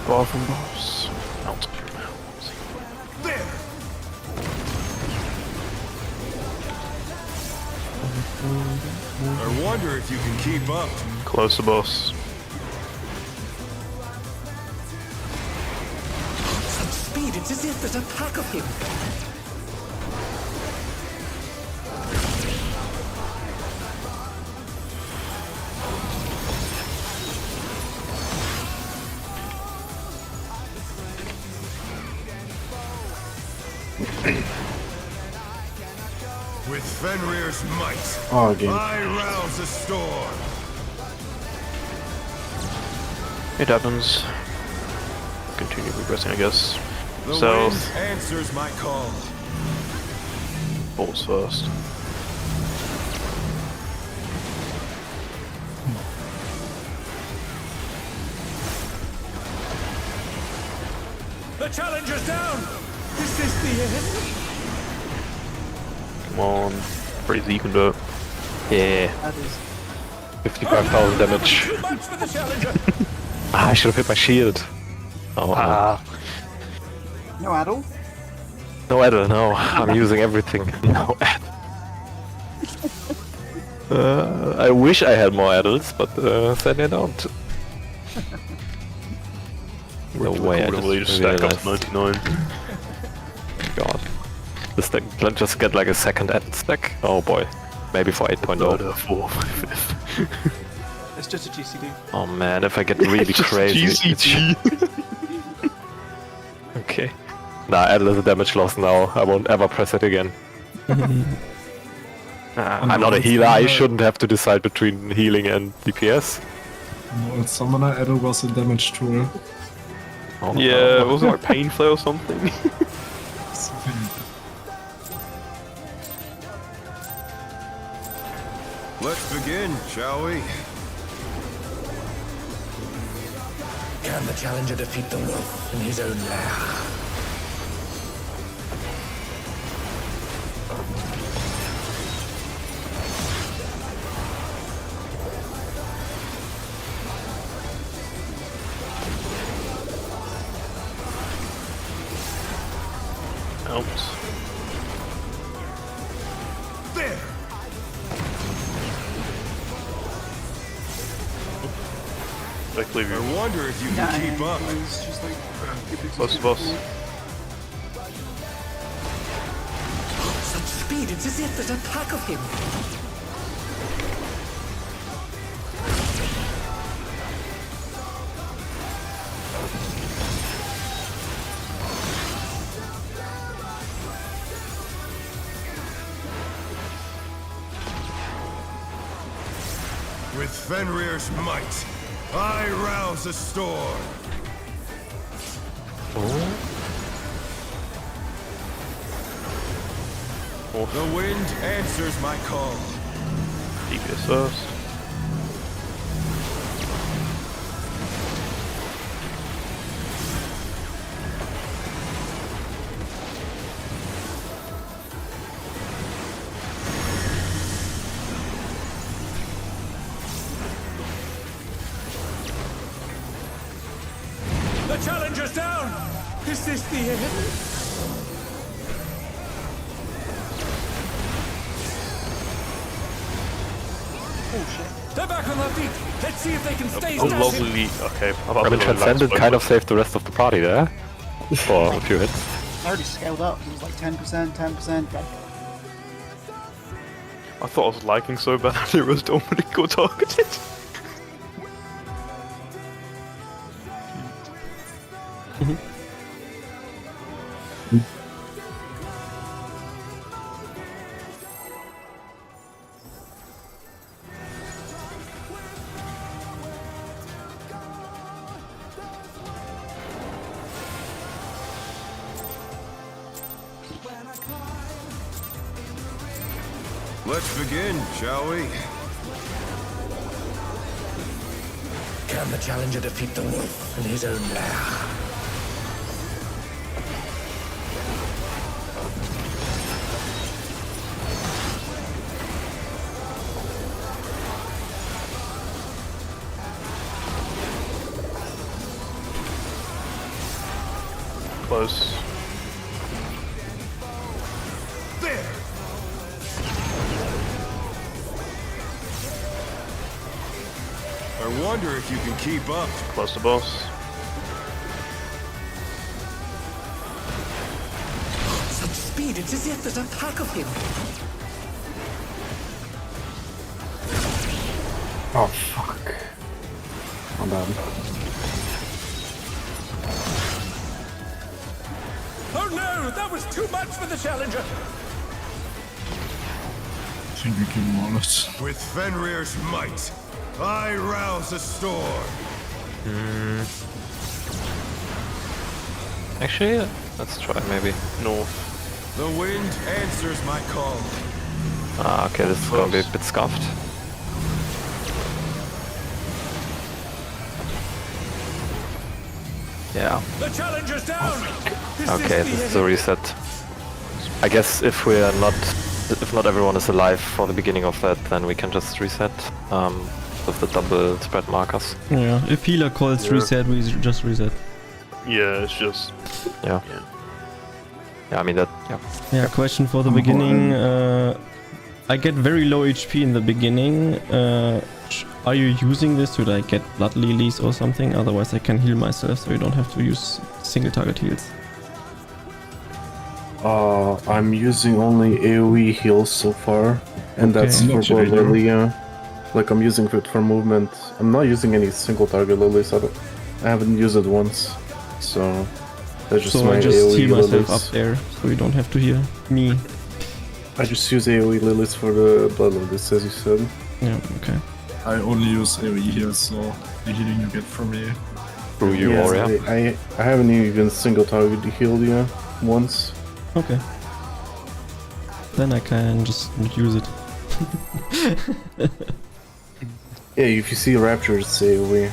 G: Far from boss. Out.
H: There! I wonder if you can keep up.
G: Close to boss.
I: Such speed, it's as if there's a pack of him.
H: With Fenrir's might,
D: Oh, again.
H: I rouse a storm.
G: It happens. Continue progressing, I guess.
H: The
G: South.
H: wind answers my call.
G: Balls first.
I: The challenger's down! Is this the end?
G: Come on. Pretty you can do it.
A: Yeah.
B: That is.
A: 55,000 damage.
I: Too much for the challenger!
A: I should have hit my shield. Oh,
B: No addle?
A: no Adel, no. I'm using everything. No Adel. I wish I had more Adels, but sadly I don't. No way, I
G: Really
A: just
G: stack up
A: realized.
G: to 99.
A: God. This stack, let's just get like a second ad stack. Oh boy. Maybe for 8.0.
G: 4, 5.
B: It's just a GCD.
A: Oh man, if I get really crazy.
G: GCG.
A: Okay. Nah, add a little damage loss now. I won't ever press it again. I'm not a healer, I shouldn't have to decide between healing and DPS.
J: No, Summoner Edo was a damage tool.
A: Oh,
G: Yeah,
A: no.
G: was it like Painflare or something?
H: Let's begin, shall we?
I: Can the challenger defeat the wolf in his own lair?
G: Out.
H: There!
G: Back leave
H: I
G: you.
H: wonder if you can keep up.
B: It's just like...
G: Boss to boss.
I: Such speed, it's as if there's a pack of him.
H: With Fenrir's might, I rouse a storm. The wind answers my call.
G: DPS first.
I: The challenger's down! Is this the end? They're back on their feet. Let's see if they can stay
G: Oh,
I: static.
G: lovely. Okay,
A: I mean, Transcendent kind of saved the rest of the party there. For a few hits.
B: I already scaled up. It was like 10%, 10%. Dead.
G: I thought I was lagging so bad it was Dominic got targeted.
H: Let's begin, shall we?
I: Can the challenger defeat the wolf in his own lair?
G: Close.
H: There! I wonder if you can keep up.
G: Close to boss.
I: Such speed, it's as if there's a pack of him.
D: Oh fuck. I'm bad.
I: Oh no, that was too much for the challenger.
J: I think we kill him all it.
H: With Fenrir's might, I rouse a storm.
A: Actually, let's try maybe.
G: North.
H: The wind answers my call.
A: Ah, okay, this is gonna be a bit scuffed. Yeah.
I: The challenger's down.
A: Okay, this is a reset. I guess if not everyone is alive for the beginning of that, then we can just reset with the double spread markers.
F: Yeah, if healer calls reset, we just reset.
G: Yeah, it's just.
A: Yeah. Yeah, I mean that. Yeah.
F: Yeah, question for the beginning. I get very low HP in the beginning. Are you using this to like get blood lilies or something? Otherwise I can heal myself so you don't have to use single target heals.
D: I'm using only AoE heals so far, and that's for blood lily. Yeah. Like I'm using it for movement. I'm not using any single target lilies. I haven't used it once, so that's just my
F: I just
D: AoE
F: heal myself
D: lilies.
F: up there, so you don't have to heal me.
D: I just use AoE lilies for the blood lilies, as you said.
F: Yeah, okay.
J: I only use AoE heals, so the healing you get from me.
A: Through you, warrior.
D: I haven't even single target healed yet once.
F: Okay. Then I can just not use it.
D: Yeah, if you see Rapture, it's AoE.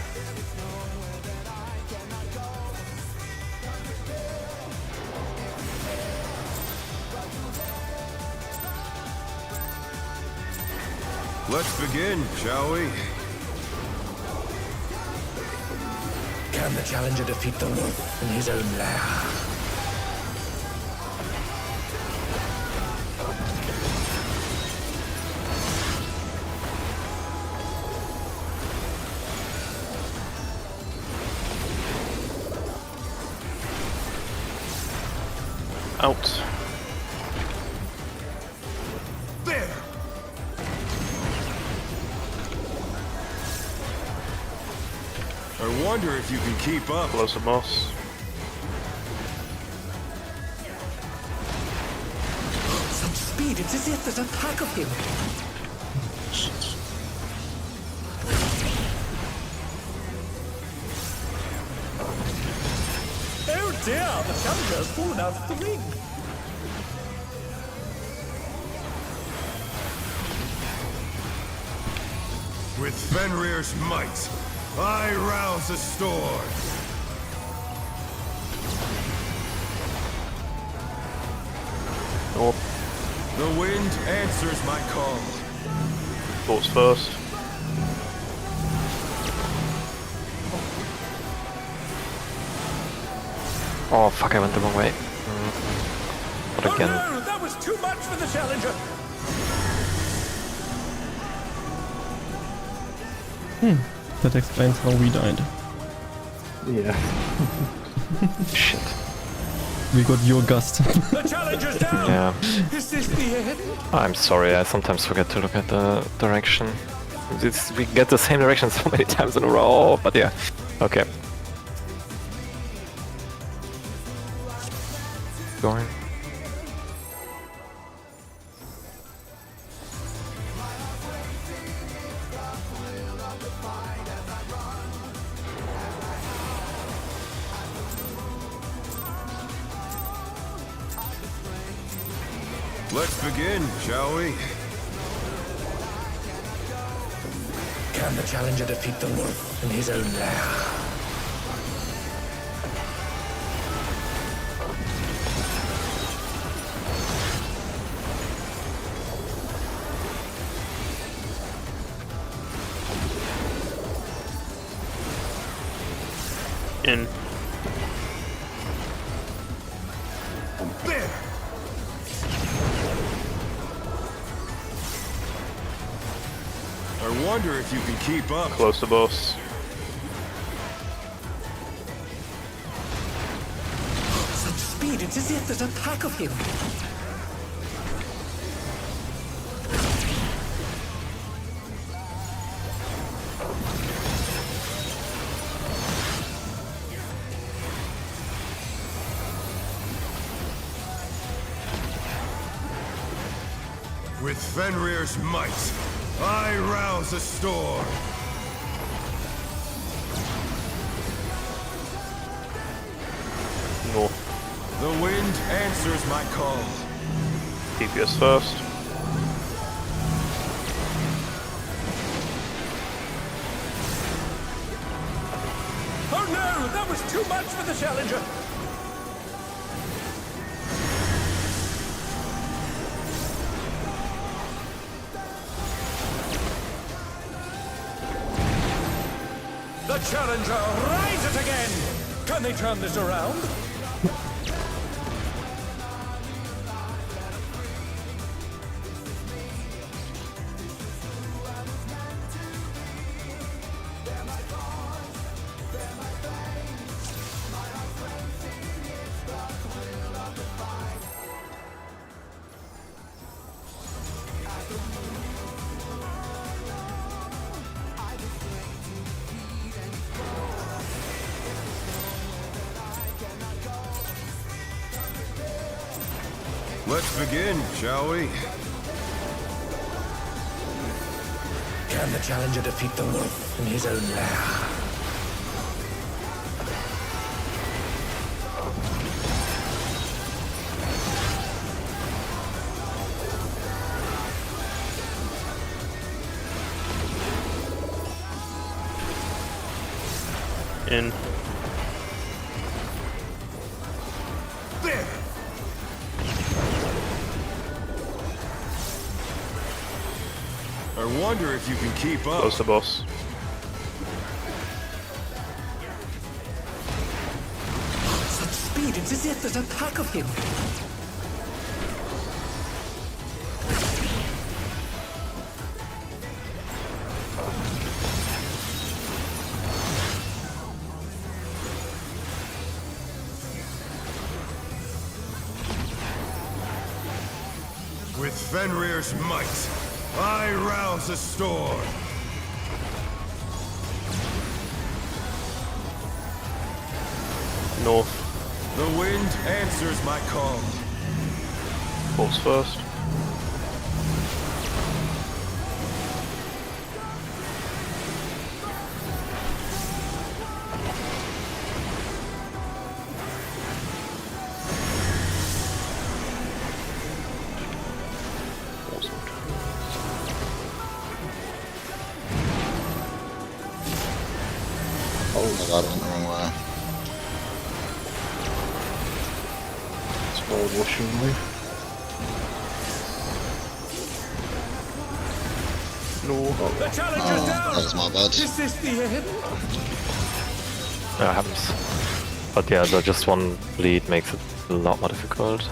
H: Let's begin, shall we?
I: Can the challenger defeat the wolf in his own lair?
G: Out.
H: There! I wonder if you can keep up.
G: Closer, boss.
I: Such speed, it's as if there's a pack of him. Oh dear, the challenger's fallen out of the ring.
H: With Fenrir's might, I rouse the storm.
G: North.
H: The wind answers my call.
G: Thoughts first.
A: Oh fuck, I went the wrong way. But again.
I: Oh no, that was too much for the challenger.
F: That explains how we died.
D: Yeah.
A: Shit.
F: We got your gust.
I: The challenger's down.
A: Yeah.
I: Is this the end?
A: I'm sorry, I sometimes forget to look at the direction. We get the same direction so many times in a row, but yeah. Okay. Going.
H: Let's begin, shall we?
I: Can the challenger defeat the wolf in his own lair?
G: In.
H: There! I wonder if you can keep up.
G: Closer, boss.
I: Such speed, it's as if there's a pack of him.
H: With Fenrir's might, I rouse the storm.
G: North.
H: The wind answers my call.
G: DPS first.
I: Oh no, that was too much for the challenger. The challenger rises again! Can they turn this around?
H: Let's begin, shall we?
I: Can the challenger defeat the wolf in his own lair?
G: In.
H: There! I wonder if you can keep up.
G: Close the boss.
I: Such speed, it's as if there's a pack of him.
H: With Fenrir's might, I rouse a storm.
G: North.
H: The wind answers my call.
G: Force first.
E: Oh, that went the wrong way.
D: It's called washing me.
G: No.
I: The challenger's
E: Oh,
I: down!
E: that was my bad.
I: Is this the end?
A: Yeah, it happens. But yeah, the just one bleed makes it a lot more difficult.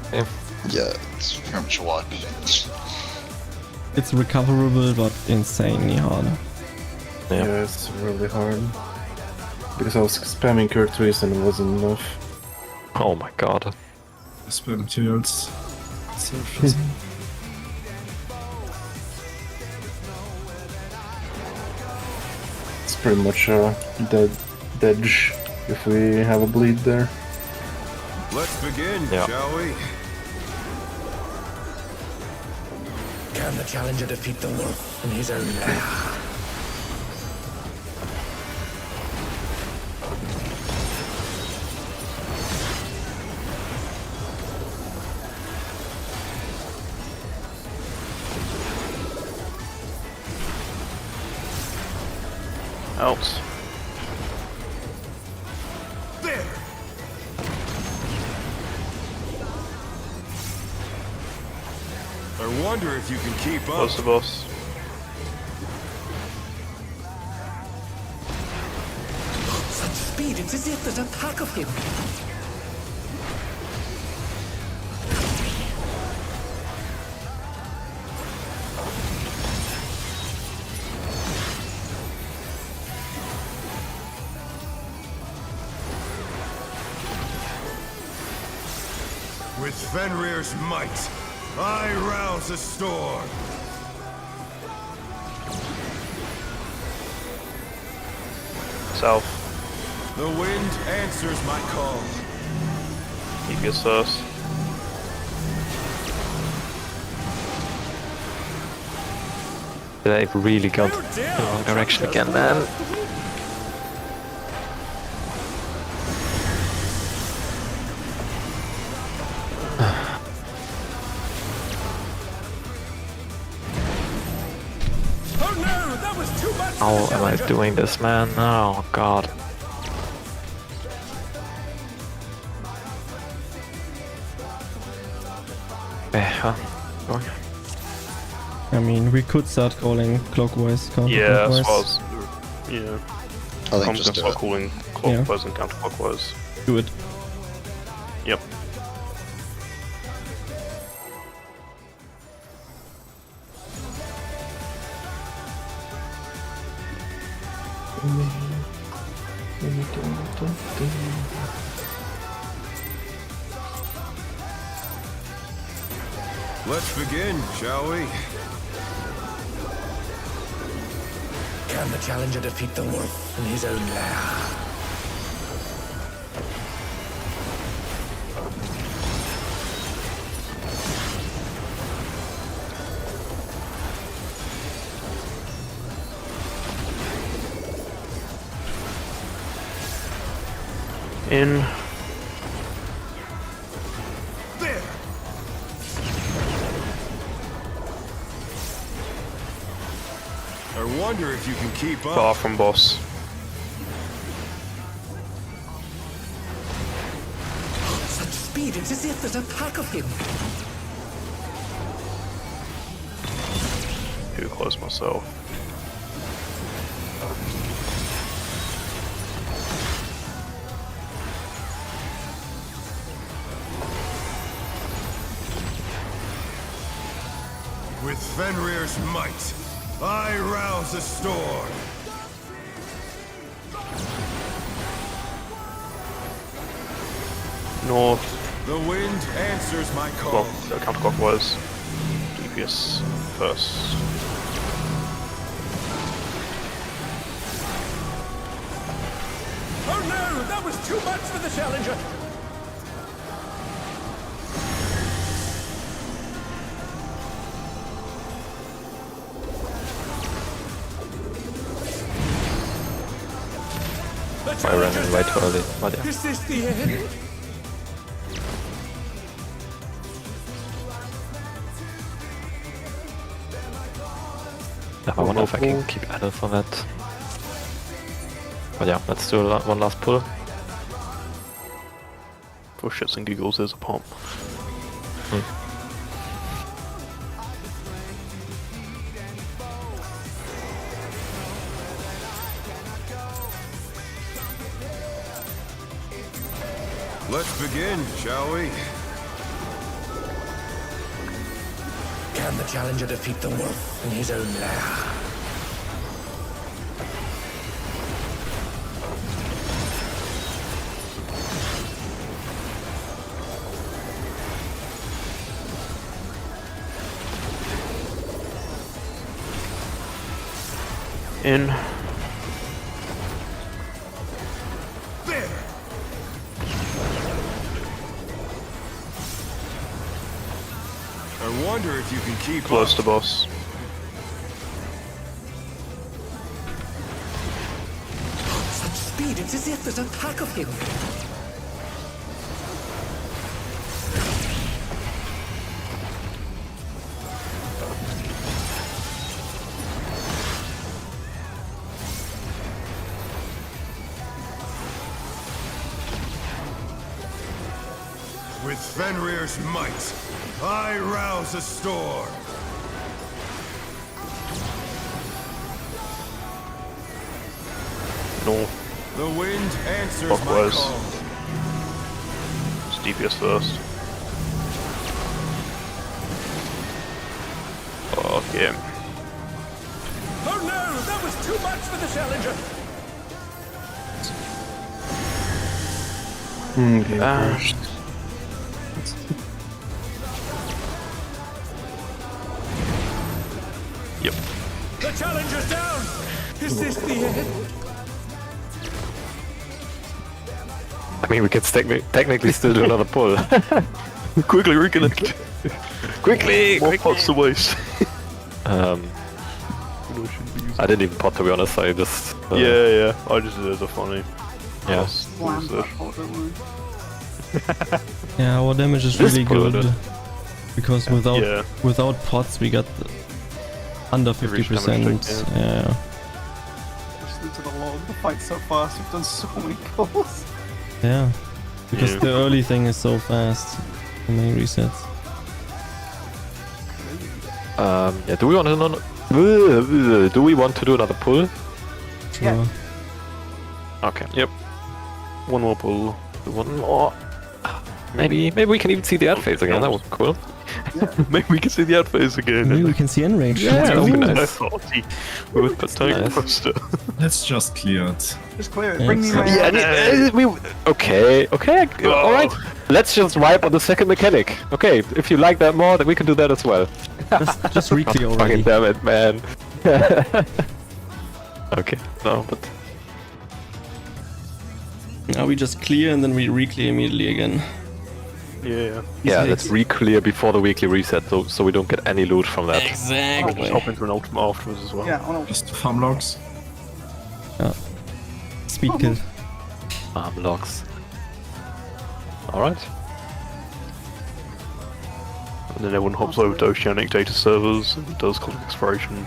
A: Okay.
E: Yeah, it's pretty much a wipe.
F: It's recoverable, but insanely hard.
A: Yeah.
D: Yeah, it's really hard. Because I was spamming Kirk Trees and it wasn't enough.
A: Oh my god.
J: Spam materials. Surface.
D: It's pretty much a dead-edge if we have a bleed there.
H: Let's begin,
A: Yeah.
H: shall we?
I: Can the challenger defeat the wolf in his own lair?
G: Out.
H: There! I wonder if you can keep up.
G: Close the boss.
I: Such speed, it's as if there's a pack of him.
H: With Fenrir's might, I rouse a storm.
G: South.
H: The wind answers my call.
G: He gets first.
A: Did I really go in the wrong direction again, man?
I: Oh no, that was too much.
A: How am I doing this, man? Oh god.
F: I mean, we could start calling clockwise,
G: Yeah,
F: counterclockwise.
G: as well as. Yeah.
E: I think
G: I'm
E: just
G: gonna
E: do
G: start
E: it.
G: calling clockwise and counterclockwise.
F: Do it.
G: Yep.
H: Let's begin, shall we?
I: Can the challenger defeat the wolf in his own lair?
G: In.
H: There. I wonder if you can keep up.
G: Far from boss.
I: Such speed, it's as if there's a pack of him.
G: Too close myself.
H: With Fenrir's might, I rouse a storm.
G: North.
H: The wind answers my call.
G: Well, counterclockwise. DPS first.
I: Oh no, that was too much for the Challenger.
A: I ran in way too early. But yeah.
I: Is this the end?
A: I wonder if I can keep Adel for that. But yeah, let's do one last pull.
G: For shits and giggles, there's a pump.
H: Let's begin, shall we?
I: Can the Challenger defeat the wolf in his own lair?
G: In.
H: There. I wonder if you can keep
G: Close
H: up.
G: to boss.
I: Such speed, it's as if there's a pack of him.
H: With Fenrir's might, I rouse a storm.
G: North.
H: The wind answers
G: Clockwise.
H: my call.
G: It's DPS first. Fuck him.
I: Oh no, that was too much for the Challenger.
G: Yep.
I: The Challenger's down. Is this the end?
A: I mean, we can technically still do another pull.
G: Quickly reconnect.
A: Quickly!
G: More pots to waste.
A: I didn't even pot, to be honest. I just
G: Yeah. I just did it as a funny.
A: yeah.
B: Slam that hole, don't worry.
F: Yeah, our damage is
A: This
F: really
A: pull
F: good.
A: did.
F: Because without pots we got under 50%. Yeah.
B: Listen to the log. The fight's so fast. We've done so many pulls.
F: Yeah. Because
G: Yeah.
F: the early thing is so fast. So many resets.
A: Yeah. Do we want to do another pull?
F: Sure.
B: Yeah.
A: Okay.
G: Yep. One more pull.
A: One more. Maybe we can even see the ad phase again. That would be cool.
G: Maybe we can see the ad phase again.
F: Maybe we can see Enrage.
A: Yeah, that would be
G: I
A: nice.
G: thought with the tank
A: nice.
G: poster.
J: Let's just clear it.
B: Just clear it.
F: Yeah,
B: Bring me my
F: exactly.
A: Okay. All right. Let's just wipe on the second mechanic. Okay. If you like that more, then we can do that as well.
F: Just re-clear
A: Fucking
F: already.
A: damn it, man. Okay. No, but
F: Now we just clear and then we re-clear immediately again.
G: Yeah.
A: yeah, let's re-clear before the weekly reset, so we don't get any loot from that.
G: Just
F: Exactly.
G: hop into an ultimate afterwards as well.
B: Yeah, oh no.
J: Just farm logs.
F: Speed kill.
A: Arm logs. Alright.
G: And then everyone hops over to Oceanic data servers and does cosmic exploration.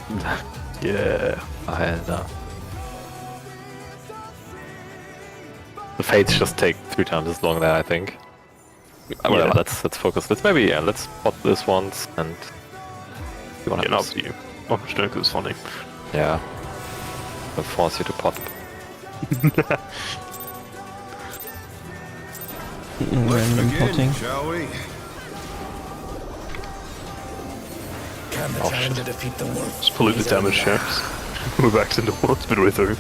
G: Yeah.
A: The fates just take 3 times as long there, I think. Whatever, let's focus. Let's spot this once and...
G: Yeah, up to you. I'm just doing it 'cause it's funny.
A: Yeah. I'll force you to pop.
F: Random potting.
H: Shall we?
I: Can the Challenger defeat the wolf?
G: Just pollute the damage checks. We're back to normal. It's midway through.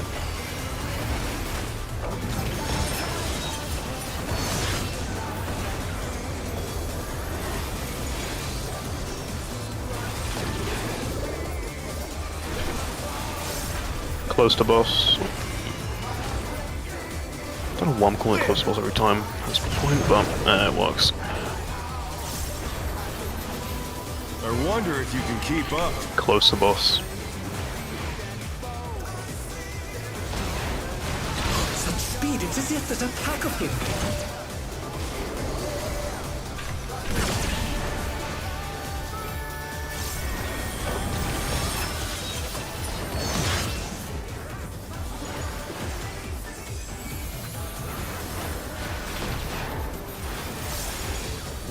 G: Close to boss. I don't know why I'm calling it close to boss every time. That's the point, but it works.
H: I wonder if you can keep up.
G: Close to boss.
I: Such speed, it's as if there's a pack of him.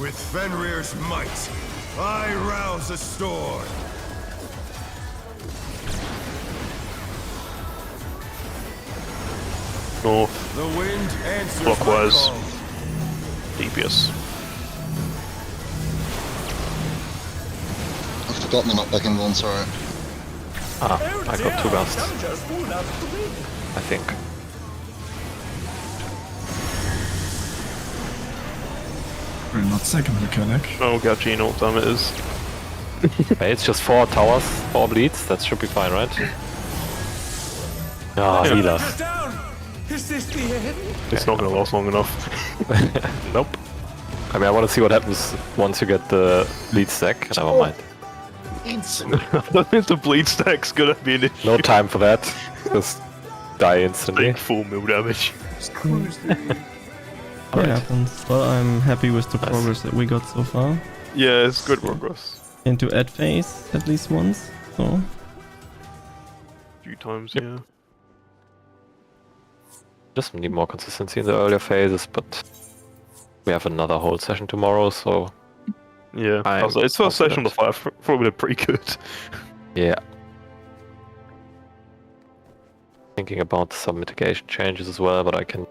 H: With Fenrir's might, I rouse the storm.
G: North.
H: The wind answers
G: Clockwise.
H: my call.
G: DPS.
E: I forgot my knockback one, sorry.
A: I got 2 gusts, I think.
J: We're not second mechanic.
G: Oh, Gachi, you know what time it is.
A: Hey, it's just 4 towers, 4 bleeds, that should be fine, right? Ah, healers.
I: Is this the end?
G: It's not gonna last long enough.
A: Nope. I mean, I want to see what happens once you get the bleed stack. Never mind.
G: I don't think the bleed stack's gonna be an issue.
A: No time for that. Just die instantly.
G: Take full mil damage.
F: What happens? Well, I'm happy with the progress that we got so far.
G: Yeah, it's good progress.
F: Into ad phase at least once, so...
G: A few times, yeah.
A: Just need more consistency in the earlier phases, but we have another whole session tomorrow, so...
G: Yeah, it's first session on the 5, probably pretty good.
A: Yeah. Thinking about some mitigation changes as well, but I can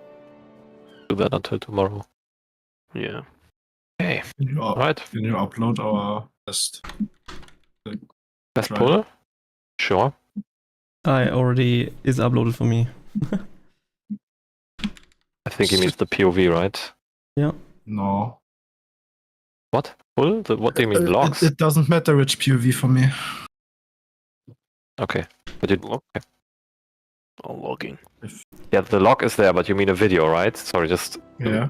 A: do that until tomorrow.
G: Yeah.
A: Okay.
J: Right. Can you upload our best
A: pull? Sure.
F: I already is uploaded for me.
A: I think he means the POV, right?
F: Yeah.
J: No.
A: What? Pull? What do you mean, logs?
J: It doesn't matter which POV for me.
A: Okay. But you... Okay.
G: Oh, logging.
A: Yeah, the log is there, but you mean a video, right? Sorry, just...
J: Yeah.